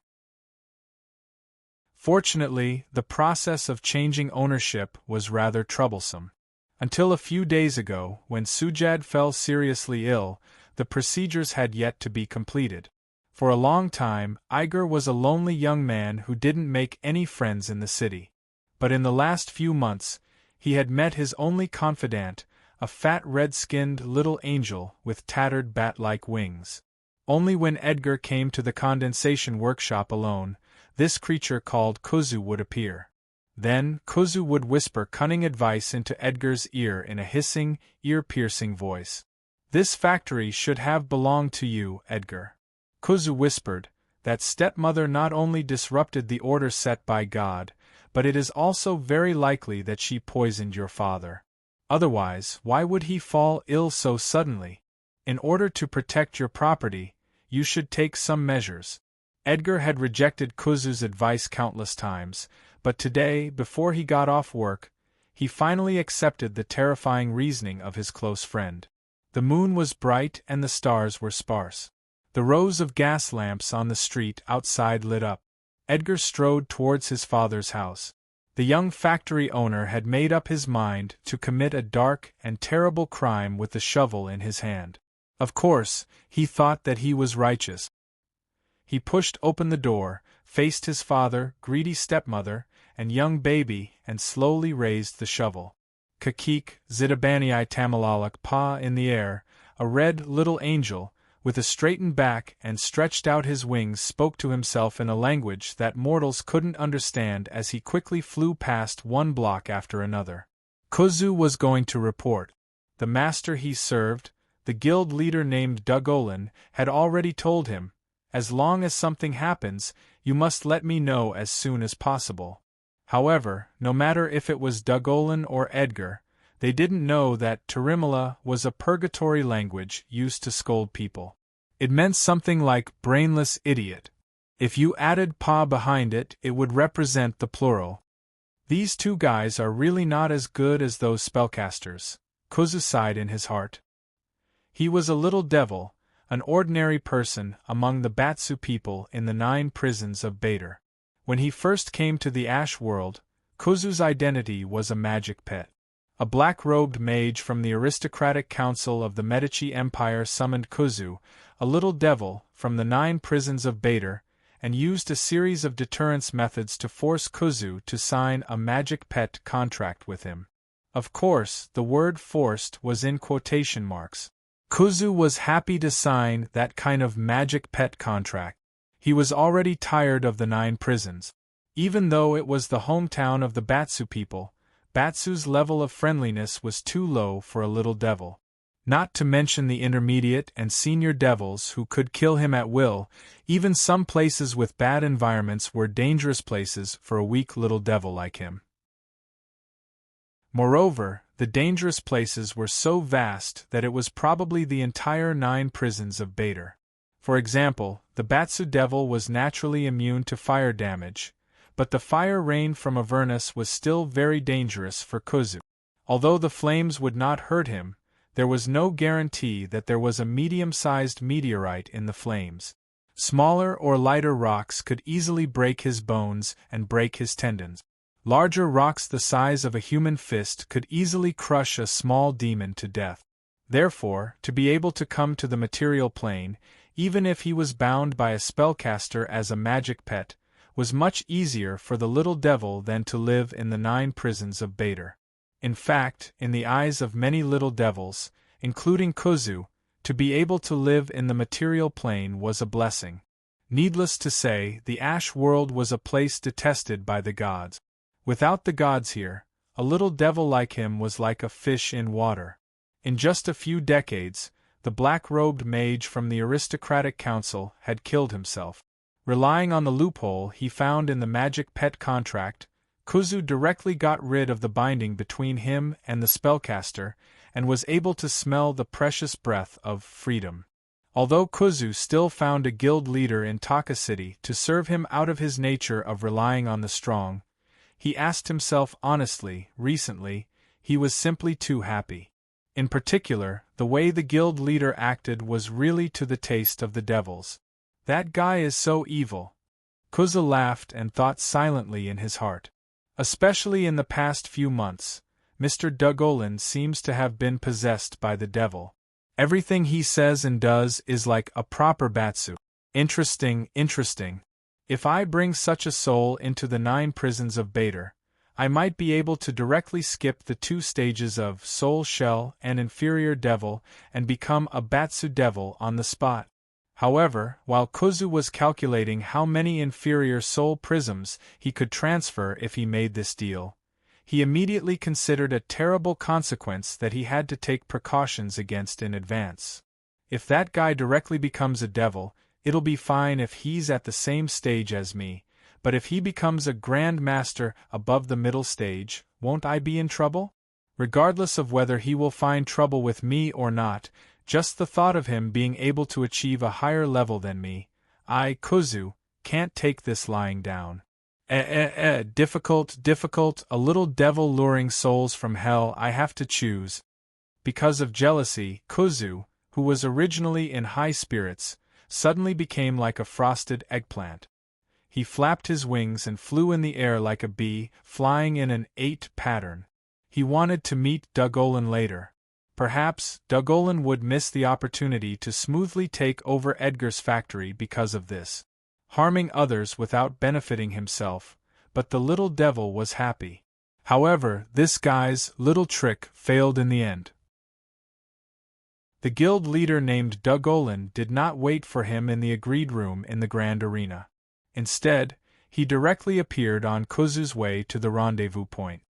Fortunately, the process of changing ownership was rather troublesome. Until a few days ago, when Sujad fell seriously ill, the procedures had yet to be completed. For a long time, Iger was a lonely young man who didn't make any friends in the city. But in the last few months, he had met his only confidant, a fat red-skinned little angel with tattered bat-like wings. Only when Edgar came to the condensation workshop alone, this creature called Kuzu would appear. Then, Kuzu would whisper cunning advice into Edgar's ear in a hissing, ear-piercing voice. "This factory should have belonged to you, Edgar." Kuzu whispered, "That stepmother not only disrupted the order set by God, but it is also very likely that she poisoned your father. Otherwise, why would he fall ill so suddenly? In order to protect your property, you should take some measures." Edgar had rejected Kuzu's advice countless times, but today, before he got off work, he finally accepted the terrifying reasoning of his close friend. The moon was bright and the stars were sparse. The rows of gas lamps on the street outside lit up. Edgar strode towards his father's house. The young factory owner had made up his mind to commit a dark and terrible crime with the shovel in his hand. Of course, he thought that he was righteous. He pushed open the door, faced his father, greedy stepmother, and young baby, and slowly raised the shovel. Kakik, Zidabanii Tamalalak Pa in the air, a red little angel, with a straightened back and stretched out his wings, spoke to himself in a language that mortals couldn't understand as he quickly flew past one block after another. Kuzu was going to report. The master he served, the guild leader named Dugolin, had already told him, "As long as something happens, you must let me know as soon as possible." However, no matter if it was Dugolin or Edgar, they didn't know that Tarimala was a purgatory language used to scold people. It meant something like brainless idiot. If you added pa behind it, it would represent the plural. These two guys are really not as good as those spellcasters, Kuzu sighed in his heart. He was a little devil, an ordinary person among the Batsu people in the 9 prisons of Bader. When he first came to the Ash World, Kuzu's identity was a magic pet. A black-robed mage from the aristocratic council of the Medici Empire summoned Kuzu, a little devil, from the 9 prisons of Bader, and used a series of deterrence methods to force Kuzu to sign a magic pet contract with him. Of course, the word forced was in quotation marks. Kuzu was happy to sign that kind of magic pet contract. He was already tired of the 9 prisons. Even though it was the hometown of the Batsu people, Batsu's level of friendliness was too low for a little devil. Not to mention the intermediate and senior devils who could kill him at will, even some places with bad environments were dangerous places for a weak little devil like him. Moreover, the dangerous places were so vast that it was probably the entire 9 prisons of Bader. For example, the Batsu devil was naturally immune to fire damage, but the fire rain from Avernus was still very dangerous for Kuzu. Although the flames would not hurt him, there was no guarantee that there was a medium-sized meteorite in the flames. Smaller or lighter rocks could easily break his bones and break his tendons. Larger rocks the size of a human fist could easily crush a small demon to death. Therefore, to be able to come to the material plane, even if he was bound by a spellcaster as a magic pet, was much easier for the little devil than to live in the 9 prisons of Bader. In fact, in the eyes of many little devils, including Kuzu, to be able to live in the material plane was a blessing. Needless to say, the Ash World was a place detested by the gods. Without the gods here, a little devil like him was like a fish in water. In just a few decades, the black-robed mage from the aristocratic council had killed himself. Relying on the loophole he found in the magic pet contract, Kuzu directly got rid of the binding between him and the spellcaster, and was able to smell the precious breath of freedom. Although Kuzu still found a guild leader in Taka City to serve him out of his nature of relying on the strong, he asked himself honestly, recently, he was simply too happy. In particular, the way the guild leader acted was really to the taste of the devils. That guy is so evil. Kuzu laughed and thought silently in his heart. Especially in the past few months, Mr. Dugolin seems to have been possessed by the devil. Everything he says and does is like a proper Batsu. Interesting. If I bring such a soul into the 9 prisons of Bader, I might be able to directly skip the 2 stages of Soul Shell and Inferior Devil and become a Batsu devil on the spot. However, while Kuzu was calculating how many inferior soul prisms he could transfer if he made this deal, he immediately considered a terrible consequence that he had to take precautions against in advance. If that guy directly becomes a devil, it'll be fine if he's at the same stage as me, but if he becomes a Grand Master above the middle stage, won't I be in trouble? Regardless of whether he will find trouble with me or not, just the thought of him being able to achieve a higher level than me, I, Kuzu, can't take this lying down. Difficult, a little devil luring souls from hell I have to choose. Because of jealousy, Kuzu, who was originally in high spirits, suddenly became like a frosted eggplant. He flapped his wings and flew in the air like a bee, flying in an 8 pattern. He wanted to meet Dugolin later. Perhaps Dugolin would miss the opportunity to smoothly take over Edgar's factory because of this, harming others without benefiting himself, but the little devil was happy. However, this guy's little trick failed in the end. The guild leader named Dugolin did not wait for him in the agreed room in the grand arena. Instead, he directly appeared on Kuzu's way to the rendezvous point.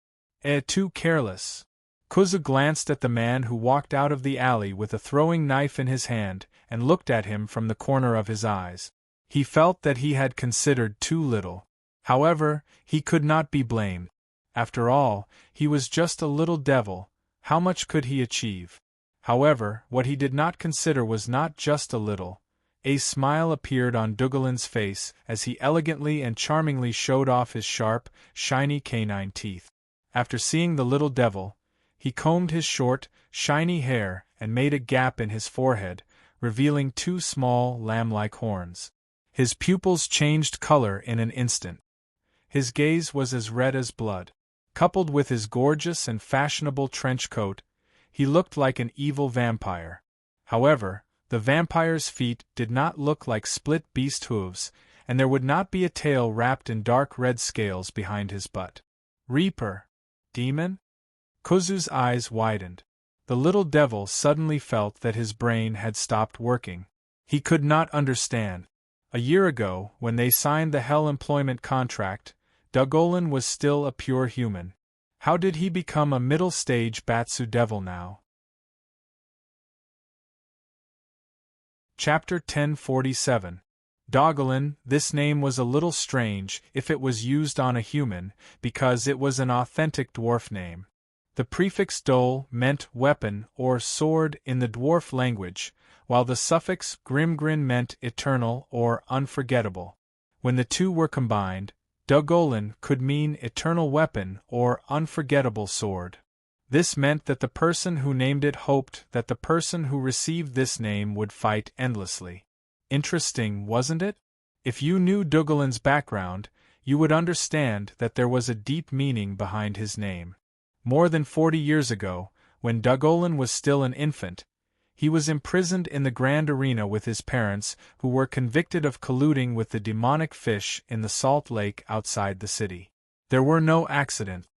Too careless. Kuzu glanced at the man who walked out of the alley with a throwing knife in his hand and looked at him from the corner of his eyes. He felt that he had considered too little. However, he could not be blamed. After all, he was just a little devil. How much could he achieve? However, what he did not consider was not just a little. A smile appeared on Dugolin's face as he elegantly and charmingly showed off his sharp, shiny canine teeth. After seeing the little devil, he combed his short, shiny hair and made a gap in his forehead, revealing 2 small, lamb-like horns. His pupils changed color in an instant. His gaze was as red as blood. Coupled with his gorgeous and fashionable trench coat, he looked like an evil vampire. However, the vampire's feet did not look like split beast hooves, and there would not be a tail wrapped in dark red scales behind his butt. Reaper? Demon? Kuzu's eyes widened. The little devil suddenly felt that his brain had stopped working. He could not understand. A year ago, when they signed the Hell employment contract, Dugolin was still a pure human. How did he become a middle-stage Batsu devil now? Chapter 1047. Dogolin. This name was a little strange if it was used on a human, because it was an authentic dwarf name. The prefix dol meant weapon or sword in the dwarf language, while the suffix grimgrin meant eternal or unforgettable. When the two were combined, Dugolin could mean eternal weapon or unforgettable sword. This meant that the person who named it hoped that the person who received this name would fight endlessly. Interesting, wasn't it? If you knew Dugolin's background, you would understand that there was a deep meaning behind his name. More than 40 years ago, when Dugolin was still an infant, he was imprisoned in the Grand Arena with his parents, who were convicted of colluding with the demonic fish in the salt lake outside the city. There were no accidents.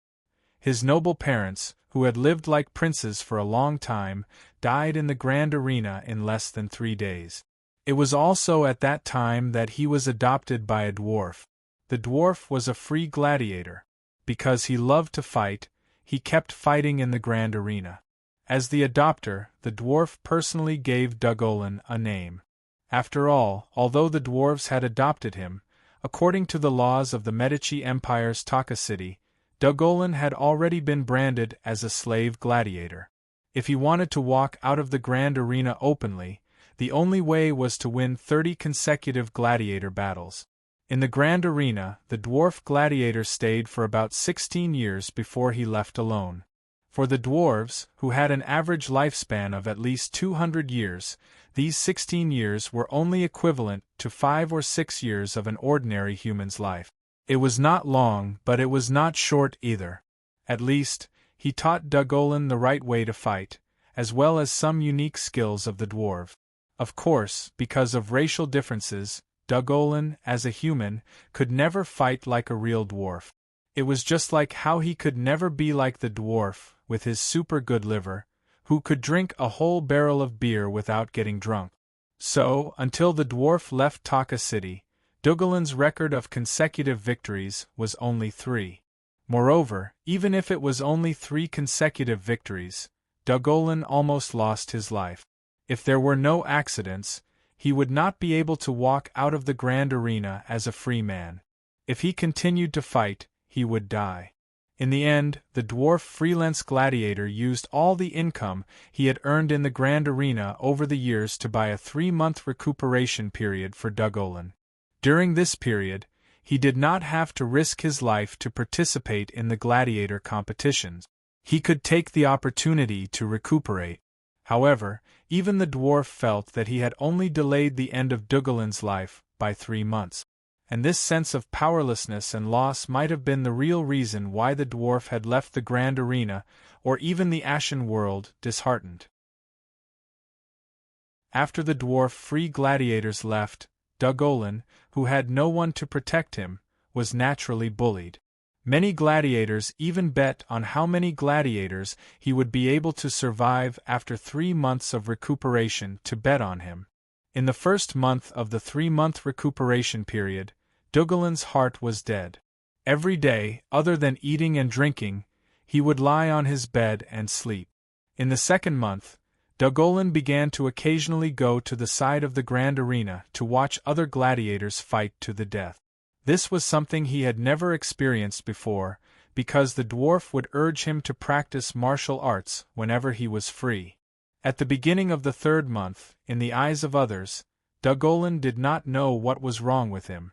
His noble parents, who had lived like princes for a long time, died in the Grand Arena in less than 3 days. It was also at that time that he was adopted by a dwarf. The dwarf was a free gladiator. Because he loved to fight, he kept fighting in the Grand Arena. As the adopter, the dwarf personally gave Dugolin a name. After all, although the dwarves had adopted him, according to the laws of the Medici Empire's Taka city, Dugolin had already been branded as a slave gladiator. If he wanted to walk out of the Grand Arena openly, the only way was to win 30 consecutive gladiator battles. In the Grand Arena, the dwarf gladiator stayed for about 16 years before he left alone. For the dwarves, who had an average lifespan of at least 200 years, these 16 years were only equivalent to 5 or 6 years of an ordinary human's life. It was not long, but it was not short either. At least, he taught Dugolin the right way to fight, as well as some unique skills of the dwarf. Of course, because of racial differences, Dugolin, as a human, could never fight like a real dwarf. It was just like how he could never be like the dwarf, with his super good liver, who could drink a whole barrel of beer without getting drunk. So, until the dwarf left Taka City, Dugullin's record of consecutive victories was only 3. Moreover, even if it was only 3 consecutive victories, Dugullin almost lost his life. If there were no accidents, he would not be able to walk out of the grand arena as a free man. If he continued to fight, he would die. In the end, the dwarf freelance gladiator used all the income he had earned in the grand arena over the years to buy a 3-month recuperation period for Dugullin. During this period, he did not have to risk his life to participate in the gladiator competitions. He could take the opportunity to recuperate. However, even the dwarf felt that he had only delayed the end of Dugullin's life by 3 months. And this sense of powerlessness and loss might have been the real reason why the dwarf had left the grand arena, or even the Ashen world, disheartened. After the dwarf-free gladiators left, Dugullin, who had no one to protect him, was naturally bullied. Many gladiators even bet on how many gladiators he would be able to survive after 3 months of recuperation to bet on him. In the first month of the 3-month recuperation period, Dugullin's heart was dead. Every day, other than eating and drinking, he would lie on his bed and sleep. In the second month, Dugullin began to occasionally go to the side of the grand arena to watch other gladiators fight to the death. This was something he had never experienced before, because the dwarf would urge him to practice martial arts whenever he was free. At the beginning of the 3rd month, in the eyes of others, Dugullin did not know what was wrong with him.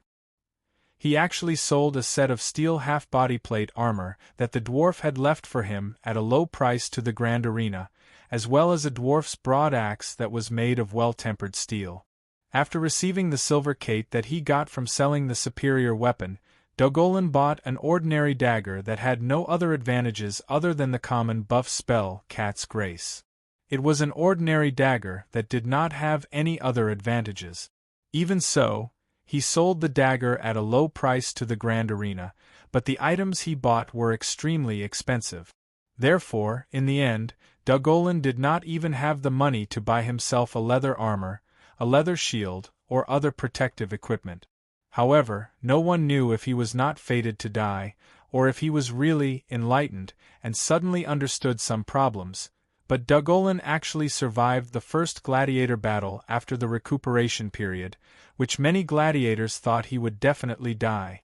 He actually sold a set of steel half-body plate armor that the dwarf had left for him at a low price to the grand arena, as well as a dwarf's broad axe that was made of well-tempered steel. After receiving the silver cate that he got from selling the superior weapon, Dugullin bought an ordinary dagger that had no other advantages other than the common buff spell, Cat's Grace. It was an ordinary dagger that did not have any other advantages. Even so, he sold the dagger at a low price to the grand arena, but the items he bought were extremely expensive. Therefore, in the end, Dugullin did not even have the money to buy himself a leather armor, a leather shield, or other protective equipment. However, no one knew if he was not fated to die, or if he was really enlightened and suddenly understood some problems, but Dugullin actually survived the first gladiator battle after the recuperation period, which many gladiators thought he would definitely die.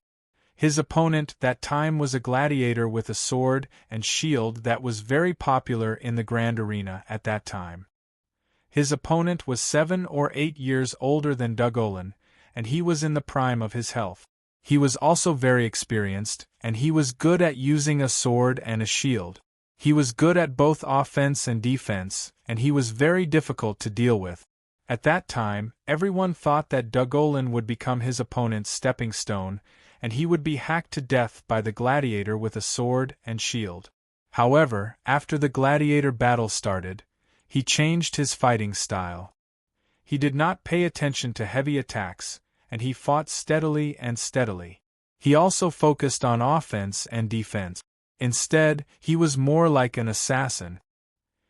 His opponent that time was a gladiator with a sword and shield that was very popular in the grand arena at that time. His opponent was 7 or 8 years older than Dugullin, and he was in the prime of his health. He was also very experienced, and he was good at using a sword and a shield. He was good at both offense and defense, and he was very difficult to deal with. At that time, everyone thought that Dugullin would become his opponent's stepping stone, and he would be hacked to death by the gladiator with a sword and shield. However, after the gladiator battle started, he changed his fighting style. He did not pay attention to heavy attacks, and he fought steadily and steadily. He also focused on offense and defense. Instead, he was more like an assassin.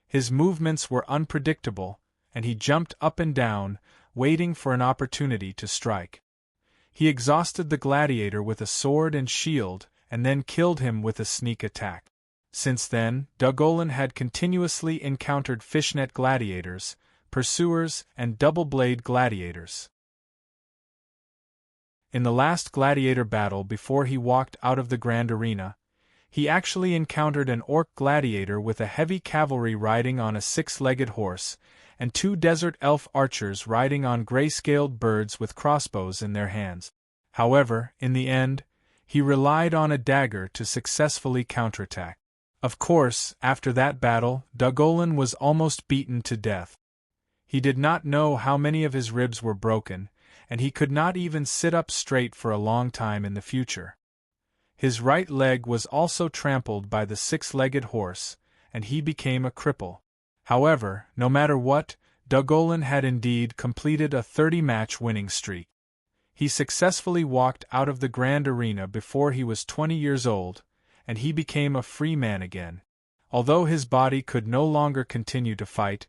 His movements were unpredictable, and he jumped up and down, waiting for an opportunity to strike. He exhausted the gladiator with a sword and shield, and then killed him with a sneak attack. Since then, Dugullin had continuously encountered fishnet gladiators, pursuers, and double-blade gladiators. In the last gladiator battle before he walked out of the grand arena, he actually encountered an orc gladiator with a heavy cavalry riding on a 6-legged horse, and 2 desert elf archers riding on gray-scaled birds with crossbows in their hands. However, in the end, he relied on a dagger to successfully counterattack. Of course, after that battle, Dugullin was almost beaten to death. He did not know how many of his ribs were broken, and he could not even sit up straight for a long time in the future. His right leg was also trampled by the 6-legged horse, and he became a cripple. However, no matter what, Dugullin had indeed completed a 30-match winning streak. He successfully walked out of the grand arena before he was 20 years old, and he became a free man again. Although his body could no longer continue to fight,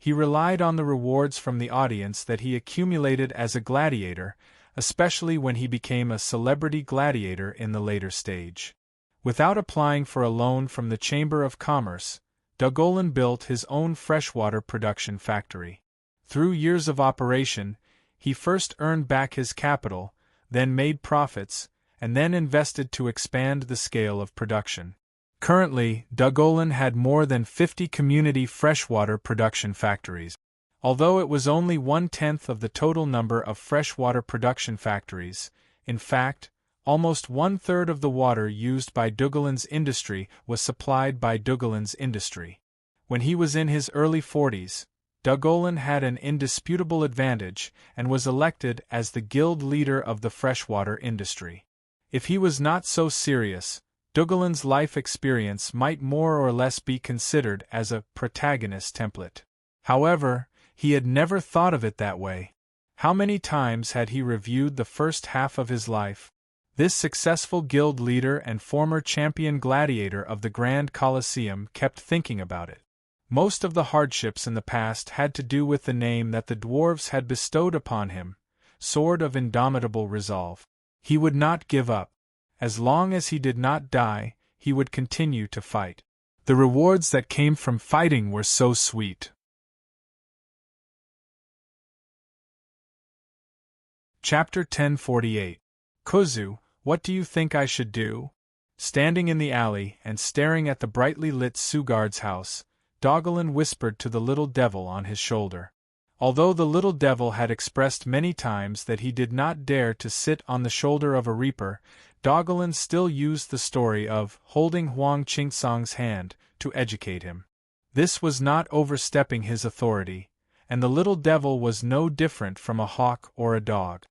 He relied on the rewards from the audience that he accumulated as a gladiator, especially when he became a celebrity gladiator in the later stage. Without applying for a loan from the Chamber of Commerce, Dugolin built his own freshwater production factory. Through years of operation, he first earned back his capital, then made profits, and then invested to expand the scale of production. Currently, Dugolin had more than 50 community freshwater production factories. Although it was only 1/10 of the total number of freshwater production factories, in fact, almost 1/3 of the water used by Dugolin's industry was supplied by Dugolin's industry. When he was in his early 40s, Dugolin had an indisputable advantage and was elected as the guild leader of the freshwater industry. If he was not so serious, Dugolin's life experience might more or less be considered as a protagonist template. However, he had never thought of it that way. How many times had he reviewed the first half of his life? This successful guild leader and former champion gladiator of the Grand Colosseum kept thinking about it. Most of the hardships in the past had to do with the name that the dwarves had bestowed upon him, Sword of Indomitable Resolve. He would not give up. As long as he did not die, he would continue to fight. The rewards that came from fighting were so sweet. Chapter 1048. Kuzu, what do you think I should do? Standing in the alley and staring at the brightly lit Sugard's house, Dugolin whispered to the little devil on his shoulder. Although the little devil had expressed many times that he did not dare to sit on the shoulder of a reaper, Dugolin still used the story of holding Huang Qingsong's hand to educate him. This was not overstepping his authority, and the little devil was no different from a hawk or a dog.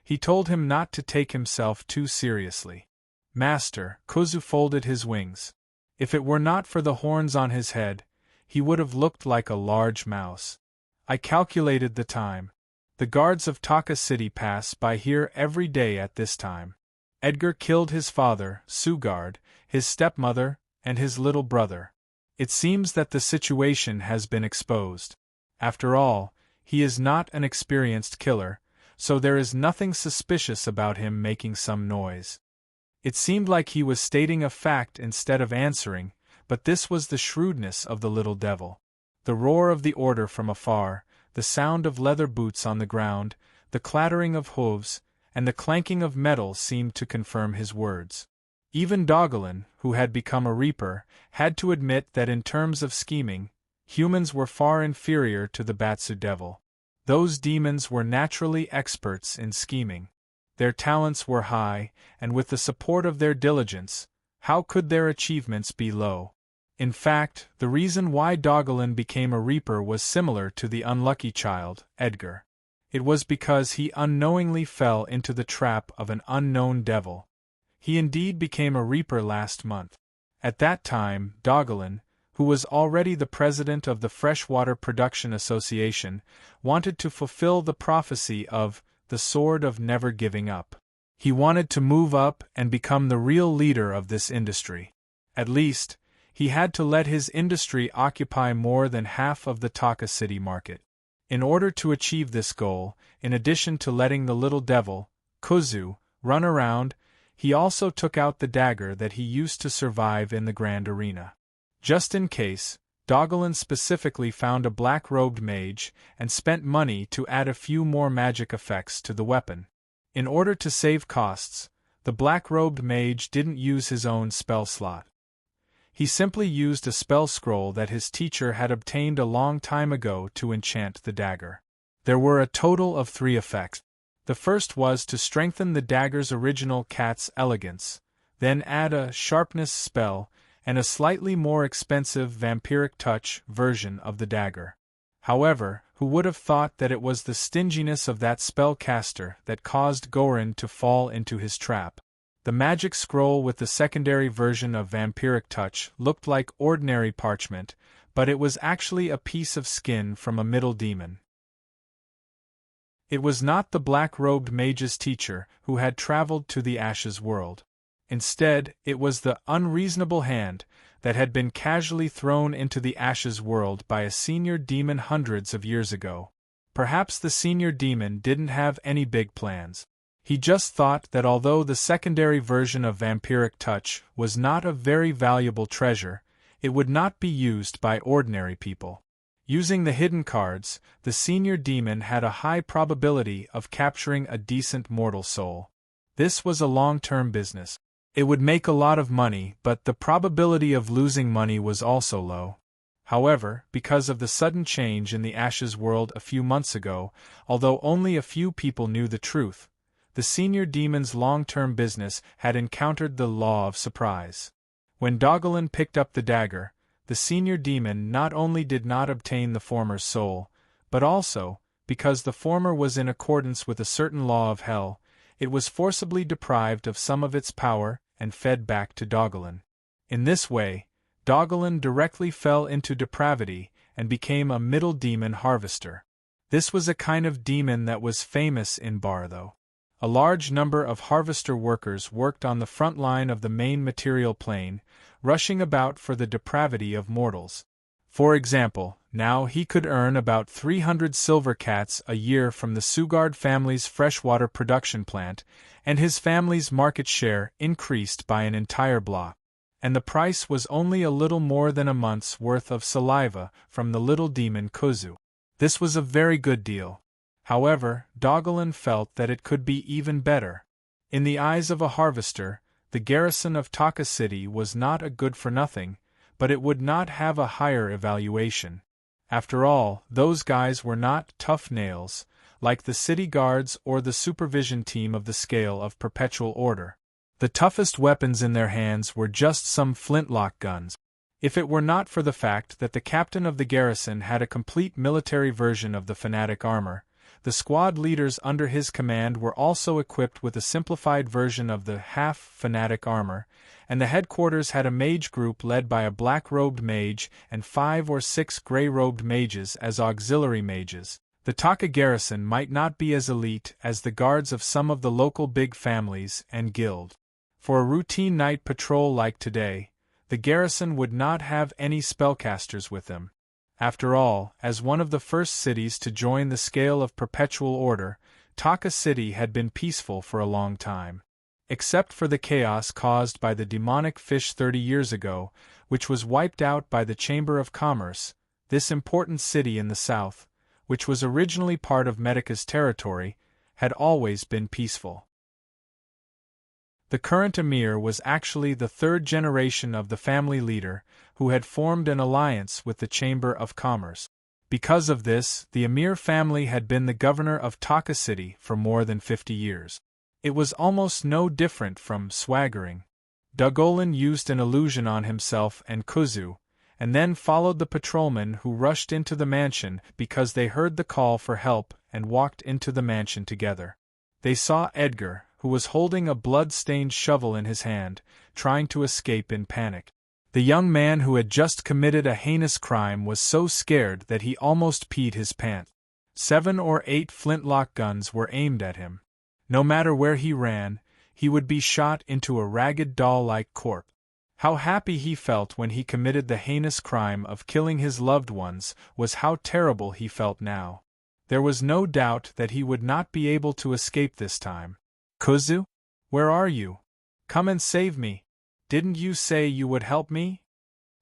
He told him not to take himself too seriously. Master, Kuzu folded his wings. If it were not for the horns on his head, he would have looked like a large mouse. I calculated the time. The guards of Taka City pass by here every day at this time. Edgar killed his father, Sugard, his stepmother, and his little brother. It seems that the situation has been exposed. After all, he is not an experienced killer, so there is nothing suspicious about him making some noise. It seemed like he was stating a fact instead of answering, but this was the shrewdness of the little devil. The roar of the order from afar, the sound of leather boots on the ground, the clattering of hooves, and the clanking of metal seemed to confirm his words. Even Dugolin, who had become a reaper, had to admit that in terms of scheming, humans were far inferior to the Batsu devil. Those demons were naturally experts in scheming. Their talents were high, and with the support of their diligence, how could their achievements be low? In fact, the reason why Dugolin became a reaper was similar to the unlucky child, Edgar. It was because he unknowingly fell into the trap of an unknown devil. He indeed became a reaper last month. At that time, Dugolin, who was already the president of the Freshwater Production Association, wanted to fulfill the prophecy of the Sword of Never Giving Up. He wanted to move up and become the real leader of this industry. At least, he had to let his industry occupy more than half of the Taka City market. In order to achieve this goal, in addition to letting the little devil, Kuzu, run around, he also took out the dagger that he used to survive in the grand arena. Just in case, Dugolin specifically found a black-robed mage and spent money to add a few more magic effects to the weapon. In order to save costs, the black-robed mage didn't use his own spell slot. He simply used a spell scroll that his teacher had obtained a long time ago to enchant the dagger. There were a total of 3 effects. The first was to strengthen the dagger's original cat's elegance, then add a sharpness spell, and a slightly more expensive vampiric touch version of the dagger. However, who would have thought that it was the stinginess of that spellcaster that caused Gorin to fall into his trap? The magic scroll with the secondary version of vampiric touch looked like ordinary parchment, but it was actually a piece of skin from a middle demon. It was not the black-robed mage's teacher who had traveled to the Ashes world. Instead, it was the unreasonable hand, that had been casually thrown into the ashes world by a senior demon hundreds of years ago. Perhaps the senior demon didn't have any big plans. He just thought that although the secondary version of vampiric touch was not a very valuable treasure, it would not be used by ordinary people. Using the hidden cards, the senior demon had a high probability of capturing a decent mortal soul. This was a long-term business. It would make a lot of money, but the probability of losing money was also low. However, because of the sudden change in the Ashes world a few months ago, although only a few people knew the truth, the senior demon's long-term business had encountered the law of surprise. When Dogolin picked up the dagger, the senior demon not only did not obtain the former's soul, but also, because the former was in accordance with a certain law of hell, it was forcibly deprived of some of its power and fed back to Dogolin. In this way, Dogolin directly fell into depravity and became a middle demon harvester. This was a kind of demon that was famous in Bar though. A large number of harvester workers worked on the front line of the main material plane, rushing about for the depravity of mortals. For example, now he could earn about 300 silver cats a year from the Sugard family's freshwater production plant, and his family's market share increased by an entire block. And the price was only a little more than a month's worth of saliva from the little demon Kuzu. This was a very good deal. However, Dogolin felt that it could be even better. In the eyes of a harvester, the garrison of Taka City was not a good-for-nothing, but it would not have a higher evaluation. After all, those guys were not tough nails, like the city guards or the supervision team of the scale of perpetual order. The toughest weapons in their hands were just some flintlock guns. If it were not for the fact that the captain of the garrison had a complete military version of the fanatic armor, the squad leaders under his command were also equipped with a simplified version of the half-fanatic armor, and the headquarters had a mage group led by a black-robed mage and 5 or 6 gray-robed mages as auxiliary mages. The Taka garrison might not be as elite as the guards of some of the local big families and guild. For a routine night patrol like today, the garrison would not have any spellcasters with them. After all, as one of the first cities to join the scale of perpetual order, Taka City had been peaceful for a long time. Except for the chaos caused by the demonic fish 30 years ago, which was wiped out by the Chamber of Commerce, this important city in the south, which was originally part of Medica's territory, had always been peaceful. The current emir was actually the third generation of the family leader, who had formed an alliance with the Chamber of Commerce. Because of this, the emir family had been the governor of Taka City for more than 50 years. It was almost no different from swaggering. Dogolin used an illusion on himself and Kuzu, and then followed the patrolmen who rushed into the mansion because they heard the call for help and walked into the mansion together. They saw Edgar, who was holding a blood-stained shovel in his hand, trying to escape in panic. The young man who had just committed a heinous crime was so scared that he almost peed his pants. 7 or 8 flintlock guns were aimed at him. No matter where he ran, he would be shot into a ragged doll-like corpse. How happy he felt when he committed the heinous crime of killing his loved ones was how terrible he felt now. There was no doubt that he would not be able to escape this time. Kuzu? Where are you? Come and save me. Didn't you say you would help me?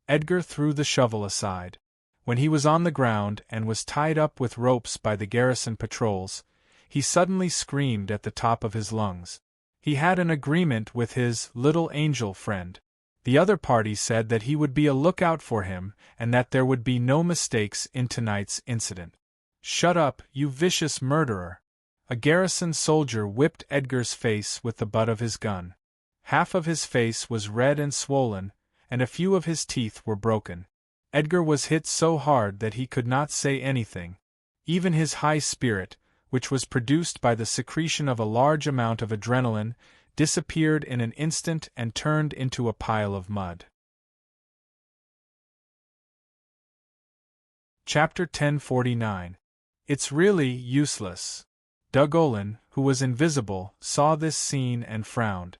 Edgar threw the shovel aside. When he was on the ground and was tied up with ropes by the garrison patrols, he suddenly screamed at the top of his lungs. He had an agreement with his little angel friend. The other party said that he would be a lookout for him and that there would be no mistakes in tonight's incident. Shut up, you vicious murderer! A garrison soldier whipped Edgar's face with the butt of his gun. Half of his face was red and swollen, and a few of his teeth were broken. Edgar was hit so hard that he could not say anything. Even his high spirit, which was produced by the secretion of a large amount of adrenaline, disappeared in an instant and turned into a pile of mud. Chapter 1049. It's really useless. Dogolin, who was invisible, saw this scene and frowned.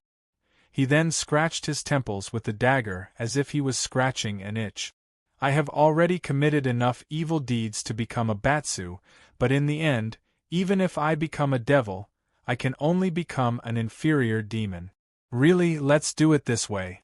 He then scratched his temples with the dagger as if he was scratching an itch. I have already committed enough evil deeds to become a Batsu, but in the end, even if I become a devil, I can only become an inferior demon. Really, let's do it this way.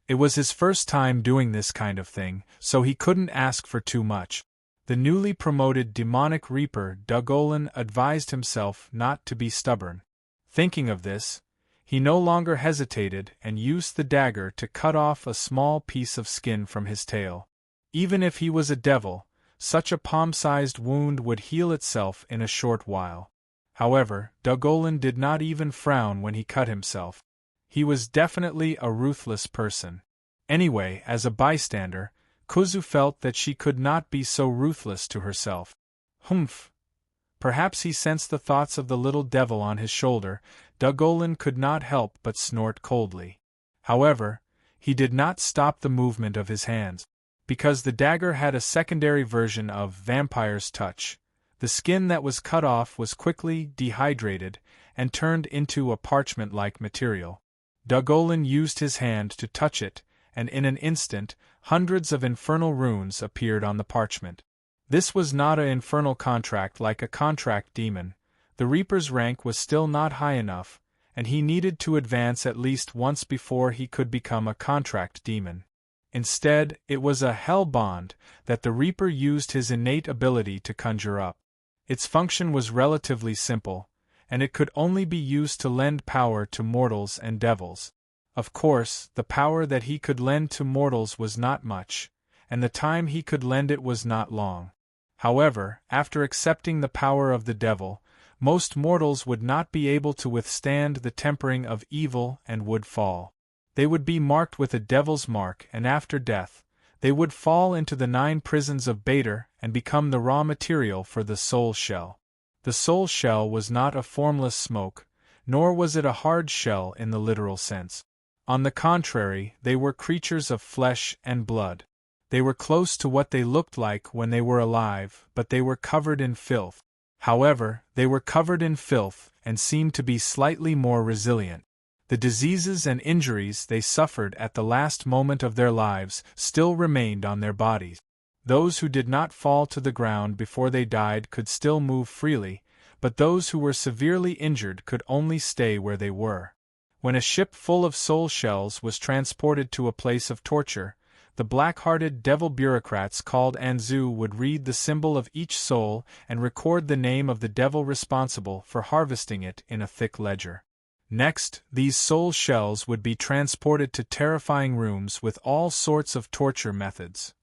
It was his first time doing this kind of thing, so he couldn't ask for too much. The newly promoted demonic reaper Dugolin advised himself not to be stubborn. Thinking of this, he no longer hesitated and used the dagger to cut off a small piece of skin from his tail. Even if he was a devil, such a palm-sized wound would heal itself in a short while. However, Dugolin did not even frown when he cut himself. He was definitely a ruthless person. Anyway, as a bystander, Kuzu felt that she could not be so ruthless to herself. Humph! Perhaps he sensed the thoughts of the little devil on his shoulder. Dugolin could not help but snort coldly. However, he did not stop the movement of his hands. Because the dagger had a secondary version of vampire's touch, the skin that was cut off was quickly dehydrated and turned into a parchment-like material. Dugolin used his hand to touch it, and in an instant, hundreds of infernal runes appeared on the parchment. This was not an infernal contract like a contract demon. The Reaper's rank was still not high enough, and he needed to advance at least once before he could become a contract demon. Instead, it was a hell bond that the Reaper used his innate ability to conjure up. Its function was relatively simple, and it could only be used to lend power to mortals and devils. Of course, the power that he could lend to mortals was not much, and the time he could lend it was not long. However, after accepting the power of the devil, most mortals would not be able to withstand the tempering of evil and would fall. They would be marked with a devil's mark, and after death, they would fall into the 9 prisons of Bader and become the raw material for the soul shell. The soul shell was not a formless smoke, nor was it a hard shell in the literal sense. On the contrary, they were creatures of flesh and blood. They were close to what they looked like when they were alive, but they were covered in filth. However, they were covered in filth and seemed to be slightly more resilient. The diseases and injuries they suffered at the last moment of their lives still remained on their bodies. Those who did not fall to the ground before they died could still move freely, but those who were severely injured could only stay where they were. When a ship full of soul shells was transported to a place of torture, the black-hearted devil bureaucrats called Anzu would read the symbol of each soul and record the name of the devil responsible for harvesting it in a thick ledger. Next, these soul shells would be transported to terrifying rooms with all sorts of torture methods.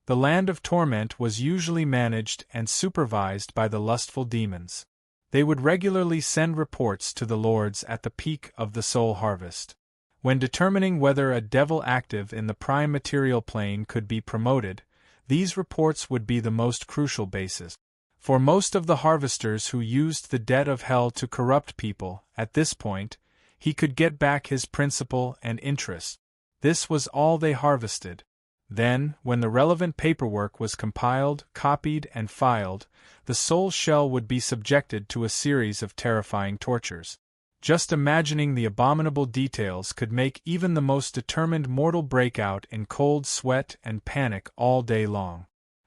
The land of torment was usually managed and supervised by the lustful demons. They would regularly send reports to the lords at the peak of the soul harvest. When determining whether a devil active in the prime material plane could be promoted, these reports would be the most crucial basis. For most of the harvesters who used the debt of hell to corrupt people, at this point, he could get back his principal and interest. This was all they harvested. Then, when the relevant paperwork was compiled, copied, and filed, the soul shell would be subjected to a series of terrifying tortures. Just imagining the abominable details could make even the most determined mortal break out in cold sweat and panic all day long.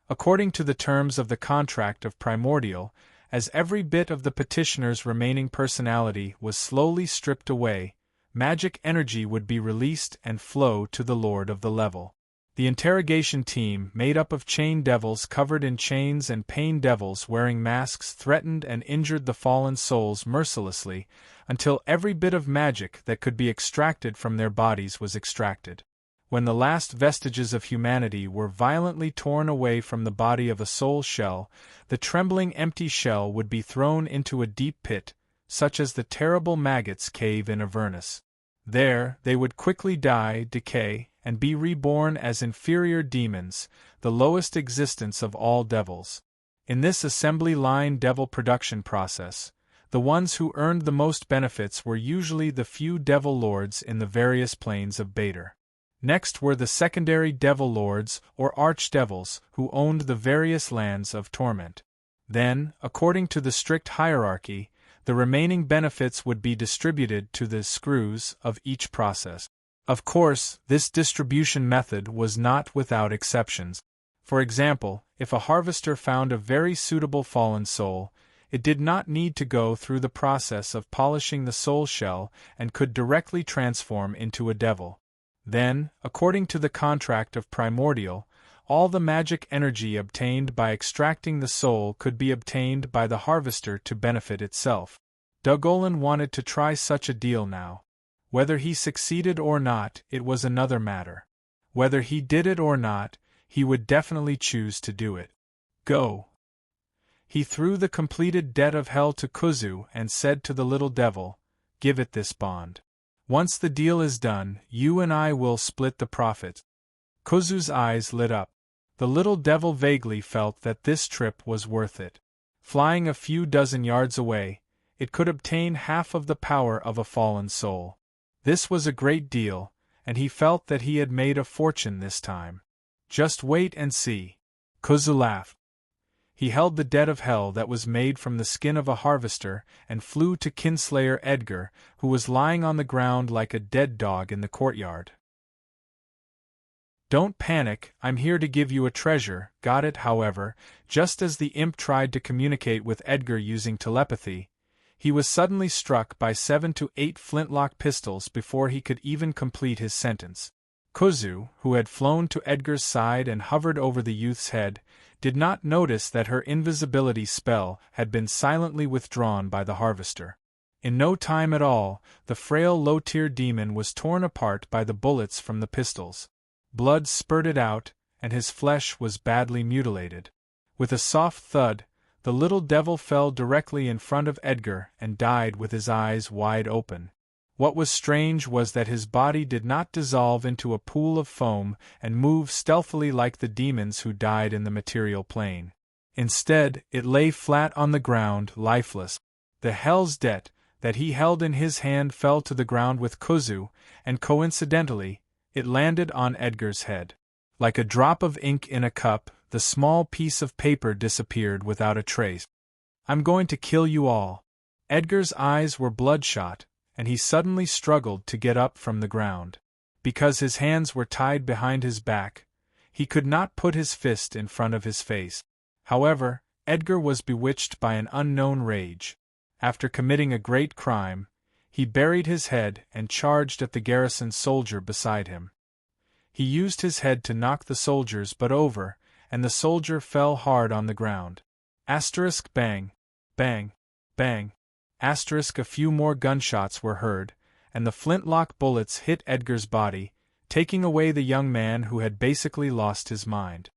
According to the terms of the contract of Primordial, as every bit of the petitioner's remaining personality was slowly stripped away, magic energy would be released and flow to the Lord of the Level. The interrogation team, made up of chain devils covered in chains and pain devils wearing masks, threatened and injured the fallen souls mercilessly, until every bit of magic that could be extracted from their bodies was extracted. When the last vestiges of humanity were violently torn away from the body of a soul shell, the trembling empty shell would be thrown into a deep pit, such as the terrible maggots cave in Avernus. There, they would quickly die, decay, and be reborn as inferior demons, the lowest existence of all devils. In this assembly line devil production process, the ones who earned the most benefits were usually the few devil lords in the various planes of Bader. Next were the secondary devil lords or archdevils who owned the various lands of torment. Then, according to the strict hierarchy, The remaining benefits would be distributed to the screws of each process. Of course, this distribution method was not without exceptions. For example, if a harvester found a very suitable fallen soul, it did not need to go through the process of polishing the soul shell and could directly transform into a devil. Then, according to the contract of Primordial, all the magic energy obtained by extracting the soul could be obtained by the harvester to benefit itself. Dugolin wanted to try such a deal now. Whether he succeeded or not, it was another matter. Whether he did it or not, he would definitely choose to do it. Go! He threw the completed debt of hell to Kuzu and said to the little devil, "Give it this bond. Once the deal is done, you and I will split the profit." Kuzu's eyes lit up. The little devil vaguely felt that this trip was worth it. Flying a few dozen yards away, it could obtain half of the power of a fallen soul. This was a great deal, and he felt that he had made a fortune this time. Just wait and see. Kuzu laughed. He held the debt of hell that was made from the skin of a harvester and flew to Kinslayer Edgar, who was lying on the ground like a dead dog in the courtyard. "Don't panic, I'm here to give you a treasure." Got it, however, just as the imp tried to communicate with Edgar using telepathy, he was suddenly struck by 7 to 8 flintlock pistols before he could even complete his sentence. Kuzu, who had flown to Edgar's side and hovered over the youth's head, did not notice that her invisibility spell had been silently withdrawn by the harvester. In no time at all, the frail low-tier demon was torn apart by the bullets from the pistols. Blood spurted out, and his flesh was badly mutilated. With a soft thud, the little devil fell directly in front of Edgar and died with his eyes wide open. What was strange was that his body did not dissolve into a pool of foam and move stealthily like the demons who died in the material plane. Instead, it lay flat on the ground, lifeless. The hell's debt that he held in his hand fell to the ground with Kuzu, and coincidentally, it landed on Edgar's head. Like a drop of ink in a cup, the small piece of paper disappeared without a trace. "I'm going to kill you all." Edgar's eyes were bloodshot, and he suddenly struggled to get up from the ground. Because his hands were tied behind his back, he could not put his fist in front of his face. However, Edgar was bewitched by an unknown rage. After committing a great crime, he buried his head and charged at the garrison soldier beside him. He used his head to knock the soldier's butt over, and the soldier fell hard on the ground. Asterisk bang, bang, bang. Asterisk a few more gunshots were heard, and the flintlock bullets hit Edgar's body, taking away the young man who had basically lost his mind.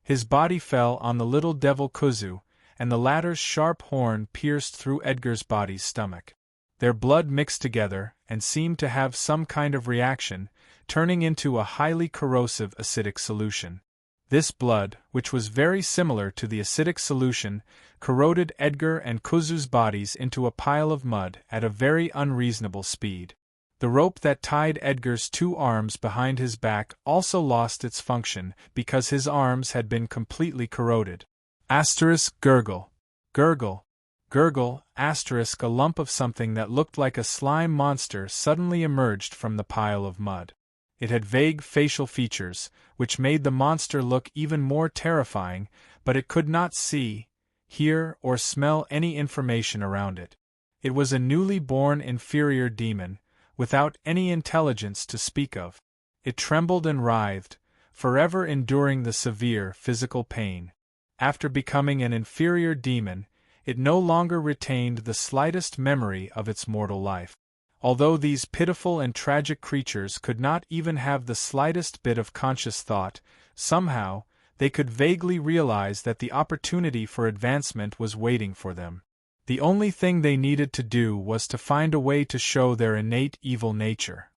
His body fell on the little devil Kuzu, and the latter's sharp horn pierced through Edgar's body's stomach. Their blood mixed together and seemed to have some kind of reaction, turning into a highly corrosive acidic solution. This blood, which was very similar to the acidic solution, corroded Edgar and Kuzu's bodies into a pile of mud at a very unreasonable speed. The rope that tied Edgar's 2 arms behind his back also lost its function because his arms had been completely corroded. Asterisk gurgle. Gurgle. Gurgle, asterisk a lump of something that looked like a slime monster suddenly emerged from the pile of mud. It had vague facial features, which made the monster look even more terrifying, but it could not see, hear, or smell any information around it. It was a newly born inferior demon, without any intelligence to speak of. It trembled and writhed, forever enduring the severe physical pain. After becoming an inferior demon, it no longer retained the slightest memory of its mortal life. Although these pitiful and tragic creatures could not even have the slightest bit of conscious thought, somehow, they could vaguely realize that the opportunity for advancement was waiting for them. The only thing they needed to do was to find a way to show their innate evil nature.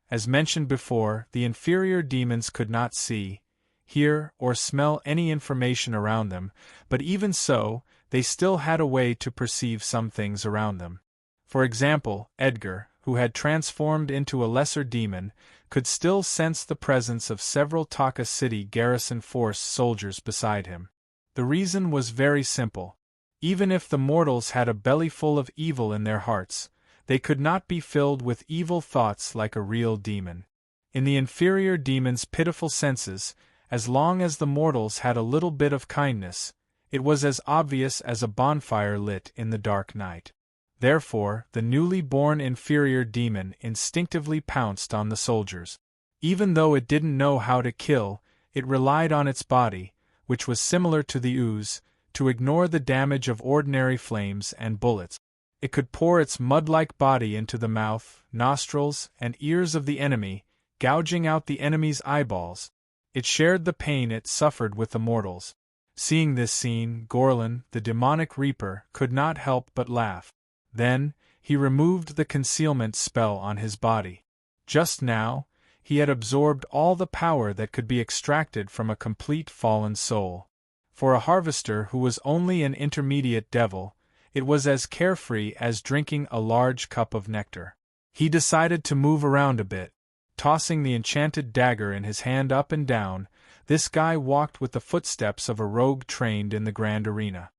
As mentioned before, the inferior demons could not see, hear, or smell any information around them, but even so, they still had a way to perceive some things around them. For example, Edgar, who had transformed into a lesser demon, could still sense the presence of several Taka City garrison force soldiers beside him. The reason was very simple. Even if the mortals had a bellyful of evil in their hearts, they could not be filled with evil thoughts like a real demon. In the inferior demon's pitiful senses, as long as the mortals had a little bit of kindness, it was as obvious as a bonfire lit in the dark night. Therefore, the newly born inferior demon instinctively pounced on the soldiers. Even though it didn't know how to kill, it relied on its body, which was similar to the ooze, to ignore the damage of ordinary flames and bullets. It could pour its mud-like body into the mouth, nostrils, and ears of the enemy, gouging out the enemy's eyeballs. It shared the pain it suffered with the mortals. Seeing this scene, Gorlin, the demonic reaper, could not help but laugh. Then, he removed the concealment spell on his body. Just now, he had absorbed all the power that could be extracted from a complete fallen soul. For a harvester who was only an intermediate devil, it was as carefree as drinking a large cup of nectar. He decided to move around a bit. Tossing the enchanted dagger in his hand up and down, this guy walked with the footsteps of a rogue trained in the grand arena.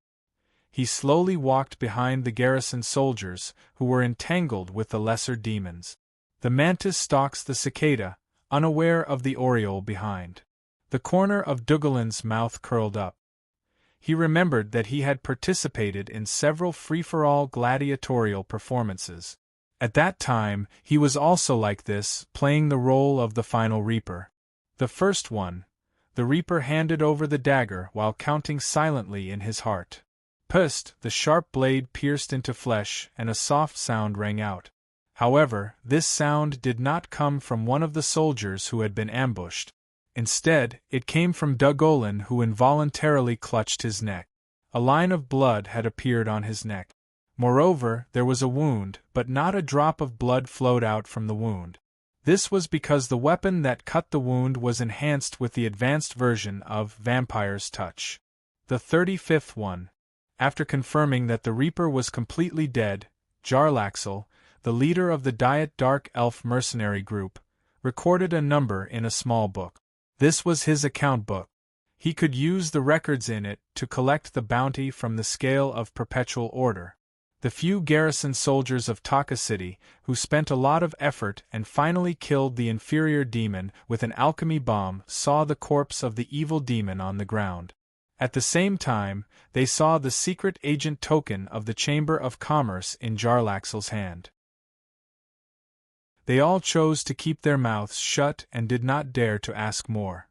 He slowly walked behind the garrison soldiers, who were entangled with the lesser demons. The mantis stalks the cicada, unaware of the oriole behind. The corner of Dugalin's mouth curled up. He remembered that he had participated in several free-for-all gladiatorial performances. At that time, he was also like this, playing the role of the final reaper. The first one, the reaper handed over the dagger while counting silently in his heart. Pust, the sharp blade pierced into flesh, and a soft sound rang out. However, this sound did not come from one of the soldiers who had been ambushed. Instead, it came from Dugolin, who involuntarily clutched his neck. A line of blood had appeared on his neck. Moreover, there was a wound, but not a drop of blood flowed out from the wound. This was because the weapon that cut the wound was enhanced with the advanced version of Vampire's Touch. The 35th one. After confirming that the Reaper was completely dead, Jarlaxle, the leader of the Diet Dark Elf mercenary group, recorded a number in a small book. This was his account book. He could use the records in it to collect the bounty from the scale of perpetual order. The few garrison soldiers of Taka City, who spent a lot of effort and finally killed the inferior demon with an alchemy bomb, saw the corpse of the evil demon on the ground. At the same time, they saw the secret agent token of the Chamber of Commerce in Jarlaxle's hand. They all chose to keep their mouths shut and did not dare to ask more.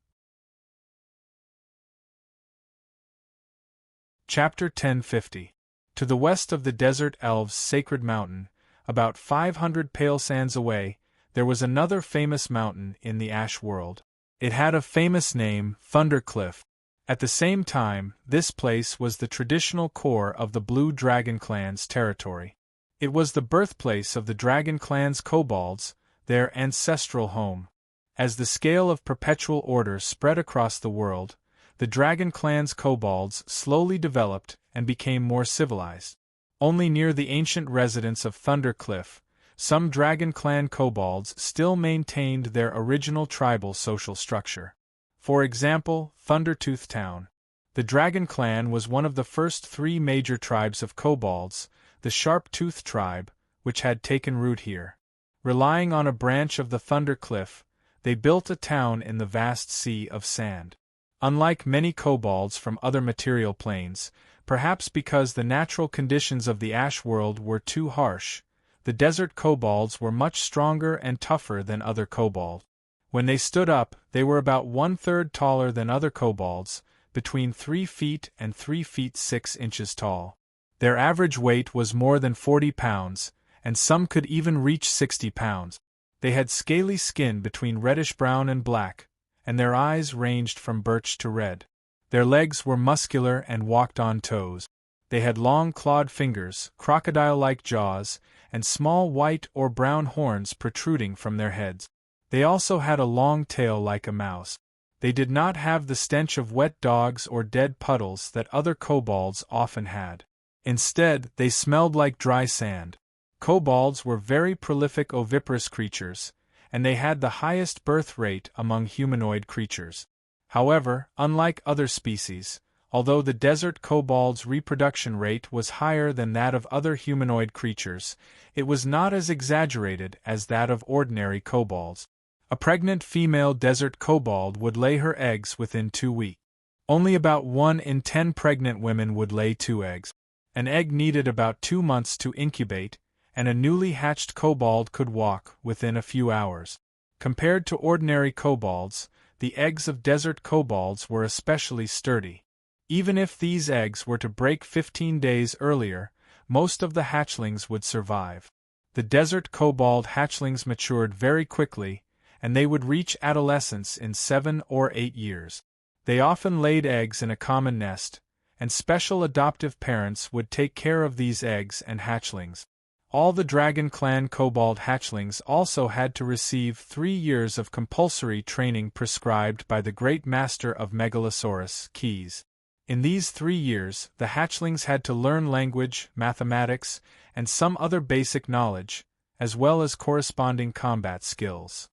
Chapter 1050. To the west of the Desert Elves' sacred mountain, about 500 pale sands away, there was another famous mountain in the Ash world. It had a famous name, Thundercliff. At the same time, this place was the traditional core of the Blue Dragon Clan's territory. It was the birthplace of the Dragon Clan's kobolds, their ancestral home. As the scale of perpetual order spread across the world, the Dragon Clan's kobolds slowly developed and became more civilized. Only near the ancient residence of Thundercliff, some Dragon Clan kobolds still maintained their original tribal social structure. For example, Thundertooth Town. The Dragon Clan was one of the first three major tribes of kobolds, the Sharp-Tooth tribe, which had taken root here. Relying on a branch of the Thundercliff, they built a town in the vast sea of sand. Unlike many kobolds from other material planes, perhaps because the natural conditions of the Ash world were too harsh, the desert kobolds were much stronger and tougher than other kobolds. When they stood up, they were about 1/3 taller than other kobolds, between 3 feet and 3 feet 6 inches tall. Their average weight was more than 40 pounds, and some could even reach 60 pounds. They had scaly skin between reddish-brown and black, and their eyes ranged from birch to red. Their legs were muscular and walked on toes. They had long clawed fingers, crocodile-like jaws, and small white or brown horns protruding from their heads. They also had a long tail like a mouse. They did not have the stench of wet dogs or dead puddles that other kobolds often had. Instead, they smelled like dry sand. Kobolds were very prolific oviparous creatures, and they had the highest birth rate among humanoid creatures. However, unlike other species, Although the desert kobold's reproduction rate was higher than that of other humanoid creatures, it was not as exaggerated as that of ordinary kobolds. A pregnant female desert kobold would lay her eggs within 2 weeks. Only about 1 in 10 pregnant women would lay 2 eggs. An egg needed about 2 months to incubate, and a newly hatched kobold could walk within a few hours. Compared to ordinary kobolds, the eggs of desert kobolds were especially sturdy. Even if these eggs were to break 15 days earlier, most of the hatchlings would survive. The desert kobold hatchlings matured very quickly, and they would reach adolescence in 7 or 8 years. They often laid eggs in a common nest, and special adoptive parents would take care of these eggs and hatchlings. All the Dragon Clan kobold hatchlings also had to receive 3 years of compulsory training prescribed by the Great Master of Megalosaurus, Keys. In these 3 years, the hatchlings had to learn language, mathematics, and some other basic knowledge, as well as corresponding combat skills.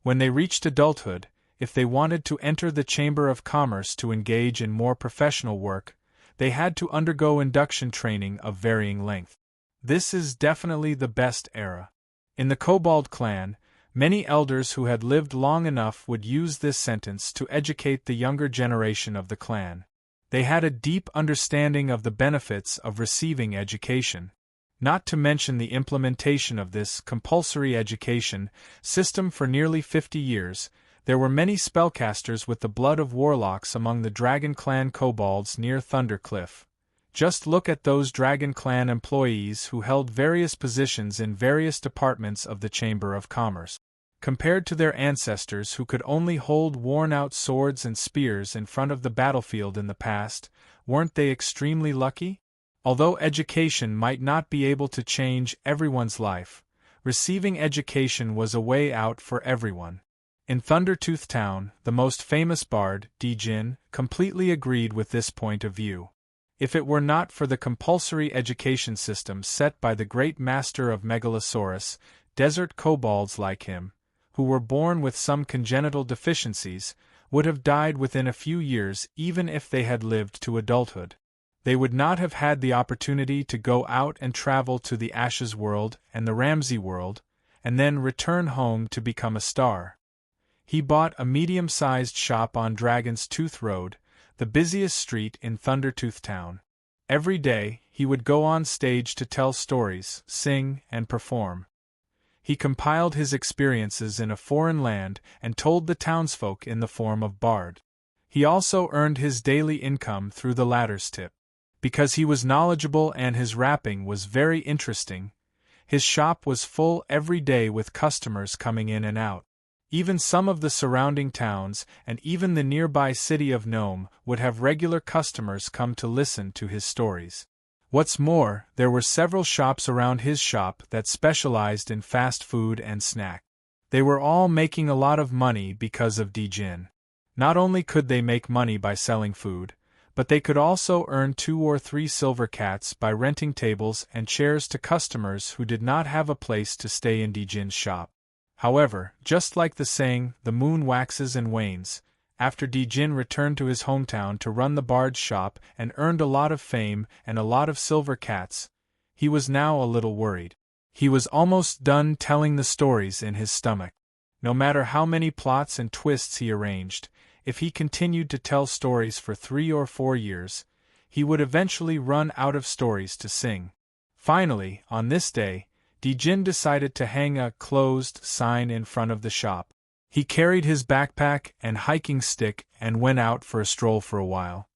When they reached adulthood, if they wanted to enter the Chamber of Commerce to engage in more professional work, they had to undergo induction training of varying length. This is definitely the best era. In the Kobold clan, many elders who had lived long enough would use this sentence to educate the younger generation of the clan. They had a deep understanding of the benefits of receiving education. Not to mention the implementation of this compulsory education system for nearly 50 years, there were many spellcasters with the blood of warlocks among the Dragon Clan kobolds near Thundercliff. Just look at those Dragon Clan employees who held various positions in various departments of the Chamber of Commerce. Compared to their ancestors who could only hold worn-out swords and spears in front of the battlefield in the past, weren't they extremely lucky? Although education might not be able to change everyone's life, receiving education was a way out for everyone. In Thundertooth Town, the most famous bard, Dijin, completely agreed with this point of view. If it were not for the compulsory education system set by the Great Master of Megalosaurus, desert kobolds like him, who were born with some congenital deficiencies, would have died within a few years even if they had lived to adulthood. They would not have had the opportunity to go out and travel to the Ashes world and the Ramsey world, and then return home to become a star. He bought a medium-sized shop on Dragon's Tooth Road, the busiest street in Thundertooth Town. Every day, he would go on stage to tell stories, sing, and perform. He compiled his experiences in a foreign land and told the townsfolk in the form of bard. He also earned his daily income through the latter's tip. Because he was knowledgeable and his rapping was very interesting, his shop was full every day with customers coming in and out. Even some of the surrounding towns and even the nearby city of Nome would have regular customers come to listen to his stories. What's more, there were several shops around his shop that specialized in fast food and snack. They were all making a lot of money because of Dijin. Not only could they make money by selling food, but they could also earn 2 or 3 silver cats by renting tables and chairs to customers who did not have a place to stay in Dijin's shop. However, just like the saying, the moon waxes and wanes, after Dijin returned to his hometown to run the bard's shop and earned a lot of fame and a lot of silver cats, he was now a little worried. He was almost done telling the stories in his stomach. No matter how many plots and twists he arranged, if he continued to tell stories for 3 or 4 years, he would eventually run out of stories to sing. Finally, on this day, Dijin decided to hang a closed sign in front of the shop. He carried his backpack and hiking stick and went out for a stroll for a while.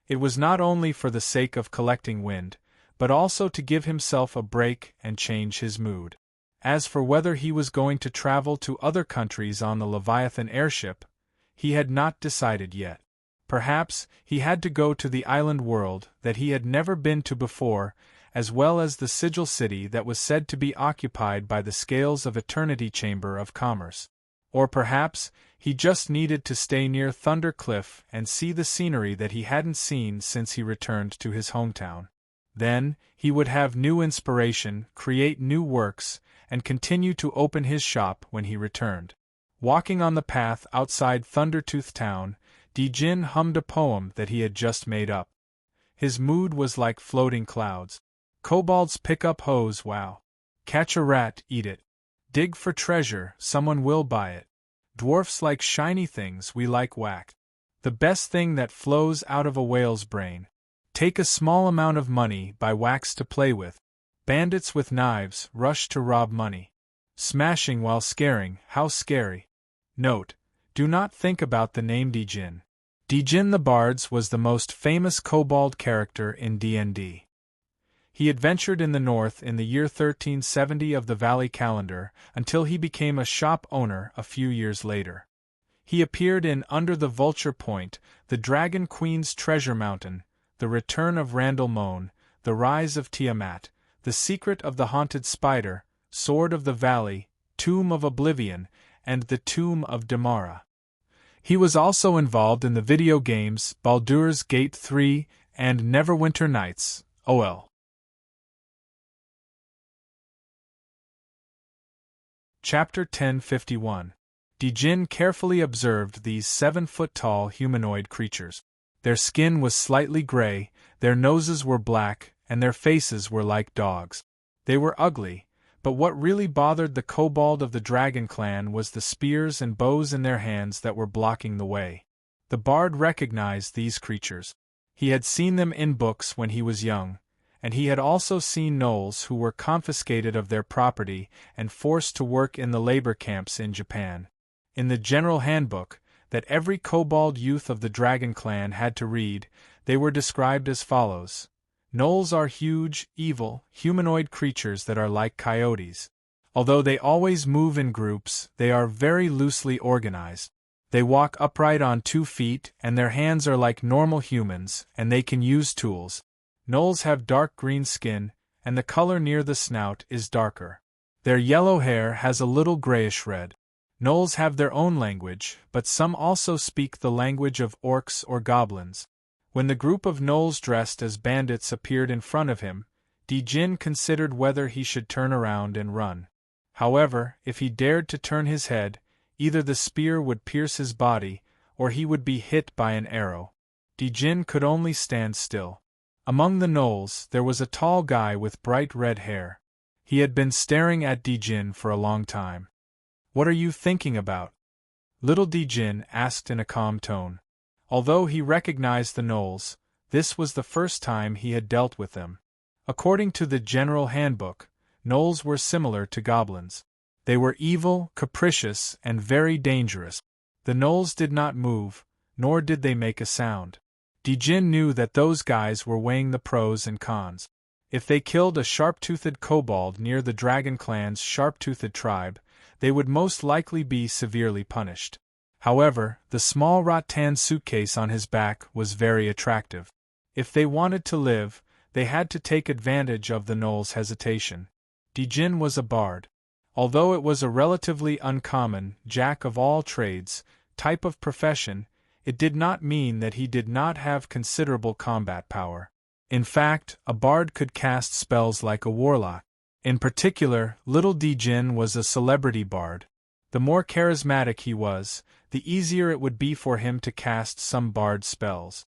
It was not only for the sake of collecting wind, but also to give himself a break and change his mood. As for whether he was going to travel to other countries on the Leviathan airship, he had not decided yet. Perhaps he had to go to the island world that he had never been to before, as well as the sigil city that was said to be occupied by the Scales of Eternity Chamber of Commerce. Or perhaps he just needed to stay near Thunder Cliff and see the scenery that he hadn't seen since he returned to his hometown. Then, he would have new inspiration, create new works, and continue to open his shop when he returned. Walking on the path outside Thundertooth Town, Dijin hummed a poem that he had just made up. His mood was like floating clouds. Kobolds pick up hoes, wow. Catch a rat, eat it. Dig for treasure, someone will buy it. Dwarfs like shiny things, we like whack. The best thing that flows out of a whale's brain. Take a small amount of money, buy wax to play with. Bandits with knives rush to rob money. Smashing while scaring, how scary. Note: do not think about the name Dijin. Dijin the Bards was the most famous kobold character in D&D. He adventured in the north in the year 1370 of the Valley Calendar, until he became a shop owner a few years later. He appeared in Under the Vulture Point, The Dragon Queen's Treasure Mountain, The Return of Randall Moan, The Rise of Tiamat, The Secret of the Haunted Spider, Sword of the Valley, Tomb of Oblivion, and The Tomb of Damara. He was also involved in the video games Baldur's Gate 3 and Neverwinter Nights, OL. Chapter 1051. Dijin carefully observed these 7-foot-tall humanoid creatures. Their skin was slightly gray, their noses were black, and their faces were like dogs. They were ugly, but what really bothered the kobold of the Dragon Clan was the spears and bows in their hands that were blocking the way. The bard recognized these creatures. He had seen them in books when he was young, and he had also seen gnolls who were confiscated of their property and forced to work in the labor camps in Japan. In the General Handbook, that every kobold youth of the Dragon Clan had to read, they were described as follows. Gnolls are huge, evil, humanoid creatures that are like coyotes. Although they always move in groups, they are very loosely organized. They walk upright on 2 feet, and their hands are like normal humans, and they can use tools. Gnolls have dark green skin, and the color near the snout is darker. Their yellow hair has a little grayish red. Gnolls have their own language, but some also speak the language of orcs or goblins. When the group of gnolls dressed as bandits appeared in front of him, Dijin considered whether he should turn around and run. However, if he dared to turn his head, either the spear would pierce his body, or he would be hit by an arrow. Dijin could only stand still. Among the gnolls, there was a tall guy with bright red hair. He had been staring at Dijin for a long time. "What are you thinking about?" Little Dijin asked in a calm tone. Although he recognized the gnolls, this was the first time he had dealt with them. According to the General Handbook, gnolls were similar to goblins. They were evil, capricious, and very dangerous. The gnolls did not move, nor did they make a sound. Dijin knew that those guys were weighing the pros and cons. If they killed a sharp-toothed kobold near the Dragon Clan's sharp-toothed tribe, they would most likely be severely punished. However, the small rattan suitcase on his back was very attractive. If they wanted to live, they had to take advantage of the gnoll's hesitation. Dijin was a bard. Although it was a relatively uncommon, jack-of-all-trades type of profession, it did not mean that he did not have considerable combat power. In fact, a bard could cast spells like a warlock. In particular, little Dijin was a celebrity bard. The more charismatic he was, the easier it would be for him to cast some bard spells.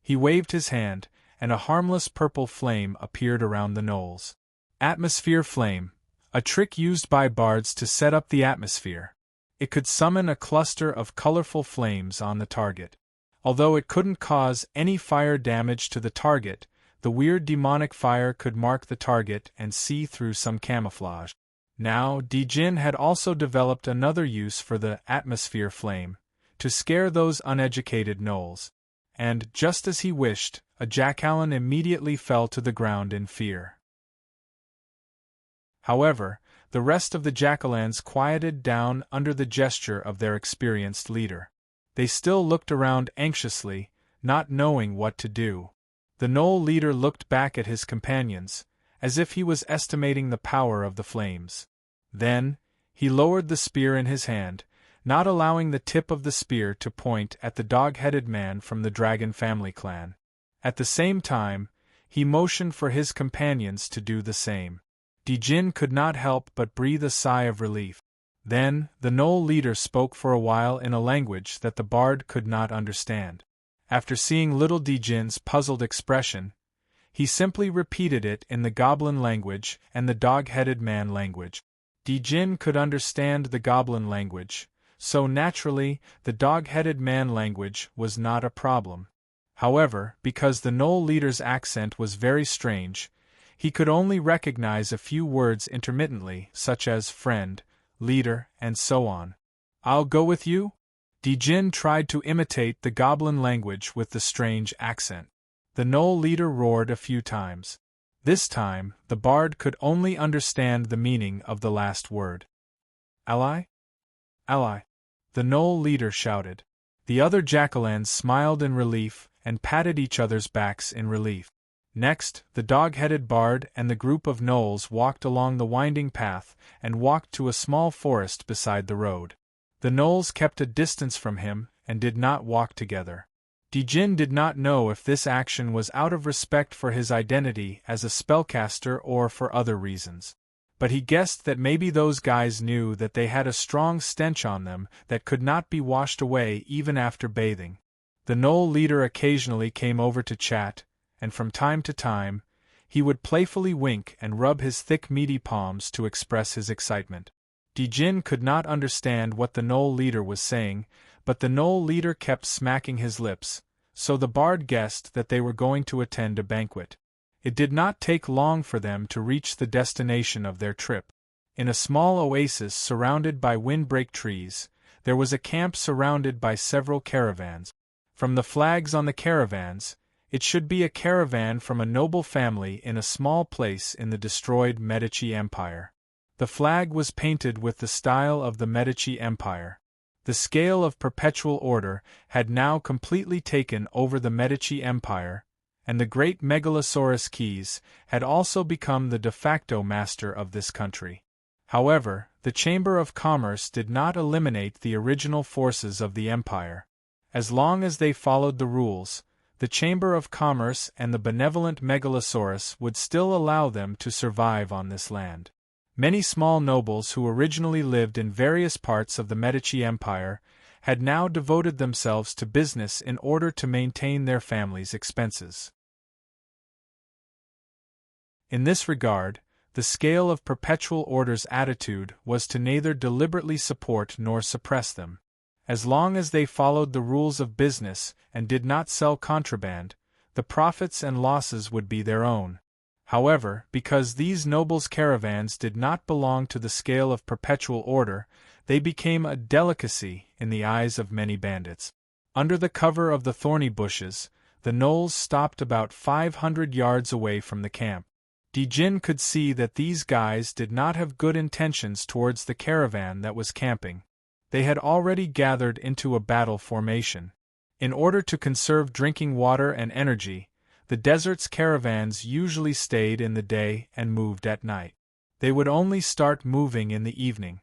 He waved his hand, and a harmless purple flame appeared around the gnolls. Atmosphere flame, a trick used by bards to set up the atmosphere. It could summon a cluster of colorful flames on the target. Although it couldn't cause any fire damage to the target, the weird demonic fire could mark the target and see through some camouflage. Now, Dijin had also developed another use for the atmosphere flame, to scare those uneducated gnolls. And, just as he wished, a jackalen immediately fell to the ground in fear. However, the rest of the jackalans quieted down under the gesture of their experienced leader. They still looked around anxiously, not knowing what to do. The gnoll leader looked back at his companions, as if he was estimating the power of the flames. Then, he lowered the spear in his hand, not allowing the tip of the spear to point at the dog-headed man from the Dragon family clan. At the same time, he motioned for his companions to do the same. Dijin could not help but breathe a sigh of relief. Then, the Knoll leader spoke for a while in a language that the bard could not understand. After seeing little Dijin's puzzled expression, he simply repeated it in the goblin language and the dog-headed man language. Dijin could understand the goblin language, so naturally, the dog-headed man language was not a problem. However, because the Knoll leader's accent was very strange, he could only recognize a few words intermittently, such as friend, leader, and so on. "I'll go with you?" Dijin tried to imitate the goblin language with the strange accent. The Knoll leader roared a few times. This time, the bard could only understand the meaning of the last word. "Ally? Ally!" the Knoll leader shouted. The other jackalans smiled in relief and patted each other's backs in relief. Next, the dog-headed bard and the group of gnolls walked along the winding path and walked to a small forest beside the road. The gnolls kept a distance from him and did not walk together. Dijin did not know if this action was out of respect for his identity as a spellcaster or for other reasons. But he guessed that maybe those guys knew that they had a strong stench on them that could not be washed away even after bathing. The gnoll leader occasionally came over to chat, and from time to time, he would playfully wink and rub his thick meaty palms to express his excitement. Dijin could not understand what the gnoll leader was saying, but the gnoll leader kept smacking his lips, so the bard guessed that they were going to attend a banquet. It did not take long for them to reach the destination of their trip. In a small oasis surrounded by windbreak trees, there was a camp surrounded by several caravans. From the flags on the caravans, it should be a caravan from a noble family in a small place in the destroyed Medici Empire. The flag was painted with the style of the Medici Empire. The scale of perpetual order had now completely taken over the Medici Empire, and the great Megalosaurus Keys had also become the de facto master of this country. However, the Chamber of Commerce did not eliminate the original forces of the empire. As long as they followed the rules, the Chamber of Commerce and the benevolent Megalosaurus would still allow them to survive on this land. Many small nobles who originally lived in various parts of the Medici Empire had now devoted themselves to business in order to maintain their families' expenses. In this regard, the scale of perpetual order's attitude was to neither deliberately support nor suppress them. As long as they followed the rules of business and did not sell contraband, the profits and losses would be their own. However, because these nobles' caravans did not belong to the scale of perpetual order, they became a delicacy in the eyes of many bandits. Under the cover of the thorny bushes, the gnolls stopped about 500 yards away from the camp. Dijin could see that these guys did not have good intentions towards the caravan that was camping. They had already gathered into a battle formation. In order to conserve drinking water and energy, the desert's caravans usually stayed in the day and moved at night. They would only start moving in the evening.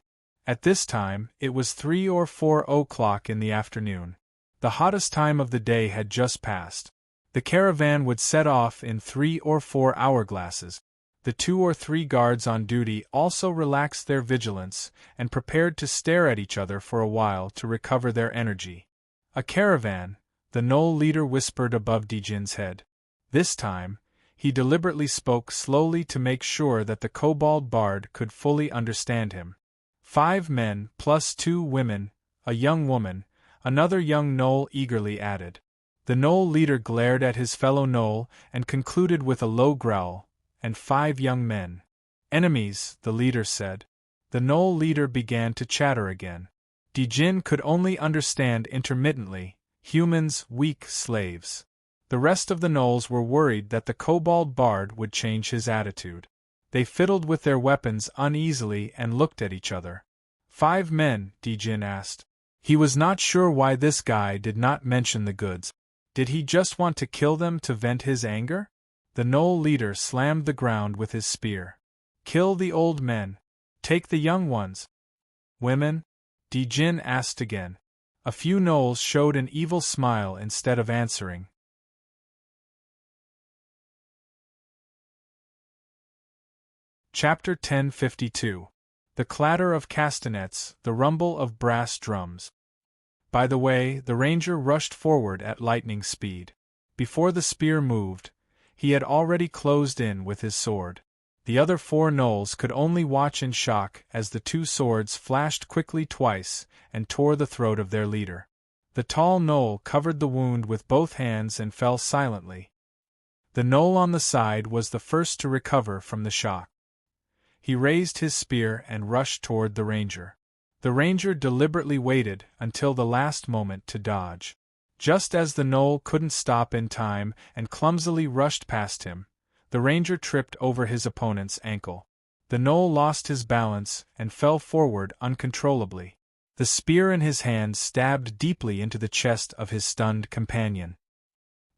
At this time, it was 3 or 4 o'clock in the afternoon. The hottest time of the day had just passed. The caravan would set off in 3 or 4 hourglasses. The 2 or 3 guards on duty also relaxed their vigilance and prepared to stare at each other for a while to recover their energy. "A caravan," the gnoll leader whispered above Dijin's head. This time, he deliberately spoke slowly to make sure that the kobold bard could fully understand him. 5 men plus 2 women, a young woman, another young gnoll eagerly added. The gnoll leader glared at his fellow gnoll and concluded with a low growl, and 5 young men. "Enemies," the leader said. The gnoll leader began to chatter again. Dijin could only understand intermittently, "humans, weak slaves." The rest of the gnolls were worried that the kobold bard would change his attitude. They fiddled with their weapons uneasily and looked at each other. 5 men, Dijin asked. He was not sure why this guy did not mention the goods. Did he just want to kill them to vent his anger? The gnoll leader slammed the ground with his spear. "Kill the old men. Take the young ones." "Women?" Dijin asked again. A few gnolls showed an evil smile instead of answering. Chapter 1052. The clatter of castanets, the rumble of brass drums. By the way, the ranger rushed forward at lightning speed. Before the spear moved, he had already closed in with his sword. The other 4 gnolls could only watch in shock as the 2 swords flashed quickly twice and tore the throat of their leader. The tall gnoll covered the wound with both hands and fell silently. The gnoll on the side was the first to recover from the shock. He raised his spear and rushed toward the ranger. The ranger deliberately waited until the last moment to dodge. Just as the gnoll couldn't stop in time and clumsily rushed past him, the ranger tripped over his opponent's ankle. The gnoll lost his balance and fell forward uncontrollably. The spear in his hand stabbed deeply into the chest of his stunned companion.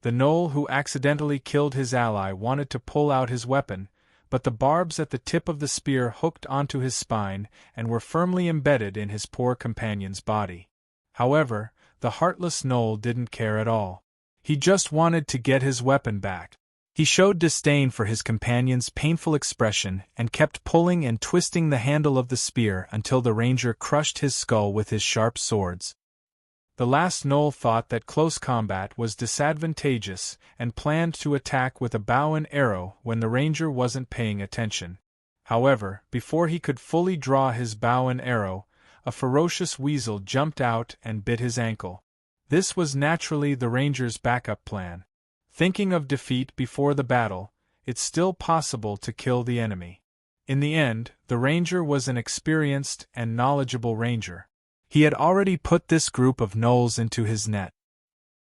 The gnoll who accidentally killed his ally wanted to pull out his weapon, but the barbs at the tip of the spear hooked onto his spine and were firmly embedded in his poor companion's body. However, the heartless gnoll didn't care at all. He just wanted to get his weapon back. He showed disdain for his companion's painful expression and kept pulling and twisting the handle of the spear until the ranger crushed his skull with his sharp swords. The last gnoll thought that close combat was disadvantageous and planned to attack with a bow and arrow when the ranger wasn't paying attention. However, before he could fully draw his bow and arrow, a ferocious weasel jumped out and bit his ankle. This was naturally the ranger's backup plan. Thinking of defeat before the battle, it's still possible to kill the enemy. In the end, the ranger was an experienced and knowledgeable ranger. He had already put this group of gnolls into his net.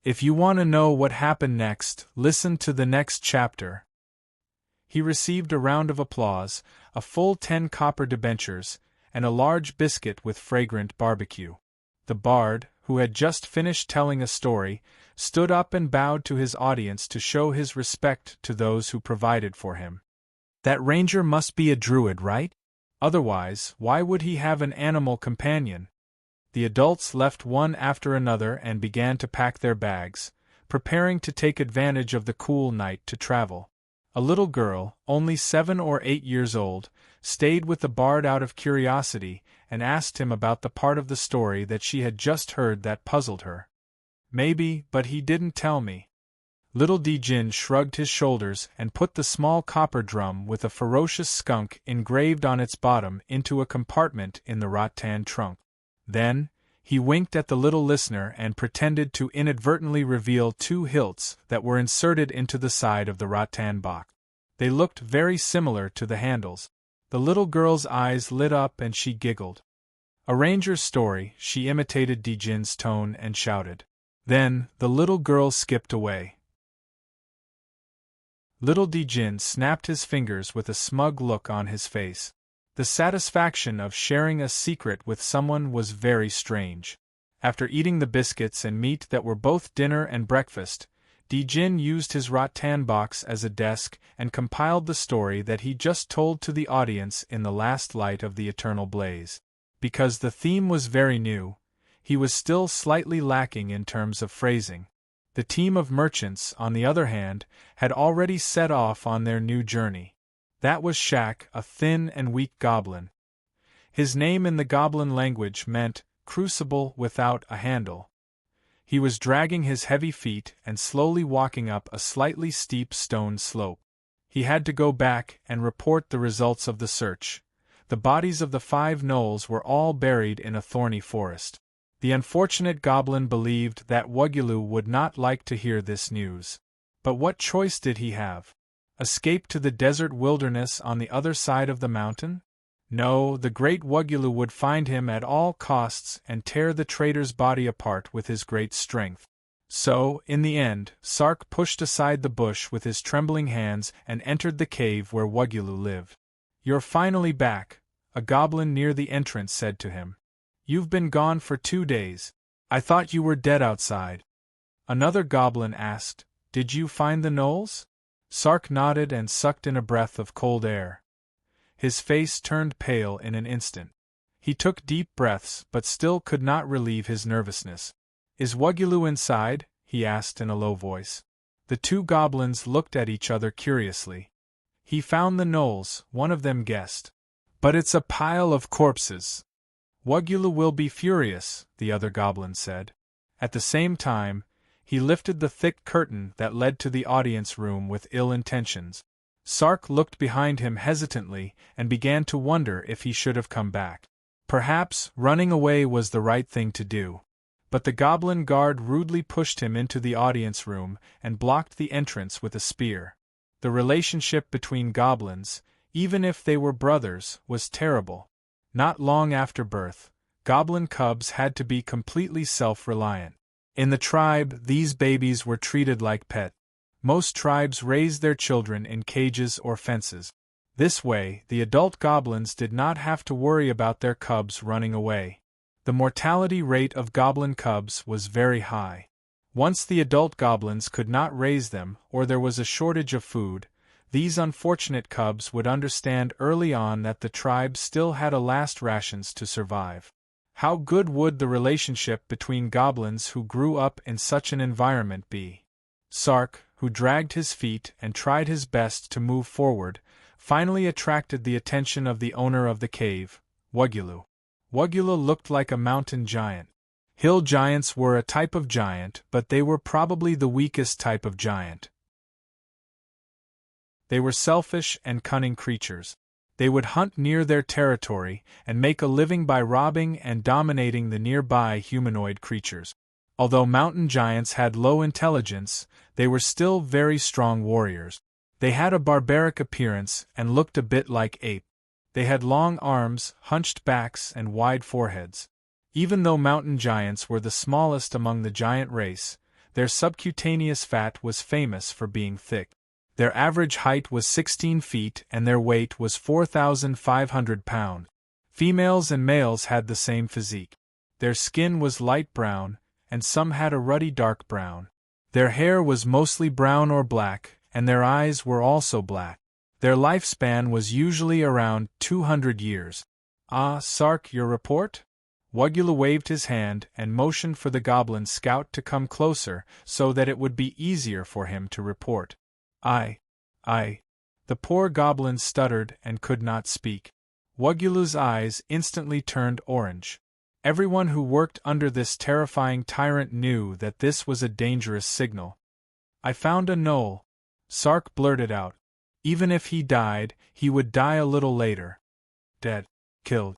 If you want to know what happened next, listen to the next chapter. He received a round of applause, a full 10 copper debentures, and a large biscuit with fragrant barbecue. The bard, who had just finished telling a story, stood up and bowed to his audience to show his respect to those who provided for him. That ranger must be a druid, right? Otherwise, why would he have an animal companion? The adults left one after another and began to pack their bags, preparing to take advantage of the cool night to travel. A little girl, only 7 or 8 years old, stayed with the bard out of curiosity and asked him about the part of the story that she had just heard that puzzled her. Maybe, but he didn't tell me. Little Dijin shrugged his shoulders and put the small copper drum with a ferocious skunk engraved on its bottom into a compartment in the rattan trunk. Then, he winked at the little listener and pretended to inadvertently reveal 2 hilts that were inserted into the side of the rattan box. They looked very similar to the handles. The little girl's eyes lit up and she giggled. A ranger's story, she imitated Dijin's tone and shouted. Then, the little girl skipped away. Little Dijin snapped his fingers with a smug look on his face. The satisfaction of sharing a secret with someone was very strange. After eating the biscuits and meat that were both dinner and breakfast, Dijin used his rattan box as a desk and compiled the story that he just told to the audience in the last light of the eternal blaze. Because the theme was very new, he was still slightly lacking in terms of phrasing. The team of merchants, on the other hand, had already set off on their new journey. That was Shak, a thin and weak goblin. His name in the goblin language meant crucible without a handle. He was dragging his heavy feet and slowly walking up a slightly steep stone slope. He had to go back and report the results of the search. The bodies of the 5 gnolls were all buried in a thorny forest. The unfortunate goblin believed that Wugulu would not like to hear this news. But what choice did he have? Escape to the desert wilderness on the other side of the mountain? No, the great Wugulu would find him at all costs and tear the traitor's body apart with his great strength. So, in the end, Sark pushed aside the bush with his trembling hands and entered the cave where Wugulu lived. "You're finally back," a goblin near the entrance said to him. "You've been gone for 2 days. I thought you were dead outside." Another goblin asked, "Did you find the gnolls?" Sark nodded and sucked in a breath of cold air. His face turned pale in an instant. He took deep breaths but still could not relieve his nervousness. "Is Wugulu inside?" he asked in a low voice. The 2 goblins looked at each other curiously. "He found the gnolls," one of them guessed. But it's a pile of corpses. Wugulu will be furious, the other goblin said. At the same time, he lifted the thick curtain that led to the audience room with ill intentions. Sark looked behind him hesitantly and began to wonder if he should have come back. Perhaps running away was the right thing to do. But the goblin guard rudely pushed him into the audience room and blocked the entrance with a spear. The relationship between goblins, even if they were brothers, was terrible. Not long after birth, goblin cubs had to be completely self-reliant. In the tribe, these babies were treated like pets. Most tribes raised their children in cages or fences. This way, the adult goblins did not have to worry about their cubs running away. The mortality rate of goblin cubs was very high. Once the adult goblins could not raise them or there was a shortage of food, these unfortunate cubs would understand early on that the tribe still had a last rations to survive. How good would the relationship between goblins who grew up in such an environment be? Sark, who dragged his feet and tried his best to move forward, finally attracted the attention of the owner of the cave, Wugulu. Wugulu looked like a mountain giant. Hill giants were a type of giant, but they were probably the weakest type of giant. They were selfish and cunning creatures. They would hunt near their territory and make a living by robbing and dominating the nearby humanoid creatures. Although mountain giants had low intelligence, they were still very strong warriors. They had a barbaric appearance and looked a bit like apes. They had long arms, hunched backs, and wide foreheads. Even though mountain giants were the smallest among the giant race, their subcutaneous fat was famous for being thick. Their average height was 16 feet and their weight was 4,500 pounds. Females and males had the same physique. Their skin was light brown, and some had a ruddy dark brown. Their hair was mostly brown or black, and their eyes were also black. Their lifespan was usually around 200 years. Ah, Sark, your report? Wugulu waved his hand and motioned for the goblin scout to come closer so that it would be easier for him to report. I. The poor goblin stuttered and could not speak. Wugulu's eyes instantly turned orange. Everyone who worked under this terrifying tyrant knew that this was a dangerous signal. I found a knoll, Sark blurted out. Even if he died, he would die a little later. Dead. Killed.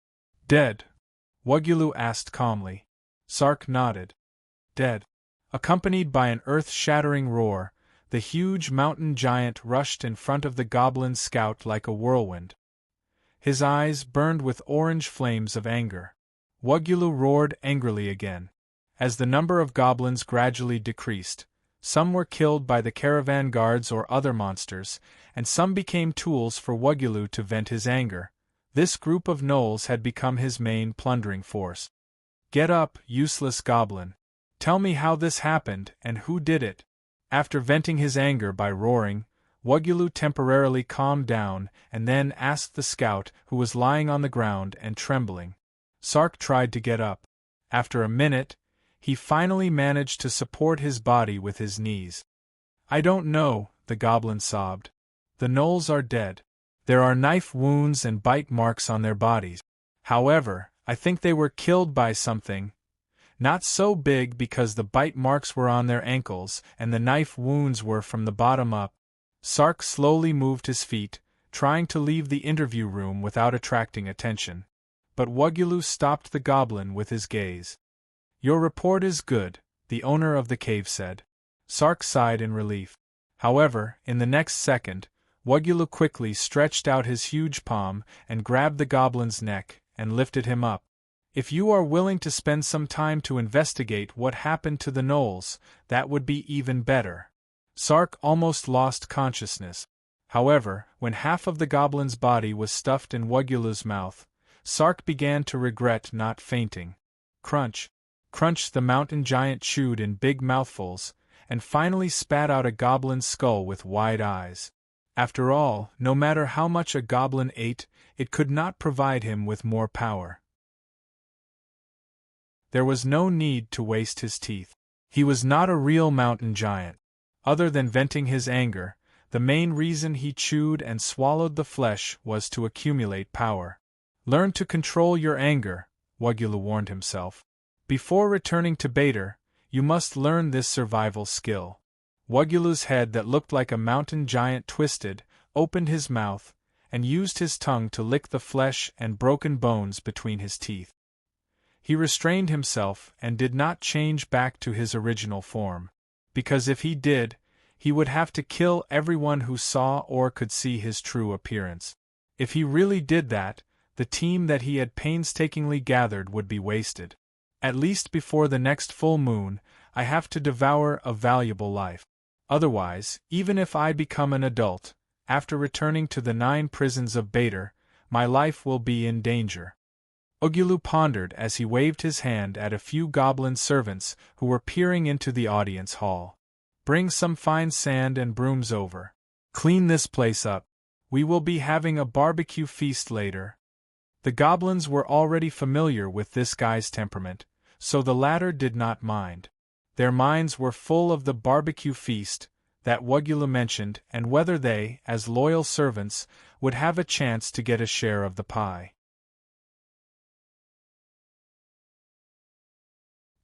Dead. Wugulu asked calmly. Sark nodded. Dead. Accompanied by an earth-shattering roar, the huge mountain giant rushed in front of the goblin scout like a whirlwind. His eyes burned with orange flames of anger. Wugulu roared angrily again. As the number of goblins gradually decreased, some were killed by the caravan guards or other monsters, and some became tools for Wugulu to vent his anger. This group of gnolls had become his main plundering force. Get up, useless goblin. Tell me how this happened and who did it. After venting his anger by roaring, Wugulu temporarily calmed down and then asked the scout, who was lying on the ground and trembling. Sark tried to get up. After a minute, he finally managed to support his body with his knees. I don't know, the goblin sobbed. The gnolls are dead. There are knife wounds and bite marks on their bodies. However, I think they were killed by something. Not so big because the bite marks were on their ankles and the knife wounds were from the bottom up. Sark slowly moved his feet, trying to leave the interview room without attracting attention. But Wugulu stopped the goblin with his gaze. Your report is good, the owner of the cave said. Sark sighed in relief. However, in the next second, Wugulu quickly stretched out his huge palm and grabbed the goblin's neck and lifted him up. If you are willing to spend some time to investigate what happened to the gnolls, that would be even better. Sark almost lost consciousness. However, when half of the goblin's body was stuffed in Wugulu's mouth, Sark began to regret not fainting. Crunch. Crunch, the mountain giant chewed in big mouthfuls, and finally spat out a goblin's skull with wide eyes. After all, no matter how much a goblin ate, it could not provide him with more power. There was no need to waste his teeth. He was not a real mountain giant. Other than venting his anger, the main reason he chewed and swallowed the flesh was to accumulate power. Learn to control your anger, Wugulu warned himself. Before returning to Bader, you must learn this survival skill. Wugulu's head that looked like a mountain giant twisted, opened his mouth, and used his tongue to lick the flesh and broken bones between his teeth. He restrained himself and did not change back to his original form, because if he did, he would have to kill everyone who saw or could see his true appearance. If he really did that, the team that he had painstakingly gathered would be wasted. At least before the next full moon, I have to devour a valuable life. Otherwise, even if I become an adult, after returning to the 9 prisons of Bader, my life will be in danger. Wugulu pondered as he waved his hand at a few goblin servants who were peering into the audience hall. Bring some fine sand and brooms over. Clean this place up. We will be having a barbecue feast later. The goblins were already familiar with this guy's temperament, so the latter did not mind. Their minds were full of the barbecue feast that Wugulu mentioned and whether they, as loyal servants, would have a chance to get a share of the pie.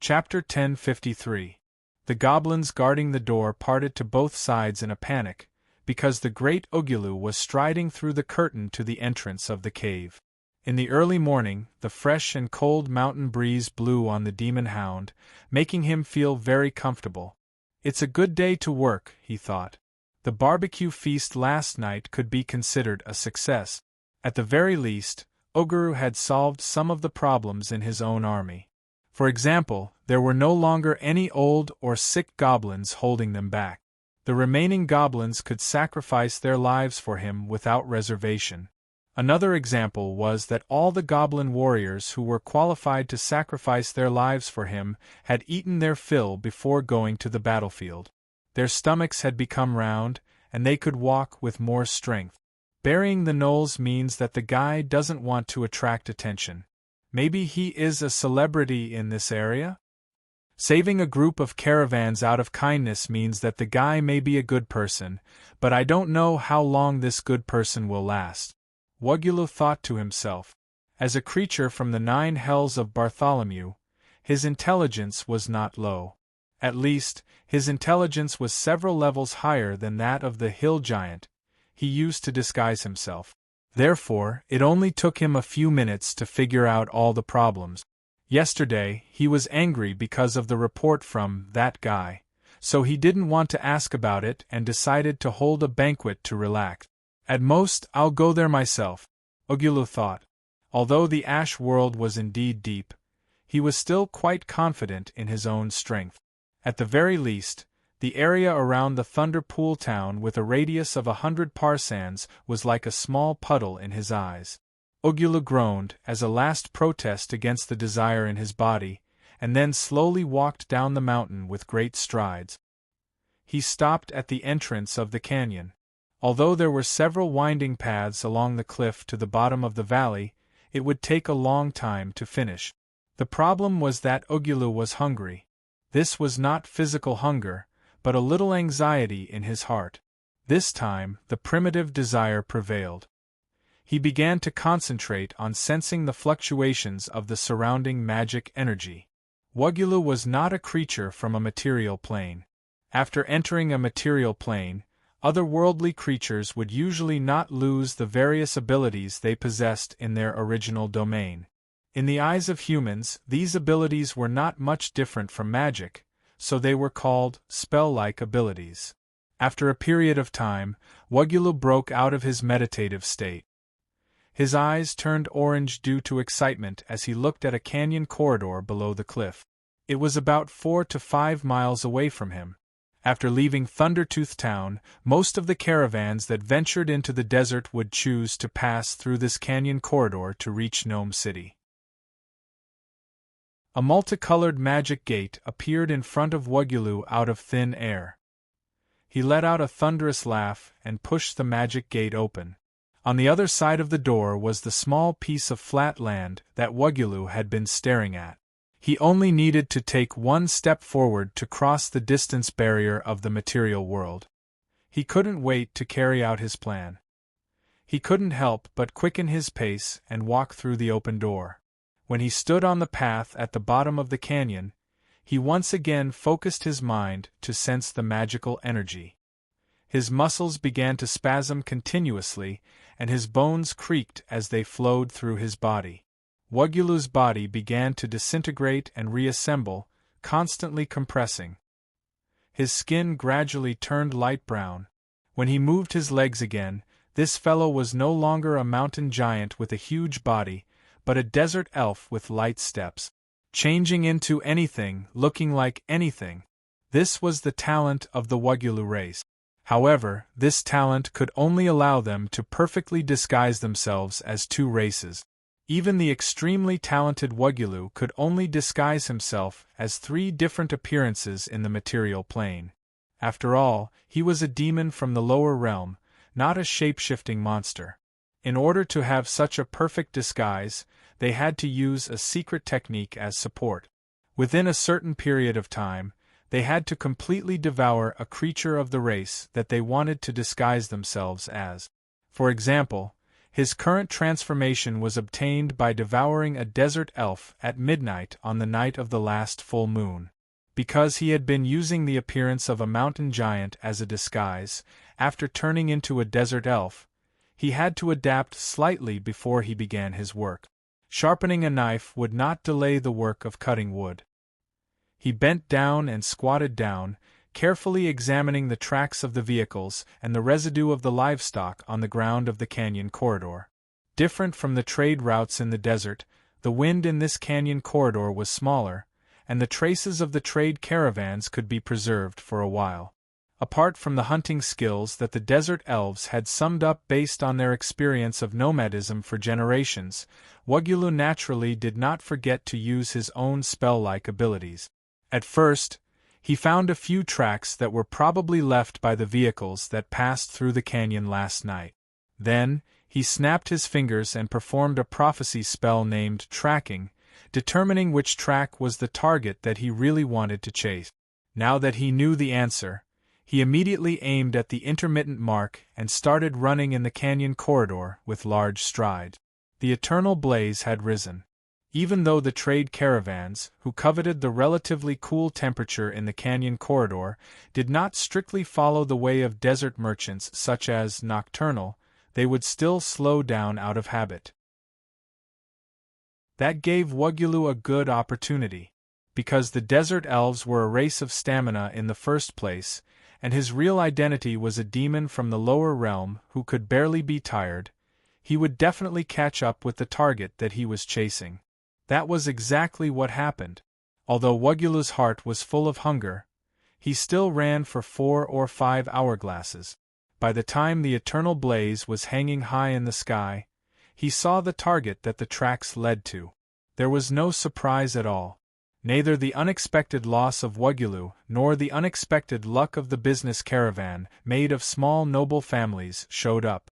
Chapter 1053. The goblins guarding the door parted to both sides in a panic, because the great Wugulu was striding through the curtain to the entrance of the cave. In the early morning, the fresh and cold mountain breeze blew on the demon hound, making him feel very comfortable. It's a good day to work, he thought. The barbecue feast last night could be considered a success. At the very least, Wugulu had solved some of the problems in his own army. For example, there were no longer any old or sick goblins holding them back. The remaining goblins could sacrifice their lives for him without reservation. Another example was that all the goblin warriors who were qualified to sacrifice their lives for him had eaten their fill before going to the battlefield. Their stomachs had become round, and they could walk with more strength. Burying the gnolls means that the guy doesn't want to attract attention. Maybe he is a celebrity in this area? Saving a group of caravans out of kindness means that the guy may be a good person, but I don't know how long this good person will last. Wugulu thought to himself. As a creature from the 9 hells of Bartholomew, his intelligence was not low. At least, his intelligence was several levels higher than that of the hill giant he used to disguise himself. Therefore, it only took him a few minutes to figure out all the problems. Yesterday, he was angry because of the report from that guy, so he didn't want to ask about it and decided to hold a banquet to relax. At most, I'll go there myself, Wugulu thought. Although the ash world was indeed deep, he was still quite confident in his own strength. At the very least, the area around the Thunder Pool town with a radius of 100 parsands was like a small puddle in his eyes. Wugulu groaned as a last protest against the desire in his body, and then slowly walked down the mountain with great strides. He stopped at the entrance of the canyon. Although there were several winding paths along the cliff to the bottom of the valley, it would take a long time to finish. The problem was that Wugulu was hungry. This was not physical hunger, but a little anxiety in his heart. This time, the primitive desire prevailed. He began to concentrate on sensing the fluctuations of the surrounding magic energy. Wugulu was not a creature from a material plane. After entering a material plane, otherworldly creatures would usually not lose the various abilities they possessed in their original domain. In the eyes of humans, these abilities were not much different from magic, so they were called spell-like abilities. After a period of time, Wugulu broke out of his meditative state. His eyes turned orange due to excitement as he looked at a canyon corridor below the cliff. It was about 4 to 5 miles away from him. After leaving Thundertooth Town, most of the caravans that ventured into the desert would choose to pass through this canyon corridor to reach Gnome City. A multicolored magic gate appeared in front of Wugulu out of thin air. He let out a thunderous laugh and pushed the magic gate open. On the other side of the door was the small piece of flat land that Wugulu had been staring at. He only needed to take one step forward to cross the distance barrier of the material world. He couldn't wait to carry out his plan. He couldn't help but quicken his pace and walk through the open door. When he stood on the path at the bottom of the canyon, he once again focused his mind to sense the magical energy. His muscles began to spasm continuously, and his bones creaked as they flowed through his body. Wagulu's body began to disintegrate and reassemble, constantly compressing. His skin gradually turned light brown. When he moved his legs again, this fellow was no longer a mountain giant with a huge body, but a desert elf with light steps, changing into anything, looking like anything. This was the talent of the Wagulu race. However, this talent could only allow them to perfectly disguise themselves as two races. Even the extremely talented Wagulu could only disguise himself as three different appearances in the material plane. After all, he was a demon from the lower realm, not a shape-shifting monster. In order to have such a perfect disguise, they had to use a secret technique as support. Within a certain period of time, they had to completely devour a creature of the race that they wanted to disguise themselves as. For example, his current transformation was obtained by devouring a desert elf at midnight on the night of the last full moon. Because he had been using the appearance of a mountain giant as a disguise, after turning into a desert elf, he had to adapt slightly before he began his work. Sharpening a knife would not delay the work of cutting wood. He bent down and squatted down, carefully examining the tracks of the vehicles and the residue of the livestock on the ground of the canyon corridor. Different from the trade routes in the desert, the wind in this canyon corridor was smaller, and the traces of the trade caravans could be preserved for a while. Apart from the hunting skills that the desert elves had summed up based on their experience of nomadism for generations, Wagulu naturally did not forget to use his own spell-like abilities. At first, he found a few tracks that were probably left by the vehicles that passed through the canyon last night. Then, he snapped his fingers and performed a prophecy spell named Tracking, determining which track was the target that he really wanted to chase. Now that he knew the answer, he immediately aimed at the intermittent mark and started running in the canyon corridor with large strides. The eternal blaze had risen. Even though the trade caravans, who coveted the relatively cool temperature in the canyon corridor, did not strictly follow the way of desert merchants such as Nocturnal, they would still slow down out of habit. That gave Wagulu a good opportunity. Because the desert elves were a race of stamina in the first place, and his real identity was a demon from the lower realm who could barely be tired, he would definitely catch up with the target that he was chasing. That was exactly what happened. Although Wagulu's heart was full of hunger, he still ran for 4 or 5 hourglasses. By the time the eternal blaze was hanging high in the sky, he saw the target that the tracks led to. There was no surprise at all. Neither the unexpected loss of Wagulu nor the unexpected luck of the business caravan, made of small noble families, showed up.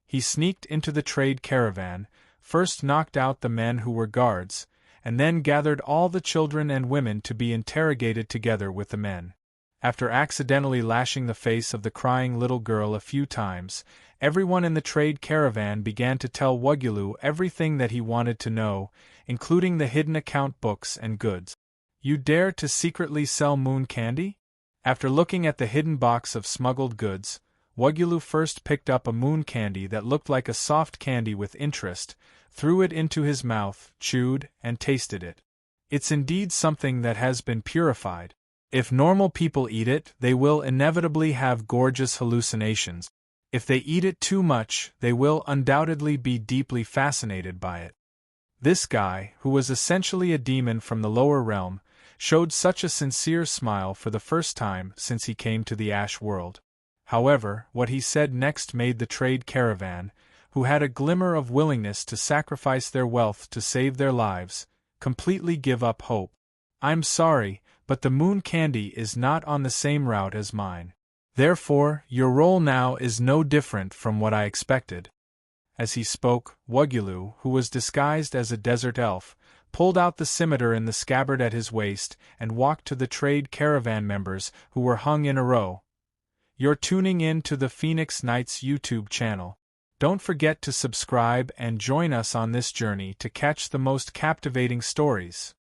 He sneaked into the trade caravan, first knocked out the men who were guards, and then gathered all the children and women to be interrogated together with the men. After accidentally lashing the face of the crying little girl a few times, everyone in the trade caravan began to tell Wagulu everything that he wanted to know, including the hidden account books and goods. "You dare to secretly sell moon candy?" After looking at the hidden box of smuggled goods, Wagulu first picked up a moon candy that looked like a soft candy with interest, threw it into his mouth, chewed, and tasted it. It's indeed something that has been purified. If normal people eat it, they will inevitably have gorgeous hallucinations. If they eat it too much, they will undoubtedly be deeply fascinated by it. This guy, who was essentially a demon from the lower realm, showed such a sincere smile for the first time since he came to the Ash world. However, what he said next made the trade caravan, who had a glimmer of willingness to sacrifice their wealth to save their lives, completely give up hope. "I'm sorry, but the moon candy is not on the same route as mine. Therefore, your role now is no different from what I expected." As he spoke, Wagulu, who was disguised as a desert elf, pulled out the scimitar in the scabbard at his waist and walked to the trade caravan members who were hung in a row. "You're tuning in to the Phoenix Knights YouTube channel. Don't forget to subscribe and join us on this journey to catch the most captivating stories.